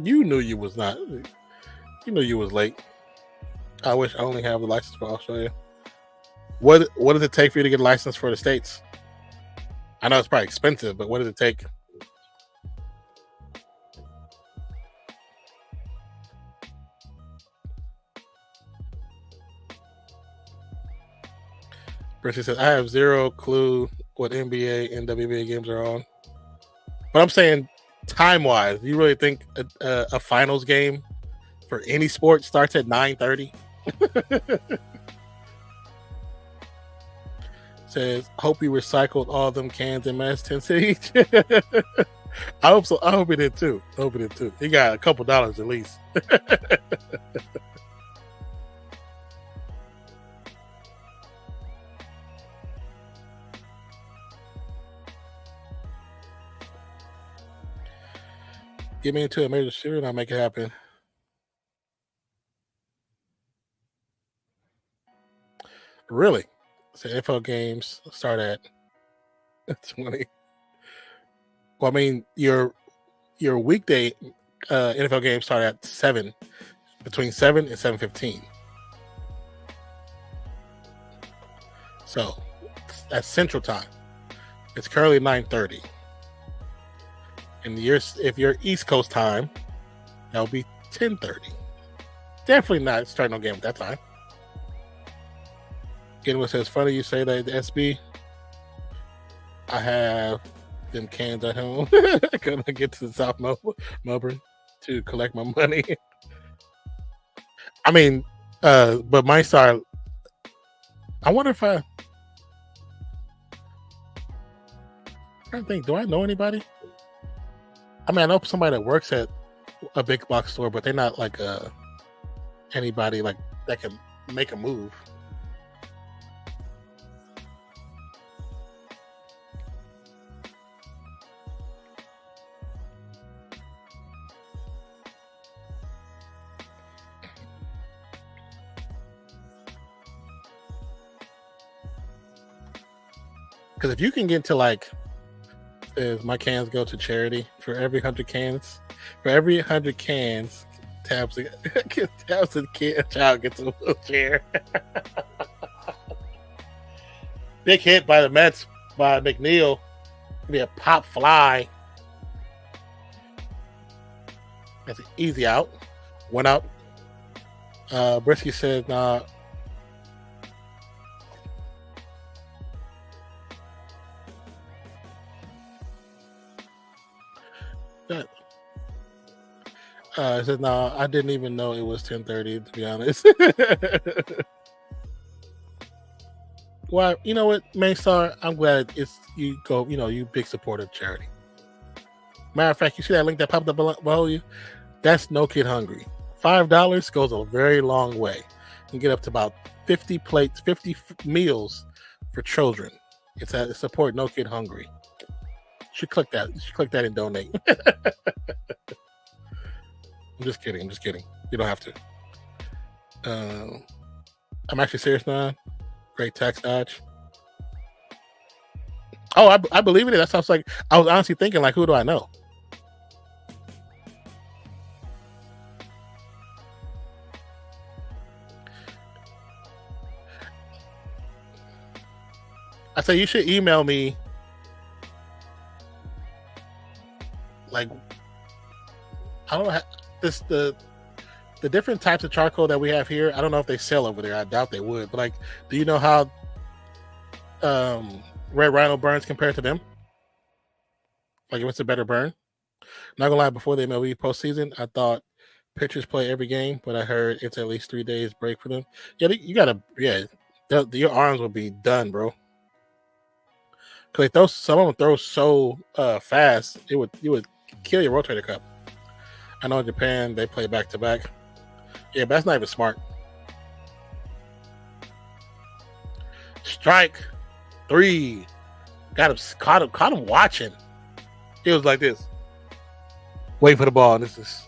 You knew you was not. You knew you was late. I wish I only have the license for Australia. What does it take for you to get a license for the States? I know it's probably expensive, but what does it take?" Brisky says, I have zero clue what NBA and WNBA games are on. But I'm saying time-wise, do you really think a finals game for any sport starts at 9:30? Says, hope you recycled all them cans in Mass 10 each. I hope so. I hope he did too. He got a couple dollars at least. Get me into a major shooter and I'll make it happen. Really? So NFL games start at 20. Well, I mean, your weekday NFL games start at 7, between 7 and 7:15. So that's Central Time. It's currently 9:30. And if you're East Coast time, that'll be 10:30. Definitely not starting no game at that time. Again, says, funny you say that, the SB. I have them cans at home. Gonna get to the South Melbourne to collect my money. I mean, but mine start. I wonder if I don't think. Do I know anybody? I mean, I know somebody that works at a big box store, but they're not like anybody like that can make a move. Because if you can get to like, if my cans go to charity, for every 100 cans, Tabs the kid, a child gets a wheelchair. Big hit by the Mets by McNeil. Be a pop fly. That's an easy out. Went out. Brisky says, nah. It says, no, I didn't even know it was 10:30, to be honest. Well, you know what, Maystar, I'm glad it's you go, you big supporter of charity. Matter of fact, you see that link that popped up below you? That's No Kid Hungry. $5 goes a very long way. You can get up to about 50 plates, 50 meals for children. It's at support No Kid Hungry. You should click that. You should click that and donate. I'm just kidding. You don't have to. I'm actually serious now. Great tax dodge. Oh, I believe in it. That sounds like, I was honestly thinking, like, who do I know? I say you should email me, like, I don't know, the different types of charcoal that we have here. I don't know if they sell over there. I doubt they would. But like, do you know how Red Rhino burns compared to them? Like, what's a better burn? Not gonna lie, before the MLB postseason, I thought pitchers play every game, but I heard it's at least 3 days break for them. Yeah, you gotta. Yeah, your arms will be done, bro. Because some of them throw so fast, you would kill your rotator cuff. I know in Japan they play back to back. Yeah, but that's not even smart. Strike 3. Caught him watching. It was like this. Wait for the ball. This is.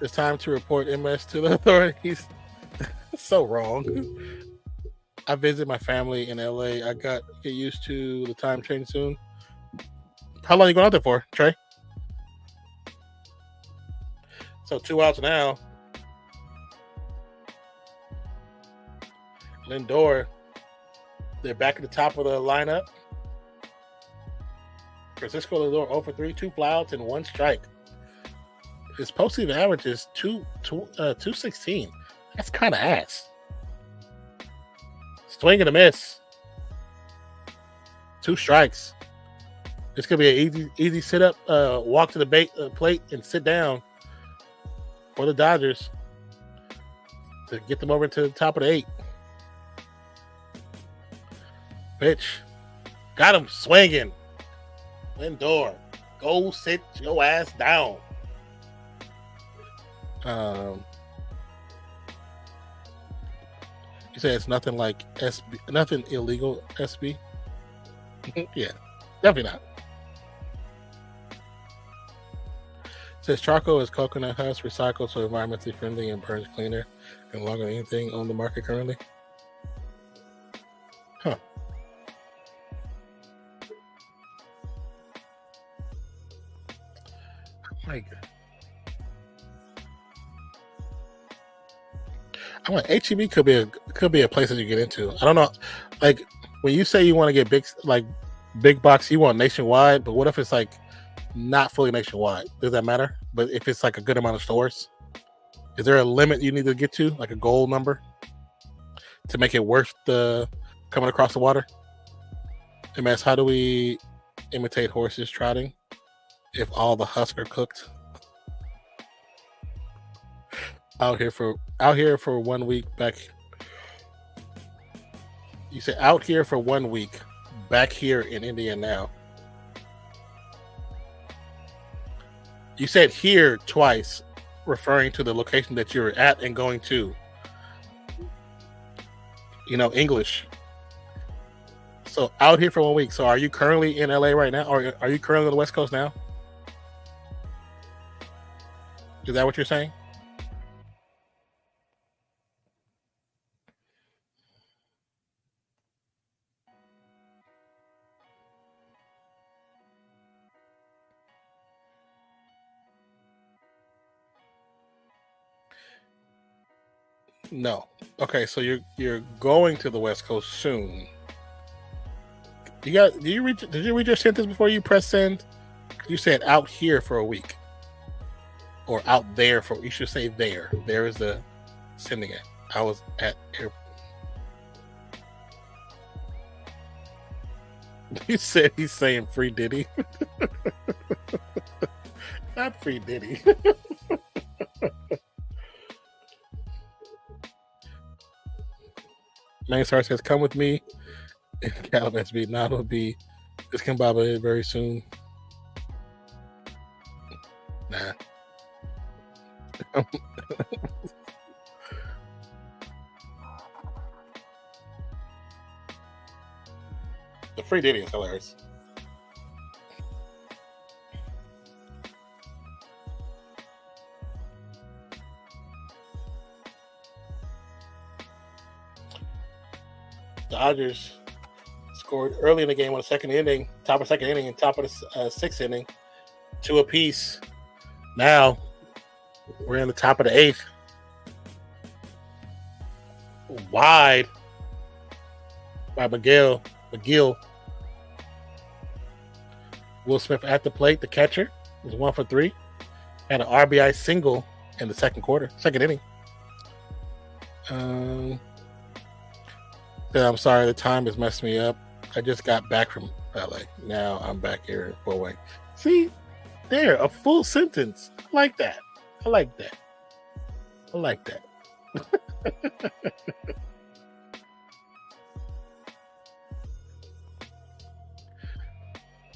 It's time to report MS to the authorities. So wrong. I visit my family in LA. I get used to the time change soon. How long are you going out there for, Trey? So 2 outs now. Lindor, they're back at the top of the lineup. Francisco Lindor 0 for 3, 2 flyouts and 1 strike. His postseason average is 216. That's kind of ass. Swing and a miss. 2 strikes. This could be an easy sit up, walk to the plate and sit down for the Dodgers to get them over to the top of the 8. Pitch. Got him swinging. Lindor, go sit your ass down. You say it's nothing like SB, nothing illegal, SB? Yeah, definitely not. Says charcoal is coconut husk recycled so environmentally friendly and burns cleaner and longer than anything on the market currently. Huh. Like, I'm like HEB could be a place that you get into. I don't know. Like when you say you want to get big box, you want nationwide, but what if it's like not fully nationwide? Does that matter? But if it's like a good amount of stores, is there a limit you need to get to, like a goal number, to make it worth the coming across the water? MS, how do we imitate horses trotting if all the husks are cooked? Out here for 1 week back. You said out here for 1 week, back here in India now. You said here twice, referring to the location that you're at and going to. You know, English. So out here for 1 week. So are you currently in LA right now? Or are you currently on the West Coast now? Is that what you're saying? No. Okay, so you're going to the West Coast soon. Did you read your sentence before you press send? You said out here for a week. Or out there for, you should say there. There is the sending it. I was at airport. You said he's saying free Diddy. Not free Diddy. Manstar says, come with me. And Cal SB, not will be this Kimbaba very soon. Nah. The free Diddy is hilarious. Dodgers scored early in the game on the second inning, top of second inning, and top of the sixth inning, 2 apiece. Now we're in the top of the eighth. Wide by McGill. Will Smith at the plate, the catcher, was 1 for 3. Had an RBI single in the second inning. I'm sorry, the time has messed me up. I just got back from LA. Now I'm back here in Fort Wayne. See, there, a full sentence. I like that.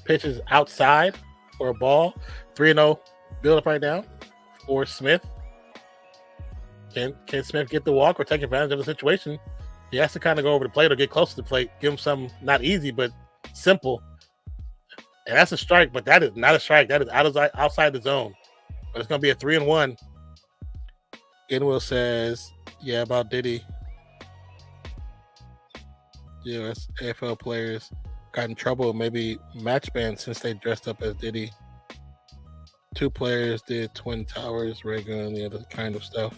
Pitches outside for a ball. 3-0 build up right now for Smith. Can Smith get the walk or take advantage of the situation? He has to kind of go over the plate or get close to the plate. Give him something not easy, but simple. And that's a strike, but that is not a strike. That is outside the zone. But it's going to be a 3-1. Inwell says, yeah, about Diddy. US AFL players got in trouble, maybe match banned since they dressed up as Diddy. 2 players did Twin Towers, regular and the other kind of stuff.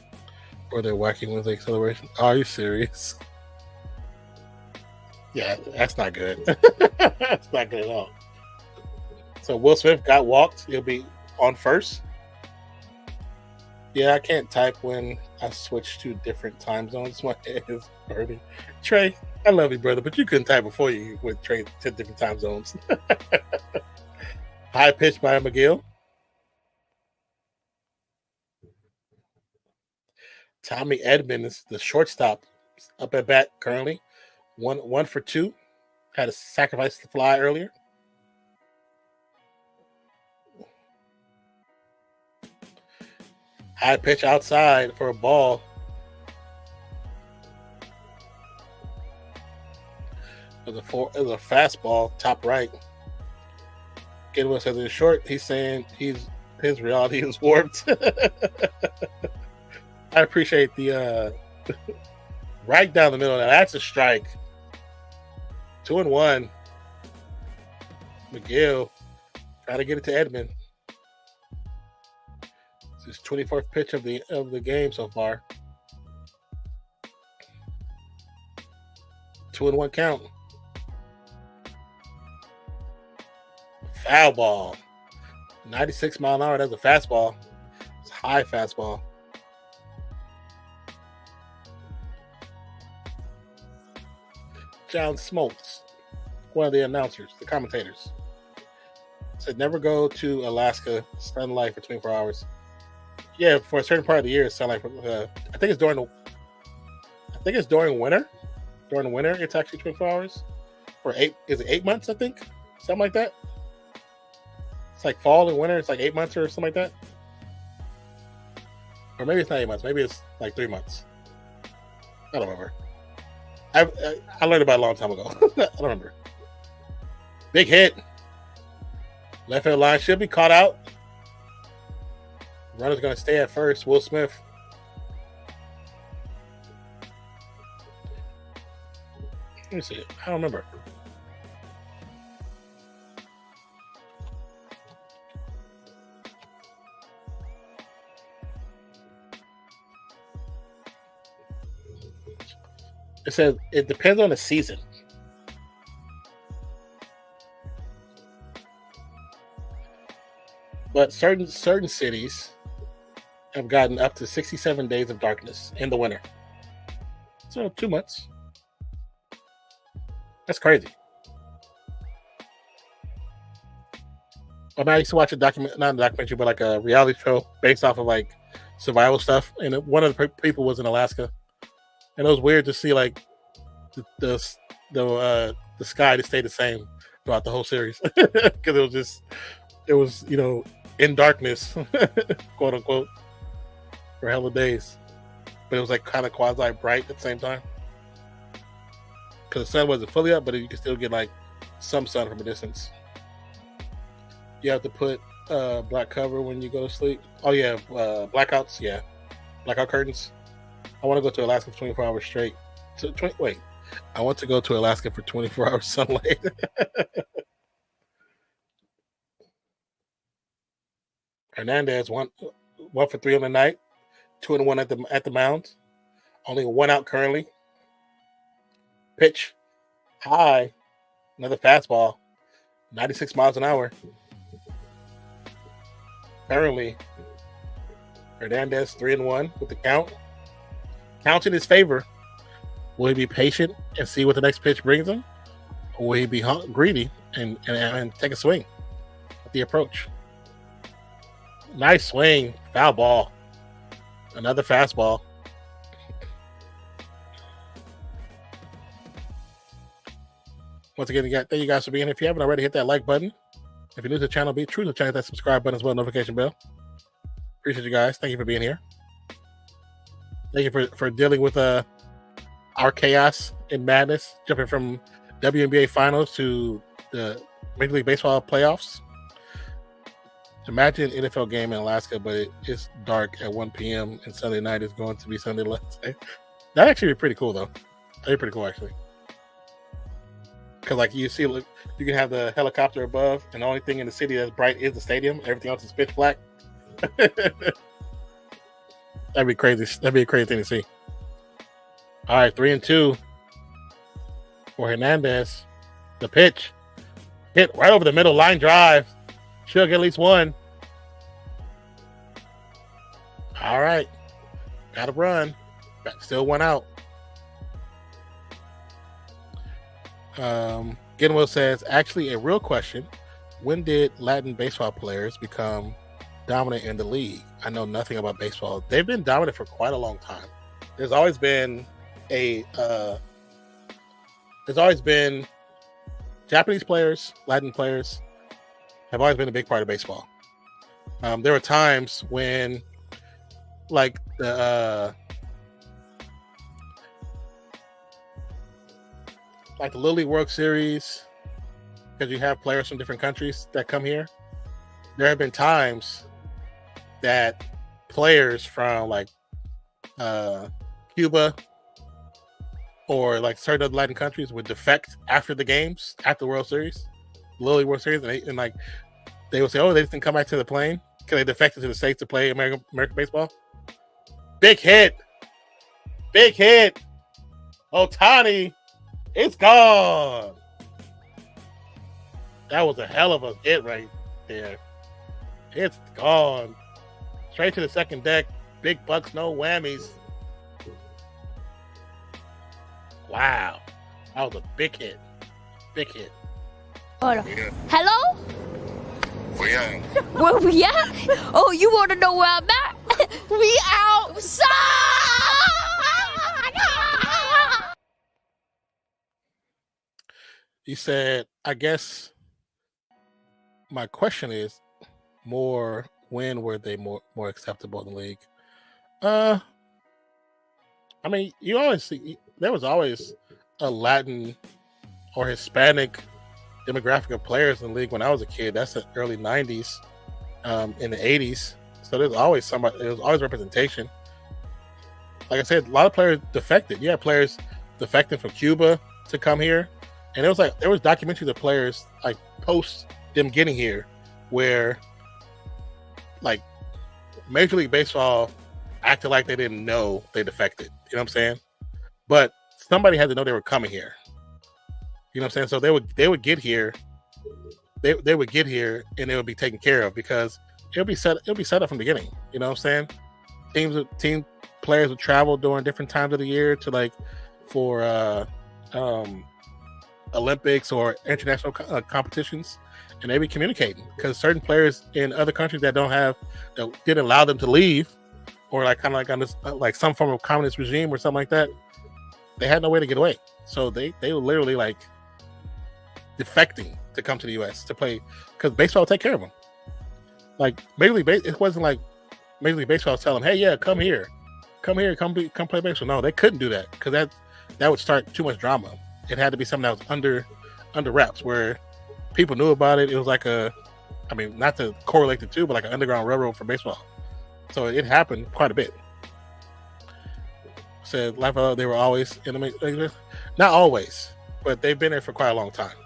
Or they're whacking with the acceleration. Are you serious? Yeah, that's not good. That's not good at all. So Will Smith got walked. He'll be on first. Yeah, I can't type when I switch to different time zones. My head is burning. Trey, I love you, brother, but you couldn't type before you went Trey to different time zones. High pitch by McGill. Tommy Edmond is the shortstop up at bat currently. 1 for 2. Had a sacrifice to fly earlier. High pitch outside for a ball. It was a fastball, top right. Kenwood says it's short. He's saying he's His reality is warped. I appreciate the right down the middle. That's a strike. 2-1. McGill trying to get it to Edmund. It's his 24th pitch of the game so far. 2-1 count. Foul ball. 96 mile an hour. That's a fastball. It's a high fastball. John Smoltz, one of the announcers, the commentators, said never go to Alaska, sunlight for 24 hours. Yeah, for a certain part of the year, sunlight. I think it's during winter. During the winter, it's actually 24 hours. Is it 8 months? I think something like that. It's like fall and winter. It's like 8 months or something like that. Or maybe it's not 8 months. Maybe it's like 3 months. I don't remember. I learned about it a long time ago. I don't remember. Big hit. Left field line should be caught out. Runner's going to stay at first. Will Smith. Let me see. I don't remember. It says it depends on the season. But certain cities have gotten up to 67 days of darkness in the winter. So 2 months. That's crazy. I mean, I used to watch not a documentary, but like a reality show based off of like survival stuff. And one of the people was in Alaska. And it was weird to see like the sky to stay the same throughout the whole series because it was in darkness, quote unquote, for hella days, but it was like kind of quasi bright at the same time because the sun wasn't fully up, but you could still get like some sun from a distance. You have to put black cover when you go to sleep. Oh yeah, blackouts. Yeah, blackout curtains. I want to go to Alaska for 24 hours straight. I want to go to Alaska for 24 hours sunlight. Hernandez one for 3 on the night, 2-1 at the mound. Only 1 out currently. Pitch high, another fastball, 96 miles an hour. Currently, Hernandez 3-1 with the count. Counts in his favor. Will he be patient and see what the next pitch brings him? Or will he be greedy and take a swing at the approach? Nice swing. Foul ball. Another fastball. Once again, thank you guys for being here. If you haven't already, hit that like button. If you're new to the channel, be true to the channel, hit that subscribe button as well, notification bell. Appreciate you guys. Thank you for being here. Thank you for dealing with our chaos and madness, jumping from WNBA finals to the Major League Baseball playoffs. Imagine an NFL game in Alaska, but it's dark at 1 p.m. and Sunday night is going to be Sunday last day. That'd actually be pretty cool, though. That'd be pretty cool, actually. Because, like, you see, look, you can have the helicopter above, and the only thing in the city that's bright is the stadium. Everything else is pitch black. That'd be crazy. That'd be a crazy thing to see. All right, 3-2 for Hernandez. The pitch hit right over the middle, line drive. Should get at least 1. All right, got to run. Still 1 out. Genwell says, actually, a real question: when did Latin baseball players become dominant in the league? I know nothing about baseball. They've been dominant for quite a long time. There's always been Japanese players, Latin players have always been a big part of baseball. There were times when, like the Little League World Series, because you have players from different countries that come here. There have been times that players from like Cuba or like certain other Latin countries would defect after the games, after the World Series, Little League World Series, and like they would say, "Oh, they didn't come back to the plane because they defected to the States to play American baseball." Big hit. Ohtani, it's gone. That was a hell of a hit right there. It's gone. Straight to the second deck. Big bucks, no whammies. Wow. That was a big hit. Hold on. Hello? Where Where we at? Oh, you want to know where I'm at? We outside! You said, I guess my question is more, when were they more acceptable in the league? I mean, you always see there was always a Latin or Hispanic demographic of players in the league when I was a kid. That's the early 90s, in the 80s. So there's always somebody, there was always representation. Like I said, a lot of players defected. You had players defecting from Cuba to come here. And there was documentaries of players like post them getting here where like Major League Baseball acted like they didn't know they defected. You know what I'm saying? But somebody had to know they were coming here. You know what I'm saying? So they would get here. They would get here and they would be taken care of because it'll be set up from the beginning. You know what I'm saying? Team players would travel during different times of the year to like for Olympics or international competitions, and they be communicating because certain players in other countries that didn't allow them to leave, or like kind of like on this like some form of communist regime or something like that, they had no way to get away. So they were literally like defecting to come to the U.S. to play because baseball would take care of them. Like it wasn't like Major League Baseball was telling them, "Hey, yeah, come here, come play baseball." No, they couldn't do that because that would start too much drama. It had to be something that was under wraps where people knew about it. It was like not to correlate the two, but like an underground railroad for baseball. So it happened quite a bit. Said they were always in the, not always, but they've been there for quite a long time.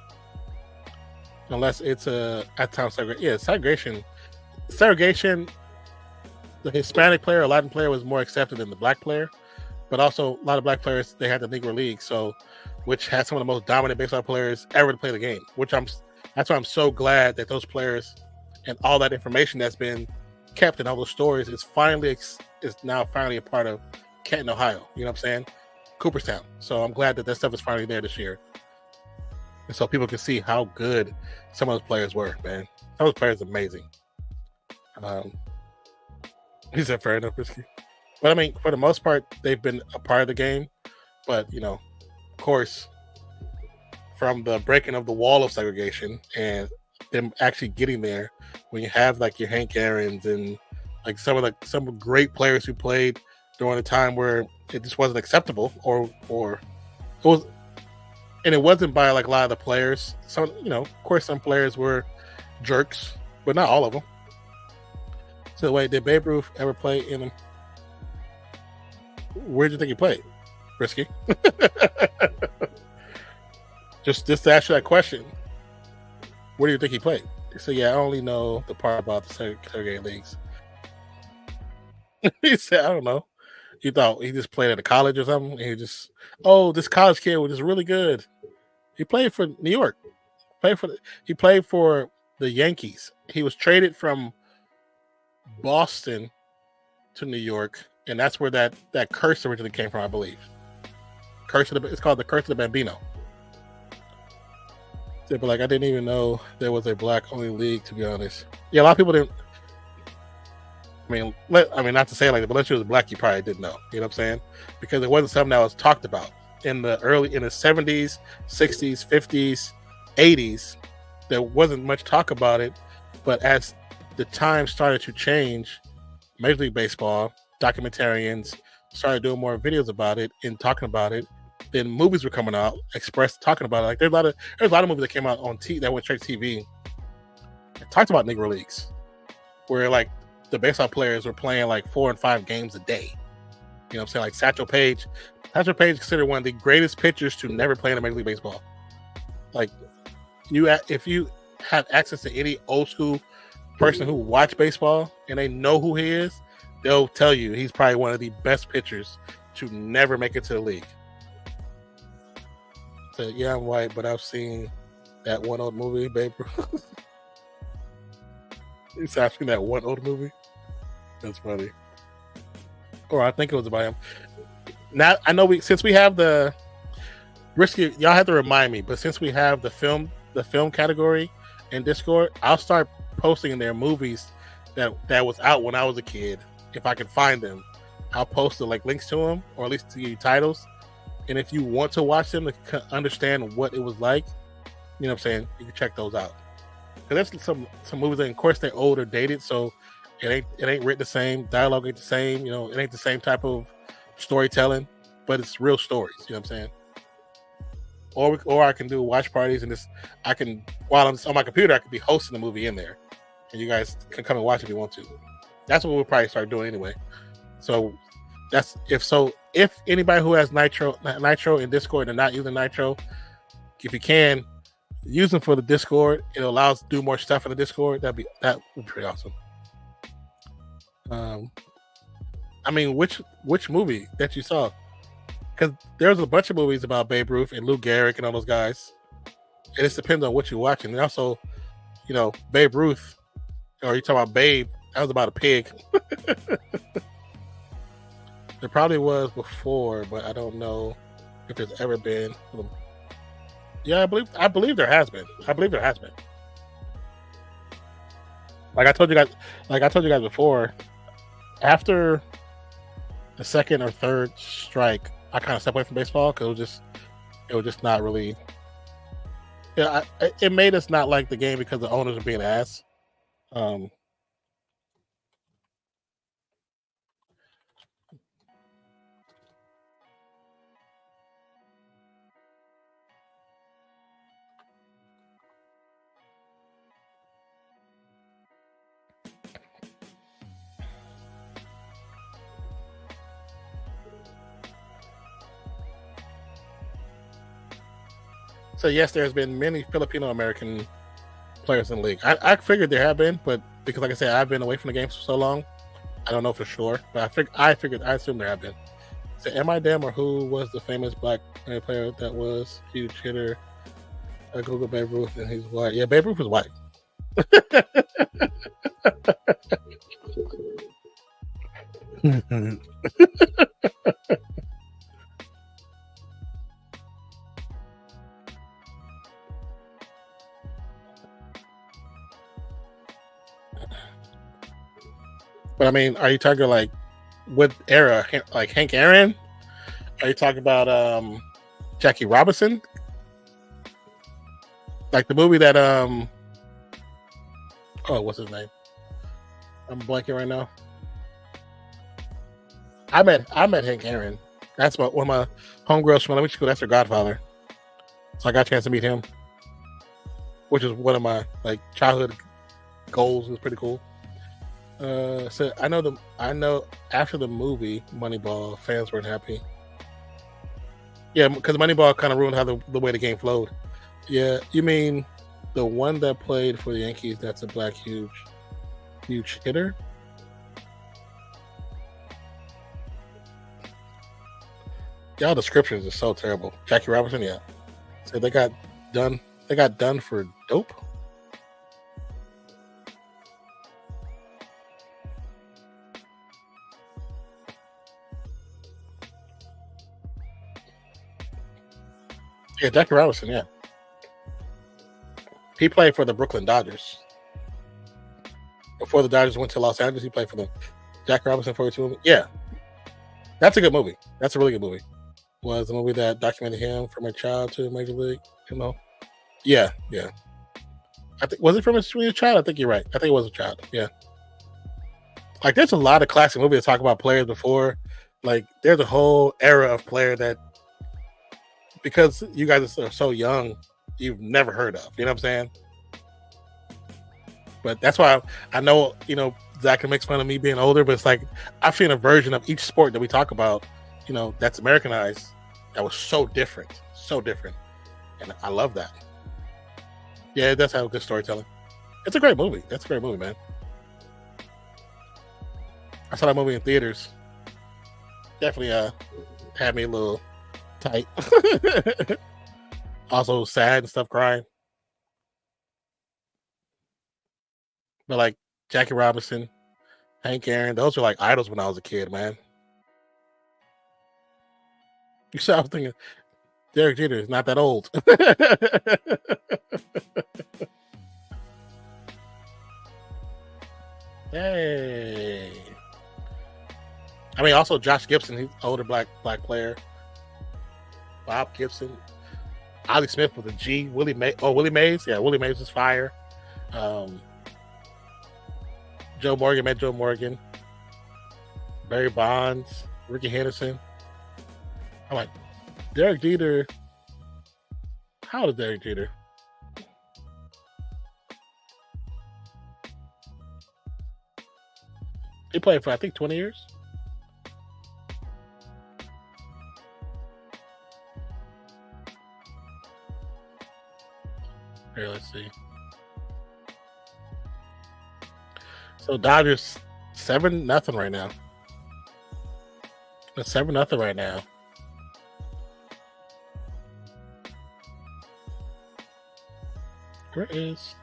Unless it's at times segregation. Yeah, segregation. The Hispanic player or Latin player was more accepted than the black player, but also a lot of black players, they had the Negro League, which had some of the most dominant baseball players ever to play the game. That's why I'm so glad that those players and all that information that's been kept in all those stories is now finally a part of Canton, Ohio. You know what I'm saying? Cooperstown. So I'm glad that stuff is finally there this year, and so people can see how good some of those players were. Man, some of those players are amazing. He said, "Fair enough, Risky." But I mean, for the most part, they've been a part of the game. But of course, from the breaking of the wall of segregation and them actually getting there, when you have like your Hank Aaron's and like some great players who played during a time where it just wasn't acceptable, or it was, and it wasn't by like a lot of the players. Some, of course, some players were jerks, but not all of them. So wait, did Babe Ruth ever play in them? Where did you think he played? Risky. just to ask you that question, where do you think he played? So yeah, I only know the part about the segregated leagues. He said, I don't know. You thought he just played at a college or something? And this college kid was just really good. He played for New York. He played for the Yankees. He was traded from Boston to New York, and that's where that curse originally came from, I believe. It's called the Curse of the Bambino. But like, I didn't even know there was a black-only league, to be honest. Yeah, a lot of people didn't. I mean, not to say it like that, but unless you was black, you probably didn't know. You know what I'm saying? Because it wasn't something that was talked about in the 70s, 60s, 50s, 80s. There wasn't much talk about it, but as the time started to change, Major League Baseball documentarians started doing more videos about it and talking about it. Then movies were coming out, talking about it. Like there's a lot of movies that came out on that went straight to TV that talked about Negro Leagues, where like the baseball players were playing like 4 and 5 games a day. You know what I'm saying? Like Satchel Paige. Satchel Paige is considered one of the greatest pitchers to never play in a Major League Baseball. Like, if you have access to any old school person who watch baseball and they know who he is, they'll tell you he's probably one of the best pitchers to never make it to the league. So yeah, I'm white, but I've seen that one old movie, Babe Ruth. He's asking that one old movie. That's funny. Or I think it was about him. Now I know since we have the risky, y'all have to remind me, but since we have the film category in Discord, I'll start posting their movies that was out when I was a kid. If I can find them, I'll post the links to them, or at least to give you titles. And if you want to watch them to understand what it was like, you know what I'm saying, you can check those out. Because there's some movies that, of course, they're old or dated, so it ain't written the same, dialogue ain't the same, you know, it ain't the same type of storytelling, but it's real stories, you know what I'm saying? Or I can do watch parties, and I can, while I'm on my computer, I can be hosting the movie in there, and you guys can come and watch if you want to. That's what we'll probably start doing anyway. So if anybody who has Nitro in Discord and not using Nitro, if you can use them for the Discord, it allows to do more stuff in the Discord. That would be pretty awesome. I mean, which movie that you saw? Because there's a bunch of movies about Babe Ruth and Lou Gehrig and all those guys. It just depends on what you're watching. And also, you know, Babe Ruth, or you talk about Babe, that was about a pig. There probably was before, but I don't know if there's ever been. Yeah, I believe there has been. Like I told you guys before, after the second or third strike, I kind of stepped away from baseball because it was just not really. Yeah, it made us not like the game because the owners are being ass. So yes, there's been many Filipino American players in the league. I figured there have been, but because like I said, I've been away from the game for so long, I don't know for sure. But I assume there have been. So am I damn or who was the famous black player that was huge hitter? I Google Babe Ruth and he's white. Yeah, Babe Ruth was white. But I mean, are you talking like what era? Like Hank Aaron? Are you talking about Jackie Robinson? Like the movie that what's his name? I'm blanking right now. I met Hank Aaron. That's one of my homegirls from elementary school. That's her godfather. So I got a chance to meet him, which is one of my childhood goals. It was pretty cool. So I know after the movie Moneyball, fans weren't happy. Yeah, because Moneyball kind of ruined how the way the game flowed. Yeah, you mean the one that played for the Yankees? That's a black huge hitter. Y'all descriptions are so terrible. Jackie Robinson, yeah. So they got done for dope. Yeah, Jackie Robinson, yeah. He played for the Brooklyn Dodgers. Before the Dodgers went to Los Angeles, he played for them. Jackie Robinson, 42. Yeah. That's a good movie. That's a really good movie. Was a movie that documented him from a child to Major League, you know? Yeah. I think was it from a child? I think you're right. I think it was a child. Yeah. Like there's a lot of classic movies that talk about players before. Like there's a whole era of player that because you guys are so young, you've never heard of. You know what I'm saying? But that's why I know, Zach can make fun of me being older, but it's like I've seen a version of each sport that we talk about, that's Americanized. That was so different, and I love that. Yeah, it does have good storytelling. It's a great movie. That's a great movie, man. I saw that movie in theaters. Definitely had me a little tight. Also sad and stuff, crying. But like Jackie Robinson, Hank Aaron, those were like idols when I was a kid, man. You saw, I was thinking, Derek Jeter is not that old. Hey. I mean, also Josh Gibson, he's an older black player. Bob Gibson. Ollie Smith with a G. Willie Mays. Yeah, Willie Mays is fire. Joe Morgan. Barry Bonds. Ricky Henderson. I'm like, Derek Jeter. How old is Derek Jeter? He played for, I think, 20 years. Here, let's see. So Dodgers 7-0 right now. It's 7-0 right now. Where is?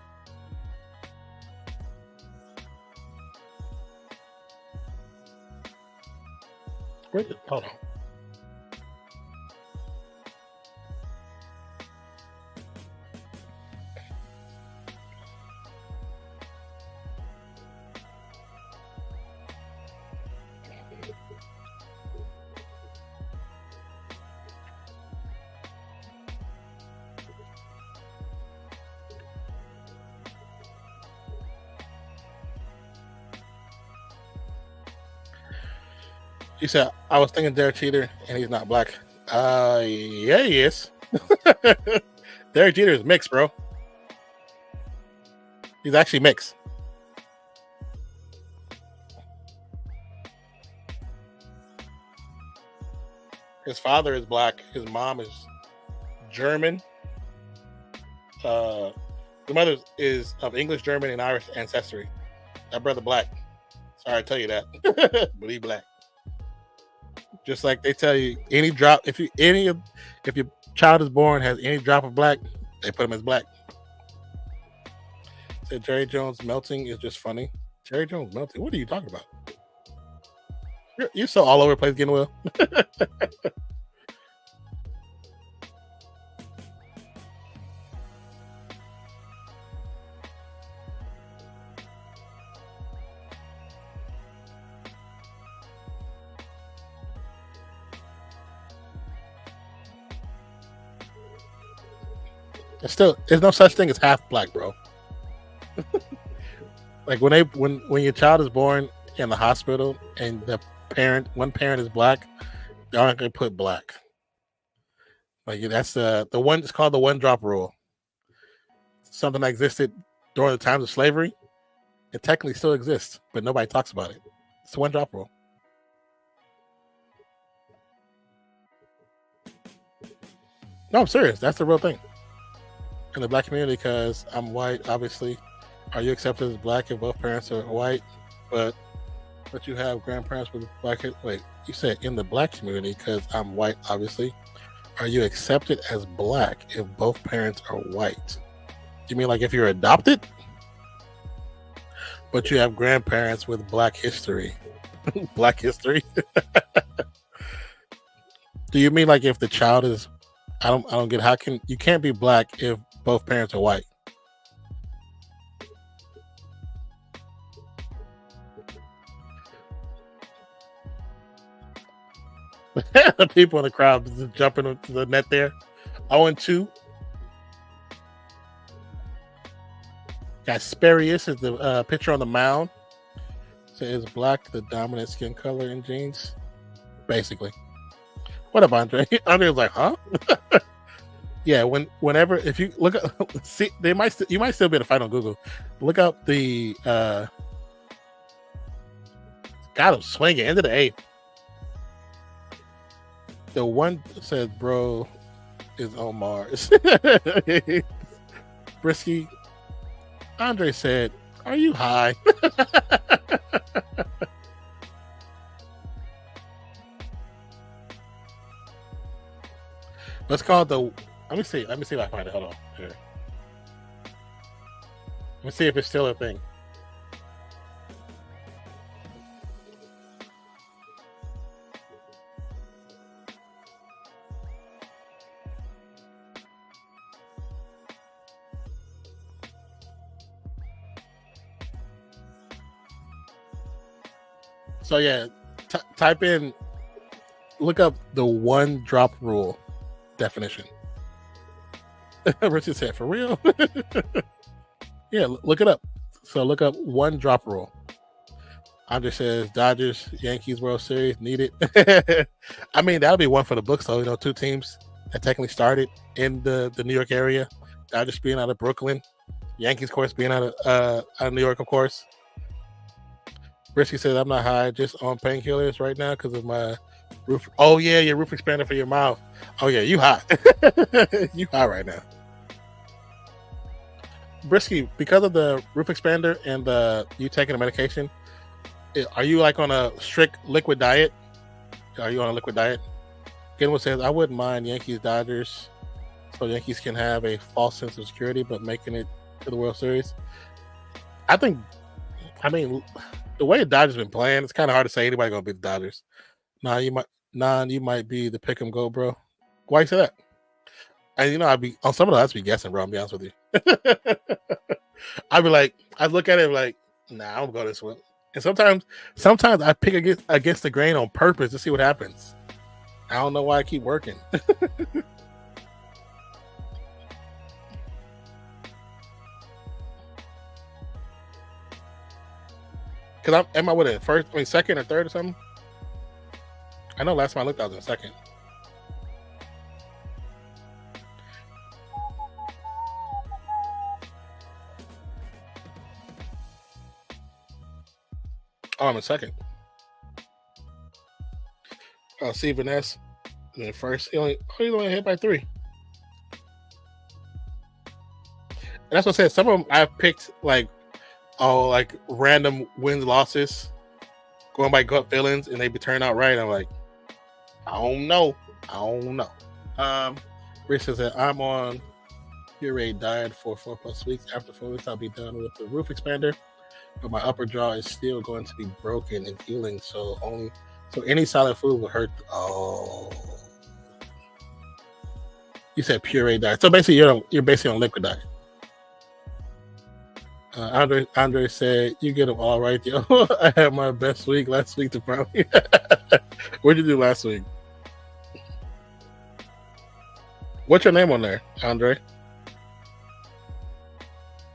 Hold on. You said I was thinking Derek Jeter, and he's not black. Yeah, he is. Derek Jeter is mixed, bro. He's actually mixed. His father is black. His mom is German. The mother is of English, German, and Irish ancestry. That brother black. Sorry to tell you that, but he black. Just like they tell you, any drop, if your child is born has any drop of black, they put him as black. Said Jerry Jones melting is just funny. Jerry Jones melting? What are you talking about? You're so all over the place getting well. There's no such thing as half black, bro. Like when your child is born in the hospital and one parent is black, they're not gonna put black. Like that's the one. It's called the one drop rule. Something that existed during the times of slavery. It technically still exists, but nobody talks about it. It's the one drop rule. No, I'm serious. That's the real thing. In the black community, because I'm white, obviously. Are you accepted as black if both parents are white? But you have grandparents with black. Wait, you said in the black community, because I'm white, obviously. Are you accepted as black if both parents are white? You mean like if you're adopted? But you have grandparents with black history. Black history? Do you mean like if the child is, I don't get, you can't be black if both parents are white? The people in the crowd just jumping into the net there. 0-2. Got Sparius is the picture on the mound. So is black the dominant skin color in jeans? Basically. What up, Andre? Andre was like, huh? Yeah, whenever, if you look up, see, you might still be able to find on Google. Look up the Got him swinging into the 8th. The one says, bro, is on Mars. Brisky. Andre said, are you high? Let's call it the. Let me see if I can find it. Hold on. Here. Let me see if it's still a thing. So yeah, type in, look up the one drop rule definition. Richard said, for real? Yeah, look it up. So look up one drop rule. Andre says, Dodgers, Yankees World Series, need it. I mean, that'll be one for the books, though. You know, 2 teams that technically started in the New York area. Dodgers being out of Brooklyn. Yankees, of course, being out of New York, of course. Brisky says, I'm not high, just on painkillers right now because of my roof. Oh, yeah, your roof expander for your mouth. Oh, yeah, you hot. You hot right now. Brisky, because of the roof expander and you taking the medication, are you like on a strict liquid diet? Are you on a liquid diet? Genwood says, I wouldn't mind Yankees Dodgers so Yankees can have a false sense of security, but making it to the World Series. I mean, the way the Dodgers been playing, it's kind of hard to say anybody gonna beat the Dodgers. You might be the pick 'em go, bro. Why you say that? And you know, I'd be on some of those. I'd be guessing, bro. I'll be honest with you. I'd be like, I look at it like, nah, I'm gonna go this way. And sometimes I pick against the grain on purpose to see what happens. I don't know why I keep working. Because am I with it first? I mean, second or third or something? I know last time I looked, I was in second. Oh, I'm in second. Oh, see Vanessa in first. He's only hit by 3. And that's what I said. Some of them I've picked like random wins, losses, going by gut feelings, and they be turning out right. I'm like, I don't know. Rich says that I'm on pureed diet for 4+ weeks. After 4 weeks, I'll be done with the roof expander, but my upper jaw is still going to be broken and healing. So any solid food will hurt. Oh, you said pureed diet. So basically, you're basically on liquid diet. Andre said, you get them all right, yo. I had my best week last week to probably. What'd you do last week? What's your name on there, Andre?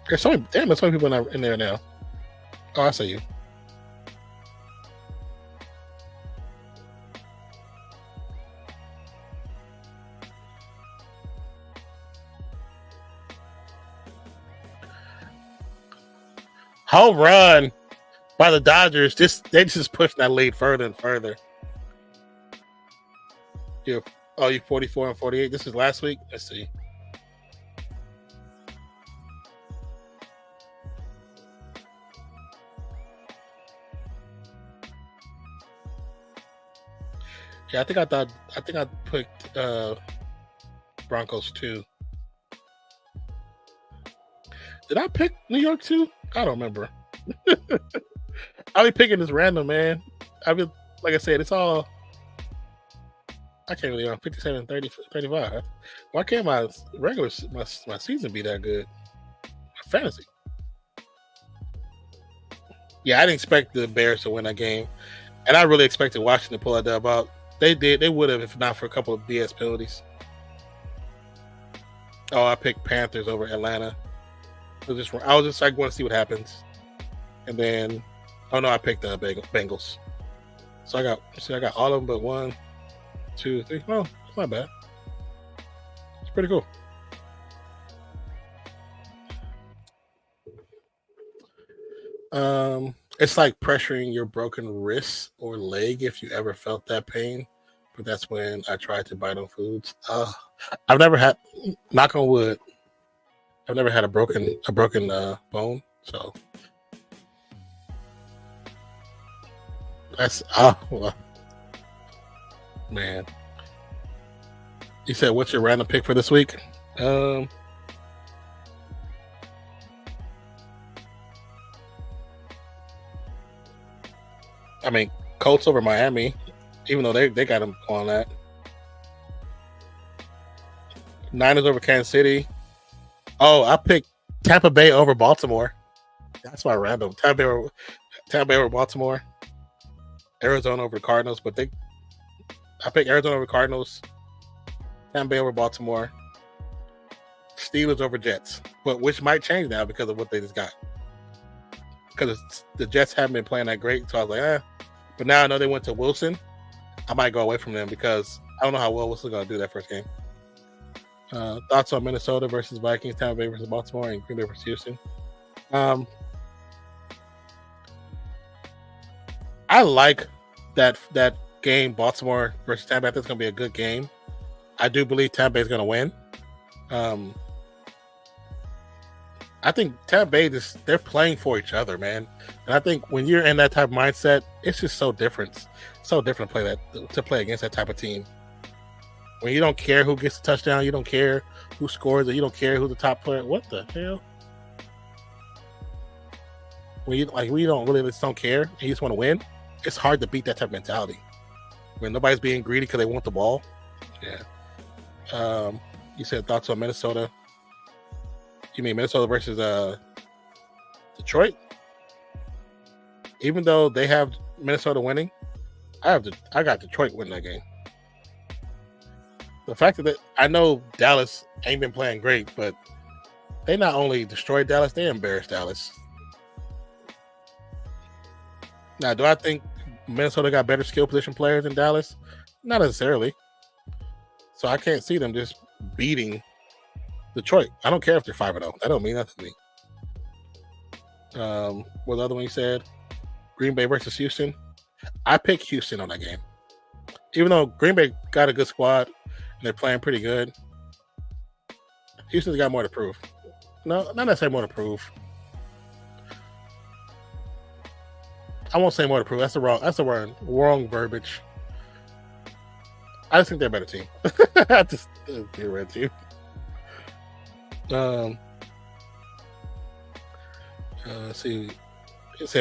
There's so many people in there now. Oh, I see you. Home run by the Dodgers. They just pushed that lead further and further. You're 44 and 48. This is last week. Let's see. Yeah, I think I picked Broncos too. Did I pick New York too? I don't remember. I'll be picking this random, man. Like I said, it's all. I can't really 57, 30, 35. Why can't my season be that good? My fantasy. Yeah, I didn't expect the Bears to win that game, and I really expected Washington to pull that dub out. They did. They would have if not for a couple of BS penalties. Oh, I picked Panthers over Atlanta. I was just like, want to see what happens, and then, oh no, I picked the Bengals. So I got all of them but 1, 2, 3. Oh, it's not bad. It's pretty cool. It's like pressuring your broken wrist or leg if you ever felt that pain. But that's when I tried to bite on foods. I've never had, knock on wood, I've never had a broken bone. So that's well, man. You said what's your random pick for this week? I mean, Colts over Miami, even though they got them on that. Niners over Kansas City. Oh, I picked Tampa Bay over Baltimore. That's my random. Tampa Bay over Baltimore. Arizona over Cardinals, but I picked Arizona over Cardinals. Tampa Bay over Baltimore. Steelers over Jets, but which might change now because of what they just got. Because the Jets haven't been playing that great, so I was like, But now I know they went to Wilson. I might go away from them because I don't know how well Wilson's going to do that first game. Thoughts on Minnesota versus Vikings, Tampa Bay versus Baltimore, and Green Bay versus Houston? I like that game, Baltimore versus Tampa. I think it's going to be a good game. I do believe Tampa Bay is going to win. I think Tampa Bay they're playing for each other, man. And I think when you're in that type of mindset, it's just so different. So different to play against that type of team. When you don't care who gets the touchdown, you don't care who scores, or you don't care who the top player. What the hell? When you just don't care and you just want to win, it's hard to beat that type of mentality. When nobody's being greedy because they want the ball. Yeah. You said thoughts on Minnesota. You mean Minnesota versus Detroit? Even though they have Minnesota winning, I got Detroit winning that game. The fact that I know Dallas ain't been playing great, but they not only destroyed Dallas, they embarrassed Dallas. Now, do I think Minnesota got better skill position players than Dallas? Not necessarily. So I can't see them just beating Detroit. I don't care if they're 5-0. That don't mean nothing to me. What the other one you said? Green Bay versus Houston. I picked Houston on that game. Even though Green Bay got a good squad and they're playing pretty good, Houston's got more to prove. No, not necessarily more to prove. I won't say more to prove. That's the wrong verbiage. I just think they're a better team. I just they're a better team. Let's see.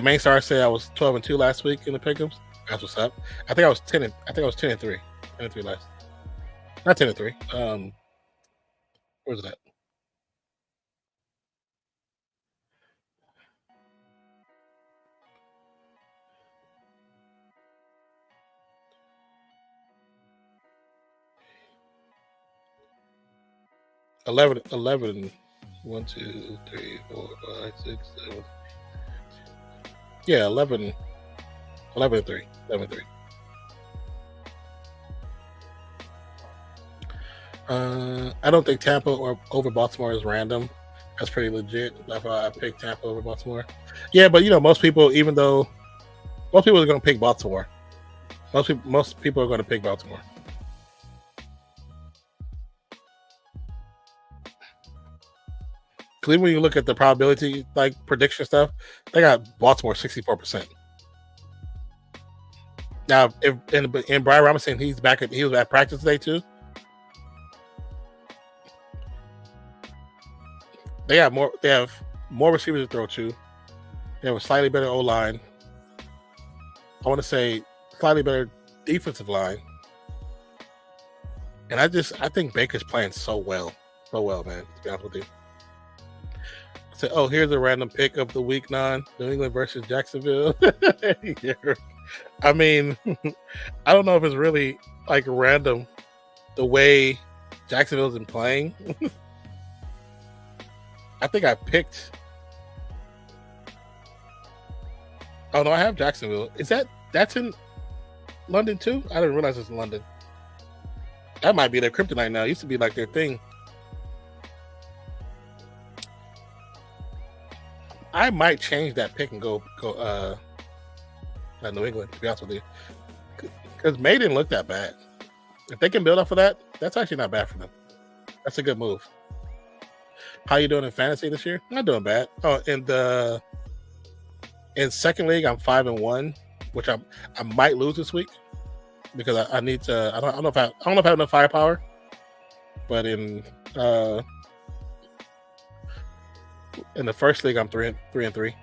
Main Star said I was 12-2 last week in the pick'ems. That's what's up. I think I was 10-3. 10-3 last. Not 10-3. Where's that? Eleven. 1, 2, 3, 4, 5, 6, 7. Yeah, 11-3. 11-3. I don't think Tampa or over Baltimore is random. That's pretty legit. That's why I picked Tampa over Baltimore. Yeah, but most people, even though most people are going to pick Baltimore, most people are going to pick Baltimore. Because even when you look at the probability, like prediction stuff, they got Baltimore 64%. Now, if and Brian Robinson, he was at practice today too. They have more receivers to throw to. They have a slightly better O-line. I want to say slightly better defensive line. And I think Baker's playing so well, man, to be honest with you. So, here's a random pick of the week 9, New England versus Jacksonville. I mean, I don't know if it's really like random the way Jacksonville's been playing. I think I picked. Oh no, I have Jacksonville. That's in London too? I didn't realize it's in London. That might be their kryptonite now. It used to be like their thing. I might change that pick and go New England, to be honest with you, because May didn't look that bad. If they can build off of that, that's actually not bad for them. That's a good move. How you doing in fantasy this year? Not doing bad. Oh, in second league, I'm 5-1, which I might lose this week because I need to. I don't know if I have enough firepower. But in the first league, I'm 3-3.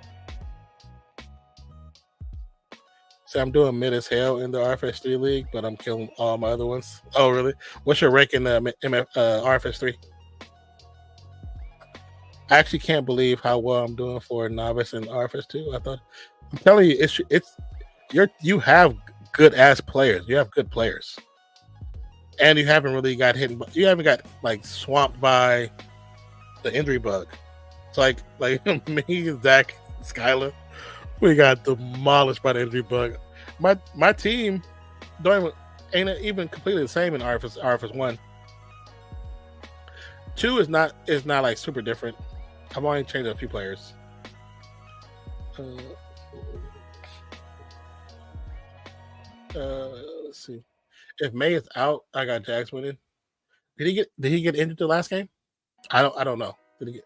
So I'm doing mid as hell in the RFS3 league, but I'm killing all my other ones. Oh, really? What's your rank in RFS3? I actually can't believe how well I'm doing for a novice in RFS2. I'm telling you, you have good ass players. You have good players, and you haven't really got hit. You haven't got like swamped by the injury bug. It's like me and Zach Skyler, we got demolished by the injury bug. My team ain't even completely the same in RFS 1. 2 is not like super different. I've only changed a few players. Let's see. If May is out, I got Jags winning. Did he get injured the last game? I don't know. Did he get?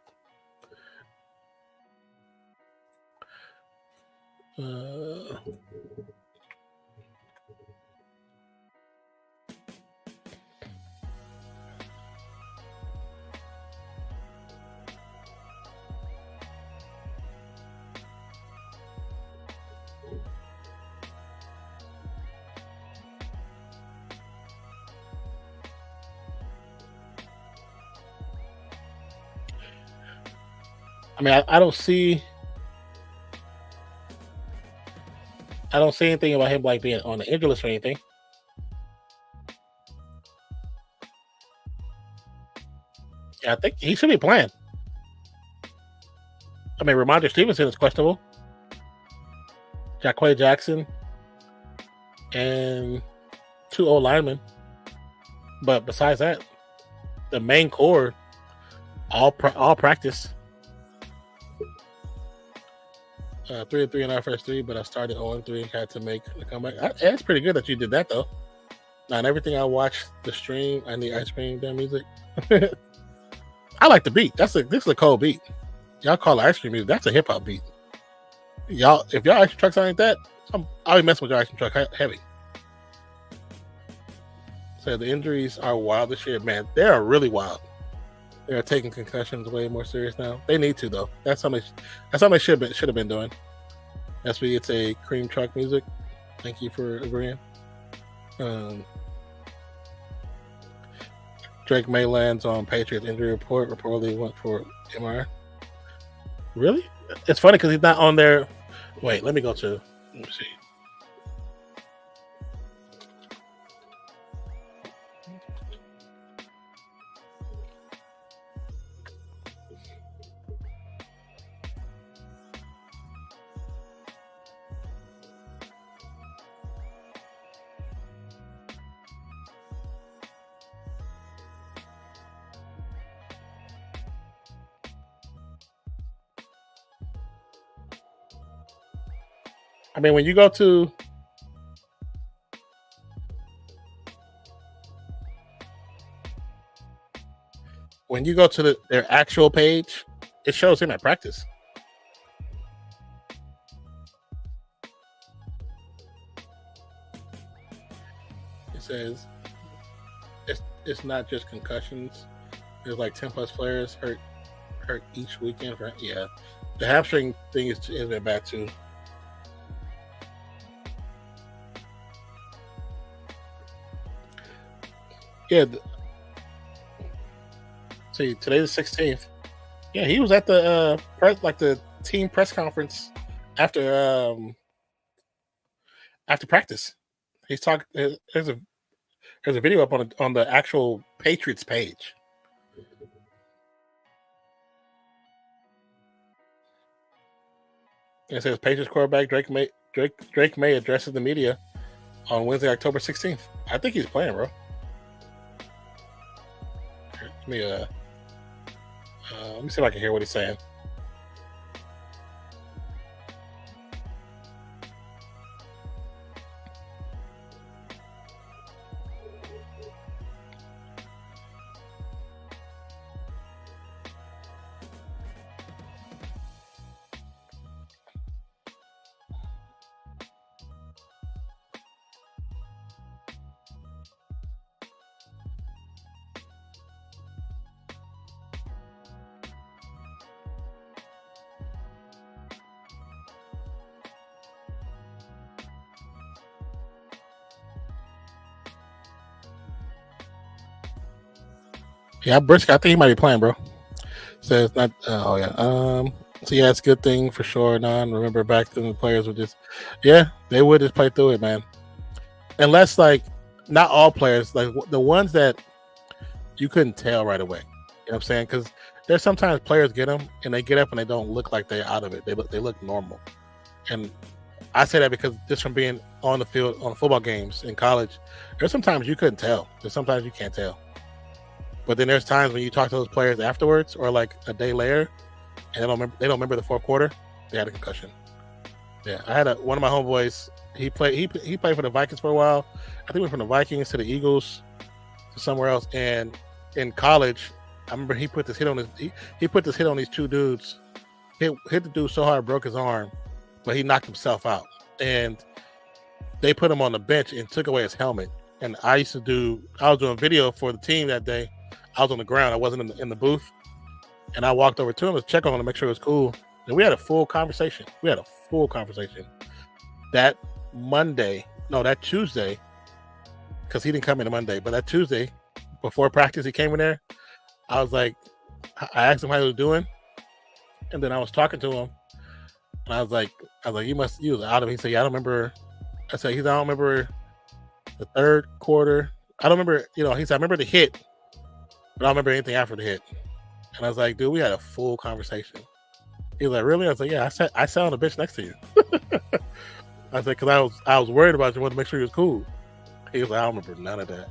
I mean, I don't see anything about him like being on the injury list or anything. Yeah, I think he should be playing. I mean, Ramondre Stevenson is questionable. Jacquay Jackson and 2 old linemen. But besides that, the main core all practice. 3-3 in our first 3, but I started 0-3. Had to make a comeback. It's pretty good that you did that though. Not everything I watch the stream, I need ice cream damn music. I like the beat. This is a cold beat. Y'all call it ice cream music. That's a hip hop beat. If y'all ice cream trucks ain't that, I'll be messing with your ice cream truck heavy. So the injuries are wild this year, man. They are really wild. They are taking concussions way more serious now. They need to though. That's something they should have been doing. That's why it's a cream truck music. Thank you for agreeing. Drake May lands on Patriots injury report. Reportedly went for MRI. Really? It's funny because he's not on there. Wait, let me see. I mean, when you go to their actual page, it shows him at practice. It says it's not just concussions. There's like 10 plus players hurt each weekend. Yeah, the hamstring thing is been bad too. Yeah. See, today's the 16th. Yeah, he was at the the team press conference after practice. He's talking. There's a video up on the actual Patriots page. It says Patriots quarterback Drake May addresses the media on Wednesday, October 16th. I think he's playing, bro. Let me see if I can hear what he's saying. Yeah, Briscoe. I think he might be playing, bro. Says not. Oh yeah. So yeah, it's a good thing for sure. Remember back then the players would just, yeah, they would just play through it, man. Unless like, not all players, like the ones that you couldn't tell right away. You know what I'm saying? Because there's sometimes players get them and they get up and they don't look like they're out of it. They look normal. And I say that because just from being on the field on football games in college, there's sometimes you couldn't tell. There's sometimes you can't tell. But then there's times when you talk to those players afterwards or like a day later, and they don't remember the fourth quarter. They had a concussion. Yeah, I had one of my homeboys. He played for the Vikings for a while. I think he went from the Vikings to the Eagles to somewhere else. And in college, I remember he put this hit on these two dudes. Hit the dude so hard, broke his arm, but he knocked himself out. And they put him on the bench and took away his helmet. And I was doing video for the team that day. I was on the ground. I wasn't in the booth. And I walked over to him to check on him to make sure it was cool. And we had a full conversation. That Tuesday, because he didn't come in on Monday, but that Tuesday, before practice, he came in there. I asked him how he was doing. And then I was talking to him. And I was like, you was out of it. He said, yeah, I don't remember. I said, I don't remember the third quarter. I don't remember, he said, I remember the hit, but I don't remember anything after the hit. And I was like, dude, we had a full conversation. He was like, really? I was like, yeah, I sat on the bench next to you. I said, because I was worried about you, wanted to make sure he was cool. He was like, I don't remember none of that.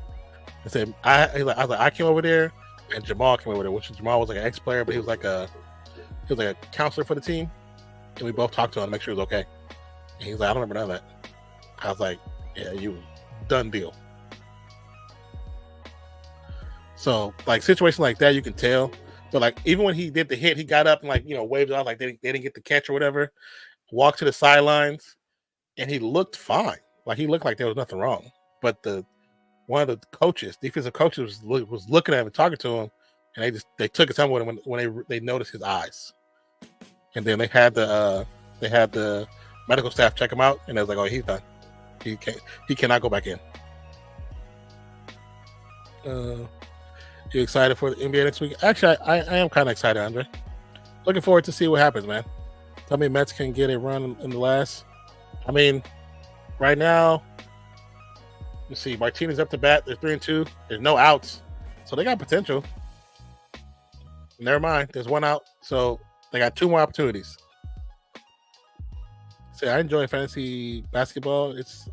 I said, I came over there, and Jamal came over there, which Jamal was like an ex-player, but he was like a counselor for the team. And we both talked to him to make sure he was okay. And he was like, I don't remember none of that. I was like, yeah, you done deal. So like situations like that, you can tell. But like even when he did the hit, he got up and like waved it out like they didn't get the catch or whatever. Walked to the sidelines, and he looked fine. Like he looked like there was nothing wrong. But one of the defensive coaches, was looking at him and talking to him, and they took his helmet with him when they noticed his eyes. And then they had the medical staff check him out, and they was like, "Oh, he's done. He cannot go back in." You excited for the NBA next week? Actually, I am kind of excited, Andre. Looking forward to see what happens, man. Tell me Mets can get a run in the last. I mean, right now, you see Martinez up to bat. They're 3-2. There's no outs, so they got potential. Never mind. There's one out, so they got two more opportunities. See, I enjoy fantasy basketball. It's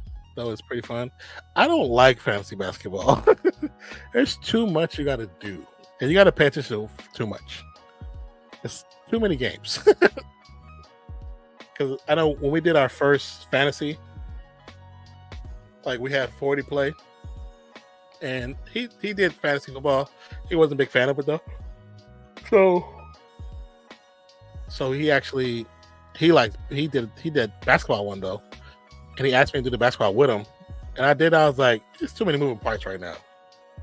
pretty fun. I don't like fantasy basketball. There's too much you got to do, and you got to pay attention to too much. It's too many games. Because I know when we did our first fantasy, like we had 40 play, and he did fantasy football. He wasn't a big fan of it though. So he did basketball one though. And he asked me to do the basketball with him, and I did. I was like, "There's too many moving parts right now.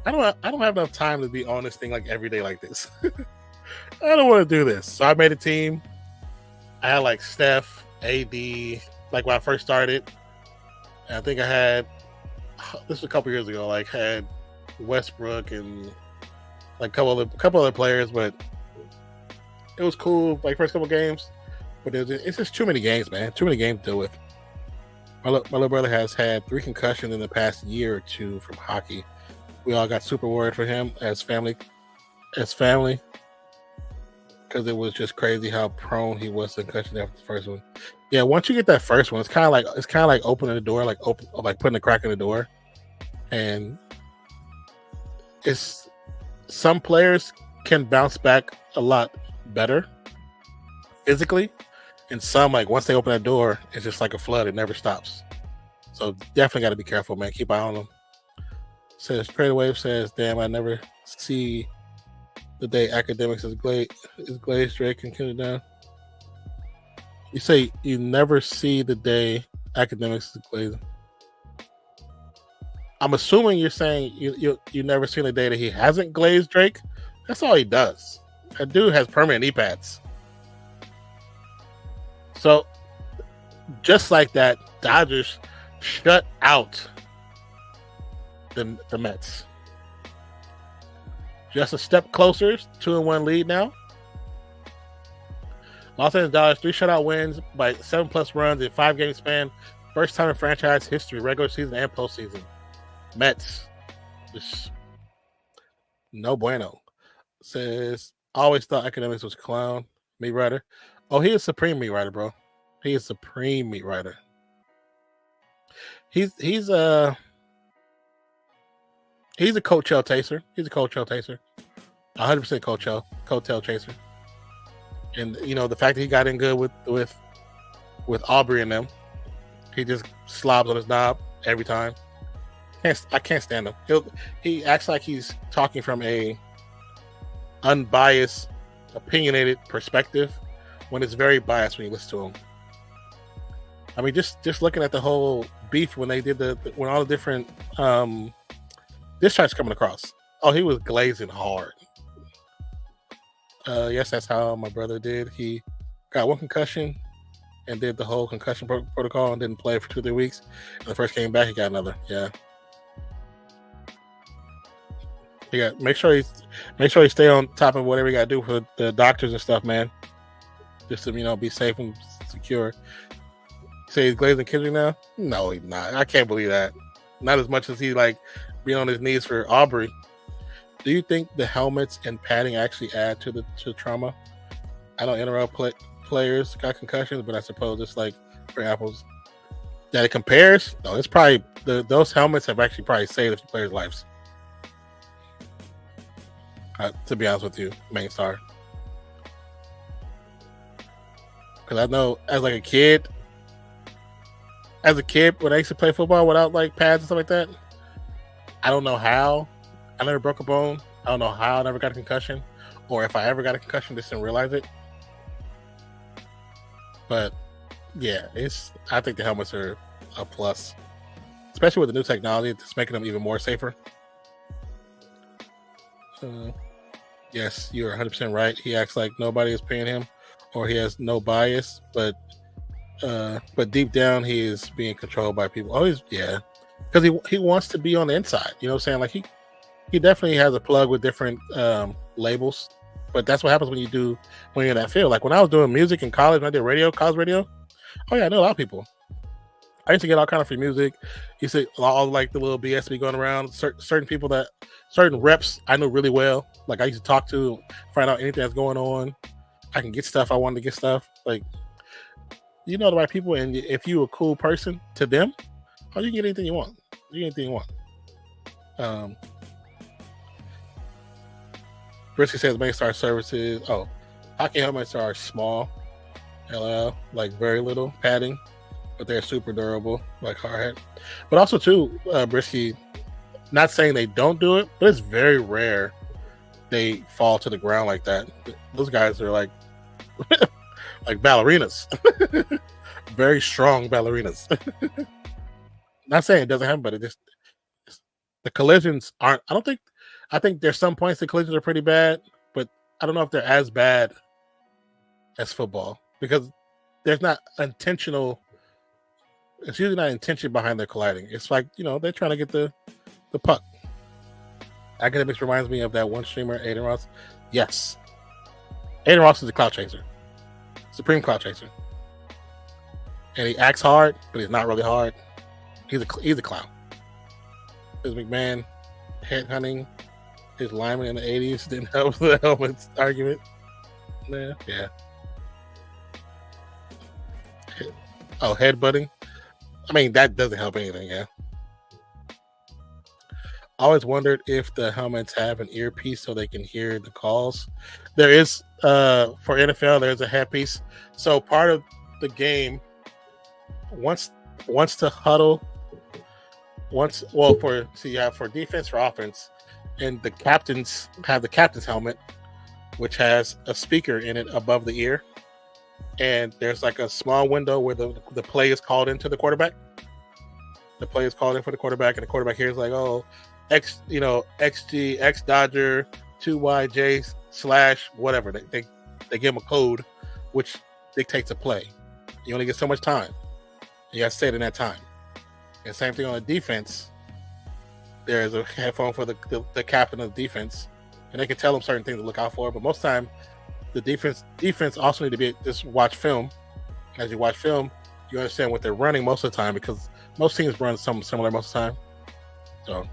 I don't have enough time to be on this thing like every day like this. I don't want to do this." So I made a team. I had like Steph, AD, like when I first started. And I think I had this was a couple years ago. Like had Westbrook and like a couple other players, but it was cool. Like first couple games, but it's just too many games, man. Too many games to deal with. My little brother has had 3 concussions in the past year or two from hockey. We all got super worried for him as family, because it was just crazy how prone he was to concussion after the first one. Yeah, once you get that first one, it's kind of like opening the door, like putting a crack in the door, and it's some players can bounce back a lot better physically. And some, like, once they open that door, it's just like a flood. It never stops. So definitely got to be careful, man. Keep an eye on them. Says, Trader Wave says, damn, I never see the day academics is glazed Drake and Kendra down. You say you never see the day academics is glazed. I'm assuming you're saying you never seen the day that he hasn't glazed Drake. That's all he does. That dude has permanent knee pads. So, just like that, Dodgers shut out the Mets. just a step closer, 2-1 lead now. Los Angeles Dodgers 3 shutout wins by 7+ runs in 5-game span. First time in franchise history, regular season and postseason. Mets, just no bueno. Says, always thought academics was clown. Meat writer. Oh, he is supreme meat writer, bro. He is supreme meat writer. He's a coattail chaser. He's a coattail chaser. 100% coattail chaser. And you know the fact that he got in good with Aubrey and them, he just slobs on his knob every time. I can't stand him. He acts like he's talking from a unbiased, opinionated perspective when it's very biased when you listen to him. I mean, just looking at the whole beef when they did when all the different discharges coming across. Oh, he was glazing hard. Yes, that's how my brother did. He got 1 concussion and did the whole concussion protocol and didn't play for 2-3 weeks. And the first came back, he got another. Yeah. Make sure you stay on top of whatever you got to do for the doctors and stuff, man. Just to be safe and secure. Say he's glazing Kendrick now? No, he's not. I can't believe that. Not as much as he being on his knees for Aubrey. Do you think the helmets and padding actually add to the trauma? I know NRL players got concussions, but I suppose it's like for apples that it compares. No, it's probably those helmets have actually probably saved a few players' lives. To be honest with you, main star. Because I know as a kid when I used to play football without pads and stuff like that, I don't know how. I never broke a bone. I don't know how I never got a concussion, or if I ever got a concussion, just didn't realize it. But yeah, I think the helmets are a plus, especially with the new technology. It's making them even more safer. Yes, you're 100% right. He acts like nobody is paying him, or he has no bias, but deep down he is being controlled by people. Always, yeah, because he wants to be on the inside. You know what I'm saying? He definitely has a plug with different labels, but that's what happens when you're in that field. Like when I was doing music in college, when I did college radio. Oh yeah, I know a lot of people. I used to get all kind of free music. You see all the little BS be going around. Certain people certain reps I knew really well. Like I used to talk to, find out anything that's going on. I can get stuff. I wanted to get stuff. You know the right people, and if you're a cool person to them, you can get anything you want. Brisky says main star services. Oh, hockey helmets are small. LL, very little padding, but they're super durable, like hard hat. But also too, Brisky, not saying they don't do it, but it's very rare they fall to the ground like that. Those guys are like ballerinas. Very strong ballerinas. Not saying it doesn't happen, but the collisions aren't. I think there's some points the collisions are pretty bad, but I don't know if they're as bad as football because there's not intentional. It's usually not intention behind their colliding. It's they're trying to get the puck. Academics reminds me of that one streamer, Aiden Ross. Yes. Aiden Ross is a clout chaser. Supreme clout chaser. And he acts hard, but he's not really hard. He's a clown. His McMahon headhunting his lineman in the 80s didn't help the helmets argument. Yeah. Oh, headbutting. I mean, that doesn't help anything, yeah. Always wondered if the helmets have an earpiece so they can hear the calls. There is, for NFL, there's a headpiece. So part of the game, once to huddle, for defense, for offense, and the captains have the captain's helmet, which has a speaker in it above the ear. And there's a small window where the play is called into the quarterback. The play is called in for the quarterback, and the quarterback hears XG, X Dodger, 2YJ / whatever. They give him a code, which dictates a play. You only get so much time. You got to say it in that time. And same thing on the defense. There's a headphone for the captain of the defense, and they can tell them certain things to look out for. But most of the time, the defense also need to be just watch film. As you watch film, you understand what they're running most of the time, because most teams run something similar most of the time.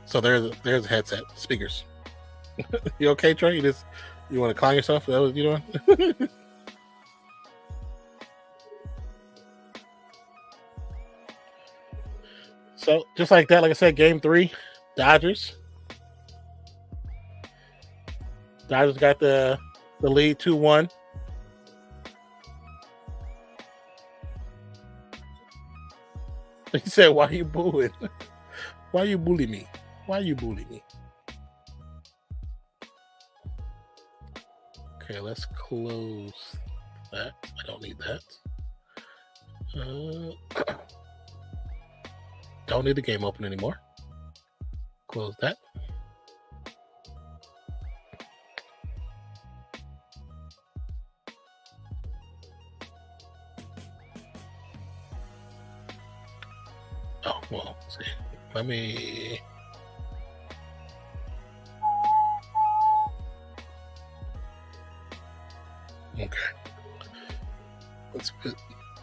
So there's the headset speakers. You okay, Trey? You want to climb yourself? Is that what you doing? So just like that, like I said, game 3, Dodgers. Dodgers got the lead 2-1. He said, "Why are you booing? Why you bully me? Why you bully me?" Okay, let's close that. I don't need that. Don't need the game open anymore. Close that. Oh, well, let's see. Let me... Okay. Let's put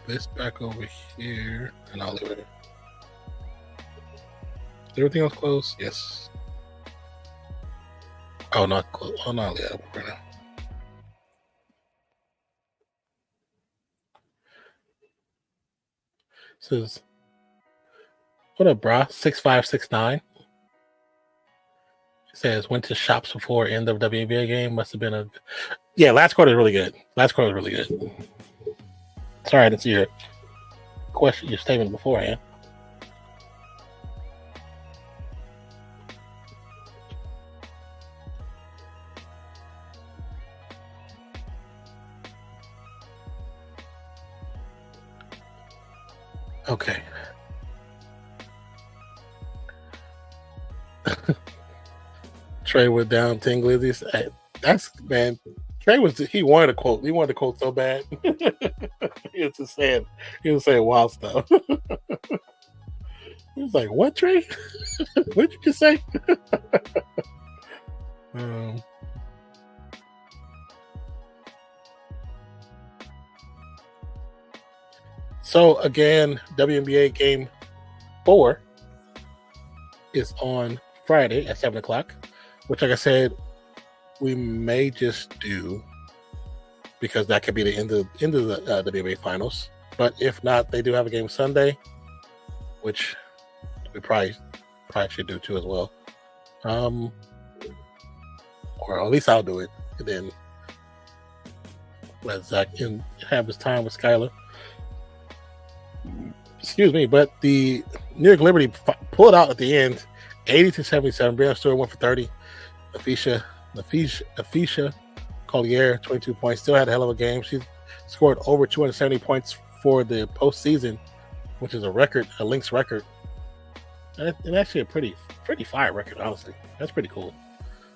this back over here, and I'll leave it. Is everything else closed? Yes. Oh, not closed. Oh, not yet. Right now. Says, "What up, brah? 6569. Says, "Went to shops before end of WNBA game. Must have been a..." Yeah, last quarter was really good. Sorry, I didn't see your question, your statement beforehand. Okay. Trey went down 10 glizzies. That's, man. Trey he wanted a quote. He wanted a quote so bad. He was saying wild stuff. He was like, "What, Trey? What did you just say?" So again, WNBA game 4 is on Friday at 7 o'clock, which, like I said, we may just do, because that could be the end of the WNBA finals. But if not, they do have a game Sunday, which we probably should do too as well. Or at least I'll do it, and then let Zach have his time with Skylar. Excuse me, but the New York Liberty pulled out at the end, 80-77. Breanna Stewart went for 30. NAPHEESA Collier, 22 points. Still had a hell of a game. She scored over 270 points for the postseason, which is a record, a Lynx record. And actually a pretty fire record, honestly. That's pretty cool.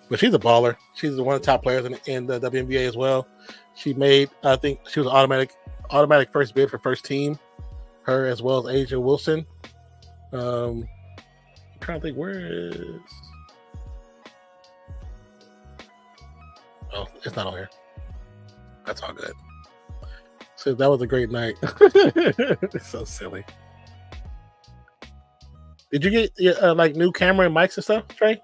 But she's a baller. She's one of the top players in the WNBA as well. She made, I think she was automatic first bid for first team. Her as well as Asia Wilson. I'm trying to think, where is... Oh, it's not on here. That's all good. So that was a great night. It's so silly. Did you get like new camera and mics and stuff, Trey?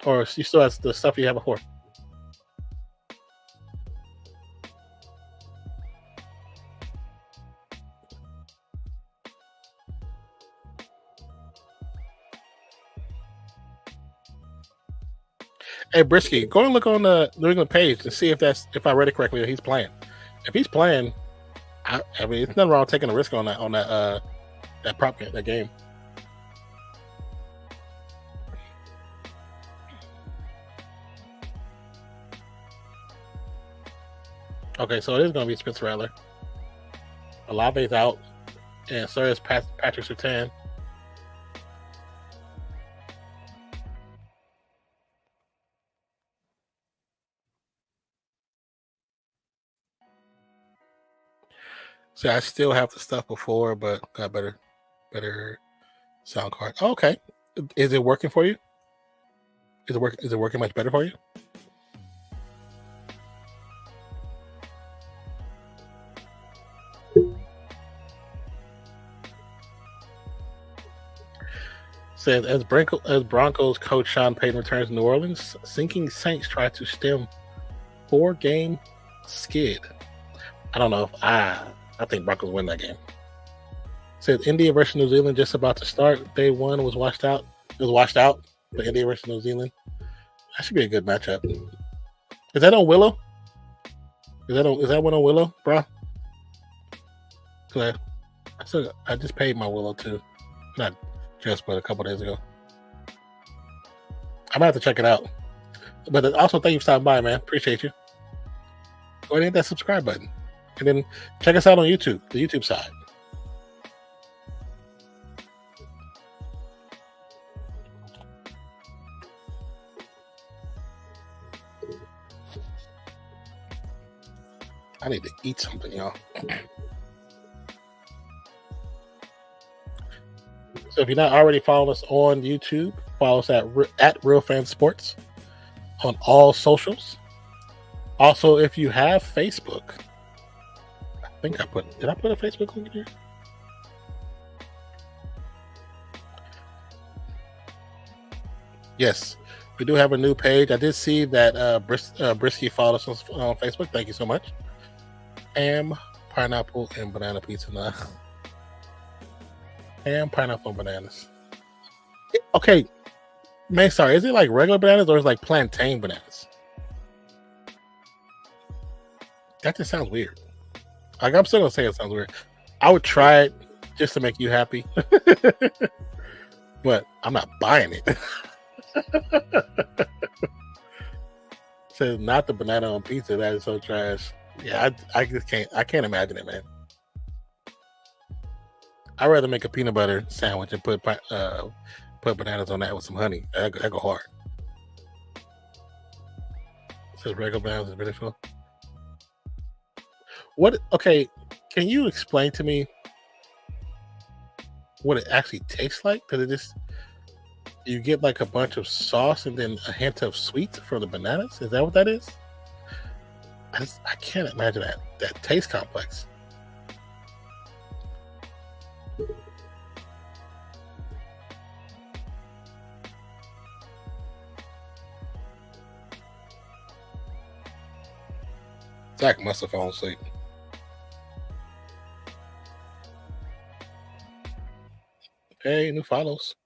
Or you still have the stuff you had before? Hey Brisky, go and look on the New England page and see if I read it correctly, or he's playing. If he's playing, I mean, it's nothing wrong with taking a risk on that prop game, that game. Okay, so it is going to be Spencer Rattler. Olave's out, and so is Patrick Surtain. So I still have the stuff before, but got better sound card. Oh, okay. Is it working for you? Is it working much better for you? Says as Broncos coach Sean Payton returns to New Orleans, sinking Saints try to stem 4-game skid. I don't know if I think Broncos win that game. Says India versus New Zealand just about to start. Day one was washed out. It was washed out. But India versus New Zealand. That should be a good matchup. Is that on Willow? Is that one on Willow, bro? I just paid my Willow too. Not just, but a couple days ago. I'm gonna have to check it out. But also, thank you for stopping by, man. Appreciate you. Go ahead and hit that subscribe button, and then check us out on YouTube, the YouTube side. I need to eat something, y'all. So if you're not already following us on YouTube, follow us at Real Fan Sports on all socials. Also, if you have Facebook, did I put a Facebook link here? Yes, we do have a new page. I did see that Brisky followed us on Facebook. Thank you so much. Pineapple and banana pizza now. Pineapple and bananas. Okay, man, sorry. Is it like regular bananas or is it like plantain bananas? That just sounds weird. Like, I'm still gonna say it sounds weird. I would try it just to make you happy, but I'm not buying it. Says not the banana on pizza. That is so trash. Yeah, I just can't. I can't imagine it, man. I'd rather make a peanut butter sandwich and put bananas on that with some honey. That go hard. It says regular bananas is British one. What? Okay, can you explain to me what it actually tastes like? Because it just, you get like a bunch of sauce and then a hint of sweet from the bananas. Is that what that is? I can't imagine that taste complex. Zach must have fallen asleep. Okay, new follows.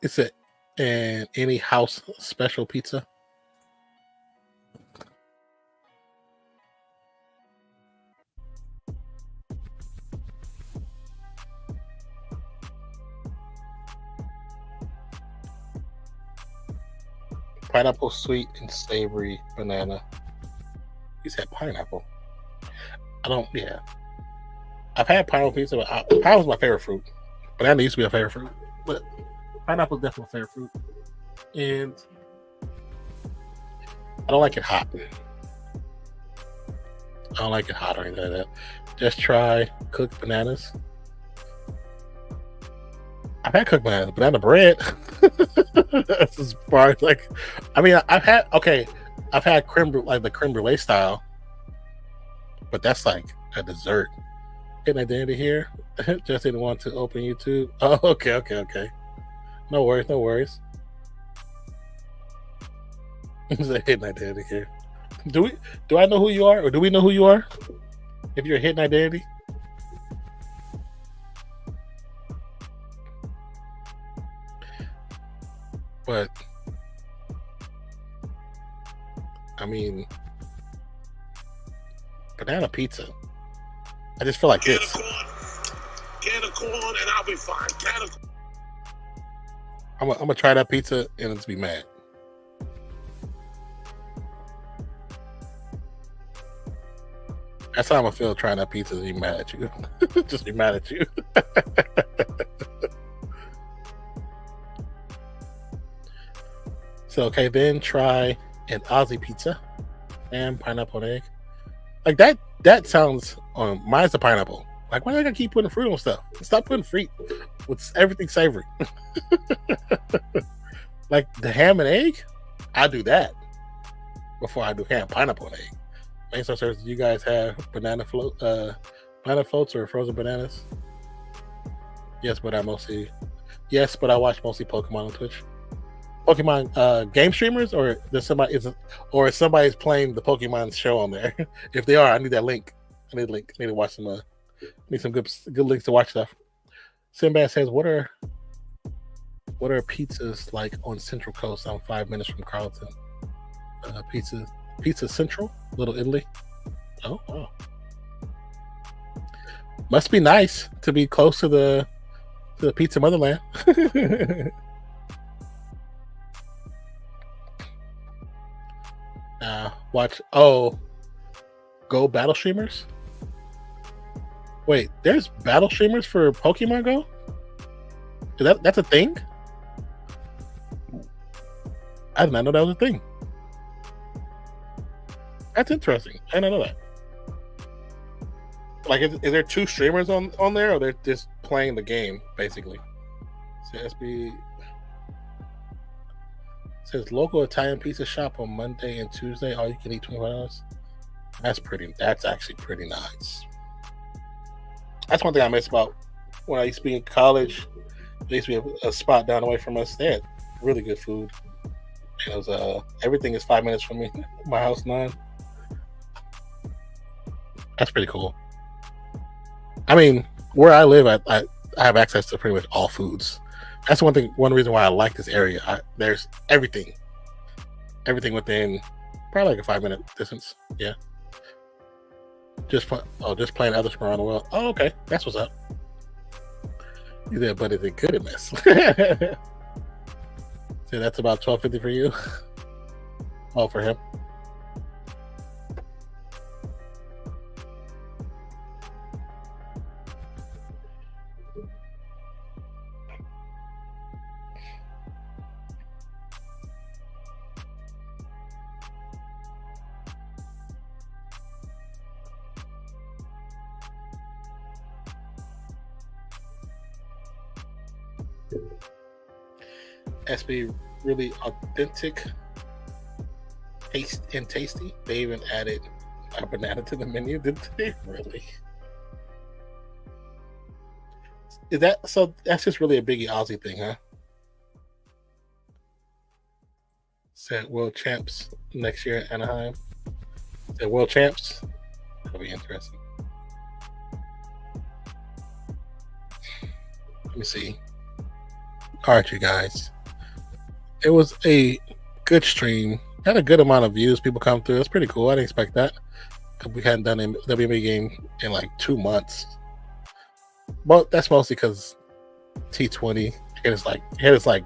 It's an any house special pizza. Pineapple, sweet and savory banana. You said pineapple. Yeah. I've had pineapple pizza, but pineapple's my favorite fruit. Banana used to be a favorite fruit, but pineapple is definitely my favorite fruit. And I don't like it hot. I don't like it hot or anything like that. Just try cooked bananas. I've had cooked bananas, banana bread. That's as far as like, I mean, I've had creme, like the creme brulee style, but that's like a dessert. Getting identity here. Just didn't want to open YouTube. Oh, okay. No worries. Hidden identity here. Do I know who you are, or do we know who you are? If you're a hidden identity. But I mean, banana pizza. I just feel like this. Can of corn and I'll be fine. I'm gonna try that pizza and just be mad. That's how I'm gonna feel trying that pizza. Be mad at you. Just be mad at you. So okay, then try an Aussie pizza and pineapple and egg. Like that sounds. Mine's the pineapple. Like, why do I gotta keep putting fruit on stuff? Stop putting fruit with everything savory. Like the ham and egg, I do that before I do ham, pineapple and egg. Mainstream service, do you guys have banana floats or frozen bananas? Yes, but I watch mostly Pokemon on Twitch. Pokemon game streamers, or there's somebody is somebody's playing the Pokemon show on there. If they are, I need that link. I need a link. I need to watch some. Need some good links to watch stuff. Sinbad says, "What are pizzas like on Central Coast? I'm 5 minutes from Carlton. Pizza Central, Little Italy. Oh, wow. Must be nice to be close to the pizza motherland." Watch. Oh, Go battle streamers. Wait, there's battle streamers for Pokemon Go? That's a thing? I did not know that was a thing. That's interesting. I didn't know that. Like, is there two streamers on there, or they're just playing the game basically? So SB says local Italian pizza shop on Monday and Tuesday. All you can eat $25. That's actually pretty nice. That's one thing I miss about when I used to be in college. There used to be a spot down the way from us. They had really good food. It was everything is 5 minutes from me. My house 9. That's pretty cool. I mean, where I live, I have access to pretty much all foods. That's one reason why I like this area. There's everything within probably like a 5 minute distance. Yeah. Just playing others from around the world. Oh, okay, that's what's up. You there, but is it good at this? So that's about $12.50 for you. Oh, for him. SB really authentic, taste and tasty. They even added a banana to the menu. Did they really? Is that so? That's just really a biggie Aussie thing, huh? Said world champs next year in Anaheim. Said world champs. That'll be interesting. Let me see. All right, you guys. It was a good stream. Had a good amount of views. People come through. It's pretty cool. I didn't expect that. We hadn't done a WNBA game in like 2 months. But that's mostly because T20 hit us like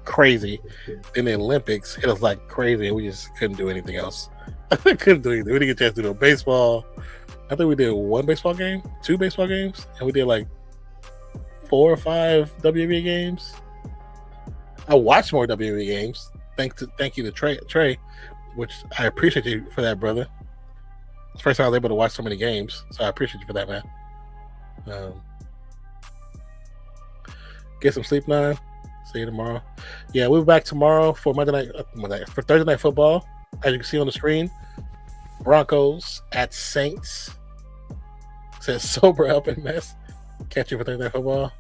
crazy. In the Olympics, hit us like crazy, and we just couldn't do anything else. Couldn't do anything. We didn't get a chance to do baseball. I think we did 1 baseball game, 2 baseball games, and we did like 4 or 5 WNBA games. I watched more WNBA games. Thank you to Trey, which I appreciate you for that, brother. It's the first time I was able to watch so many games, so I appreciate you for that, man. Get some sleep now. See you tomorrow. Yeah, we'll be back tomorrow for for Thursday night football. As you can see on the screen, Broncos at Saints. Says sober up and mess. Catch you for Thursday night football.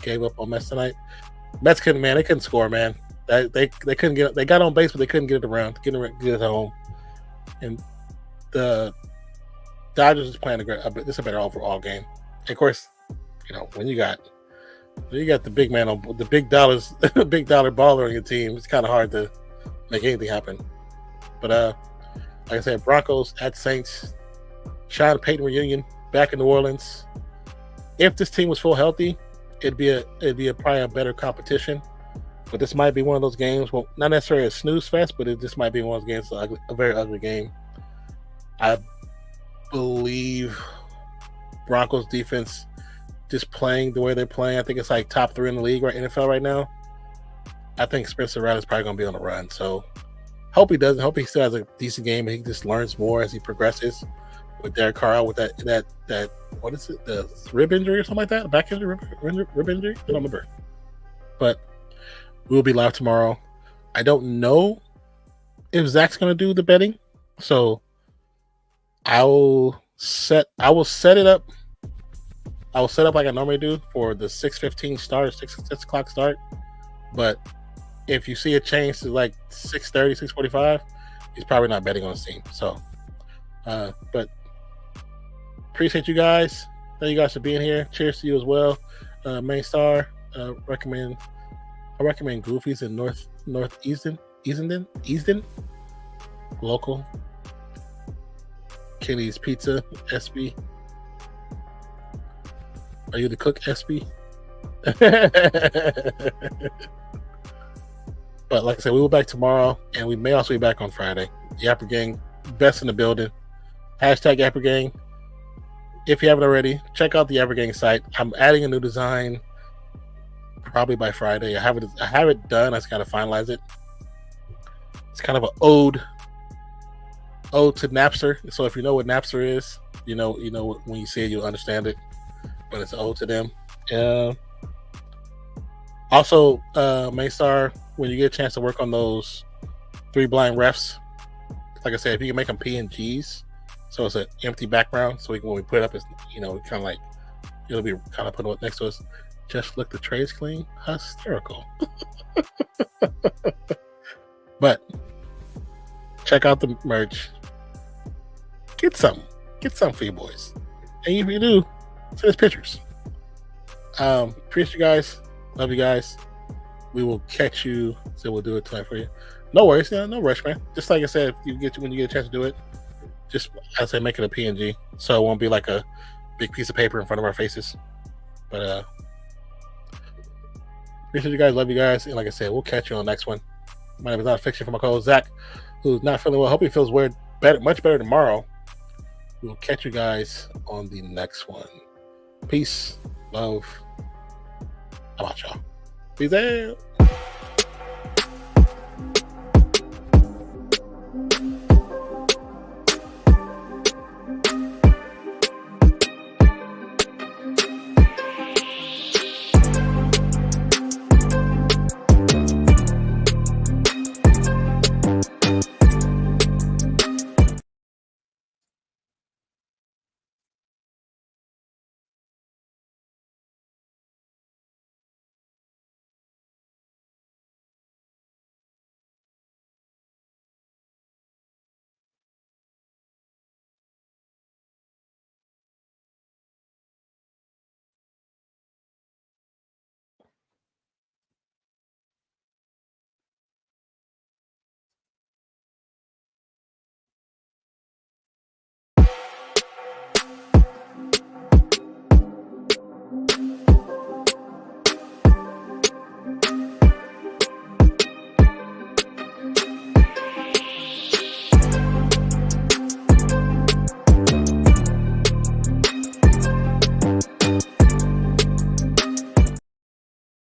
Gave up on mess tonight. Mets couldn't, man. They couldn't score, man. They couldn't get. They got on base, but they couldn't get it around. Get it home. And the Dodgers is playing this is a better overall game. And of course, when you got the big man on the big dollars, big dollar baller on your team, it's kind of hard to make anything happen. But like I said, Broncos at Saints. Sean Payton reunion back in New Orleans. If this team was full healthy, it'd be probably a better competition. But this might be one of those games. Well, not necessarily a snooze fest, but this might be one of those games, a very ugly game. I believe Broncos defense just playing the way they're playing. I think it's like top 3 in the league NFL right now. I think Spencer Rattler's probably going to be on the run. So hope he doesn't. Hope he still has a decent game and he just learns more as he progresses. with Derek Carr out with that what is it, the rib injury or something like that, back injury, rib injury. I don't remember, but we will be live tomorrow. I don't know if Zach's going to do the betting, so I will set it up. I will set up like I normally do for the 6:15 start, 6 o'clock start. But if you see a change to like 6:30, 6:45, he's probably not betting on the team. So, but appreciate you guys. Thank you guys for being here. Cheers to you as well. Main Star, I recommend Goofy's in Northeastern, Easton, local. Kenny's Pizza, SB. Are you the cook, SB? But like I said, we will be back tomorrow, and we may also be back on Friday. Yapper Gang, best in the building. Hashtag Yapper Gang. If you haven't already, check out the Yapper Gang site. I'm adding a new design probably by Friday. I have it done. I just gotta finalize it. It's kind of an ode to Napster. So if you know what Napster is, you know when you see it, you'll understand it. But it's an ode to them. Also, Maystar, when you get a chance to work on those 3 blind refs, like I said, if you can make them PNGs, so it's an empty background, so when we put it up, it's kind of like it'll be kind of put it next to us. Just look, the trays clean, hysterical. But check out the merch. Get some for you boys, and if you do, send us pictures. Appreciate you guys. Love you guys. We will catch you. So we'll do it tonight for you. No worries. No rush, man. Just like I said, when you get a chance to do it, just I say make it a PNG, so it won't be like a big piece of paper in front of our faces. But appreciate you guys. Love you guys. And like I said, we'll catch you on the next one. My name is Not Fiction, for my co-host Zach, who's not feeling well. Hope he feels much better tomorrow. We'll catch you guys on the next one. Peace, love. How about y'all? Peace out.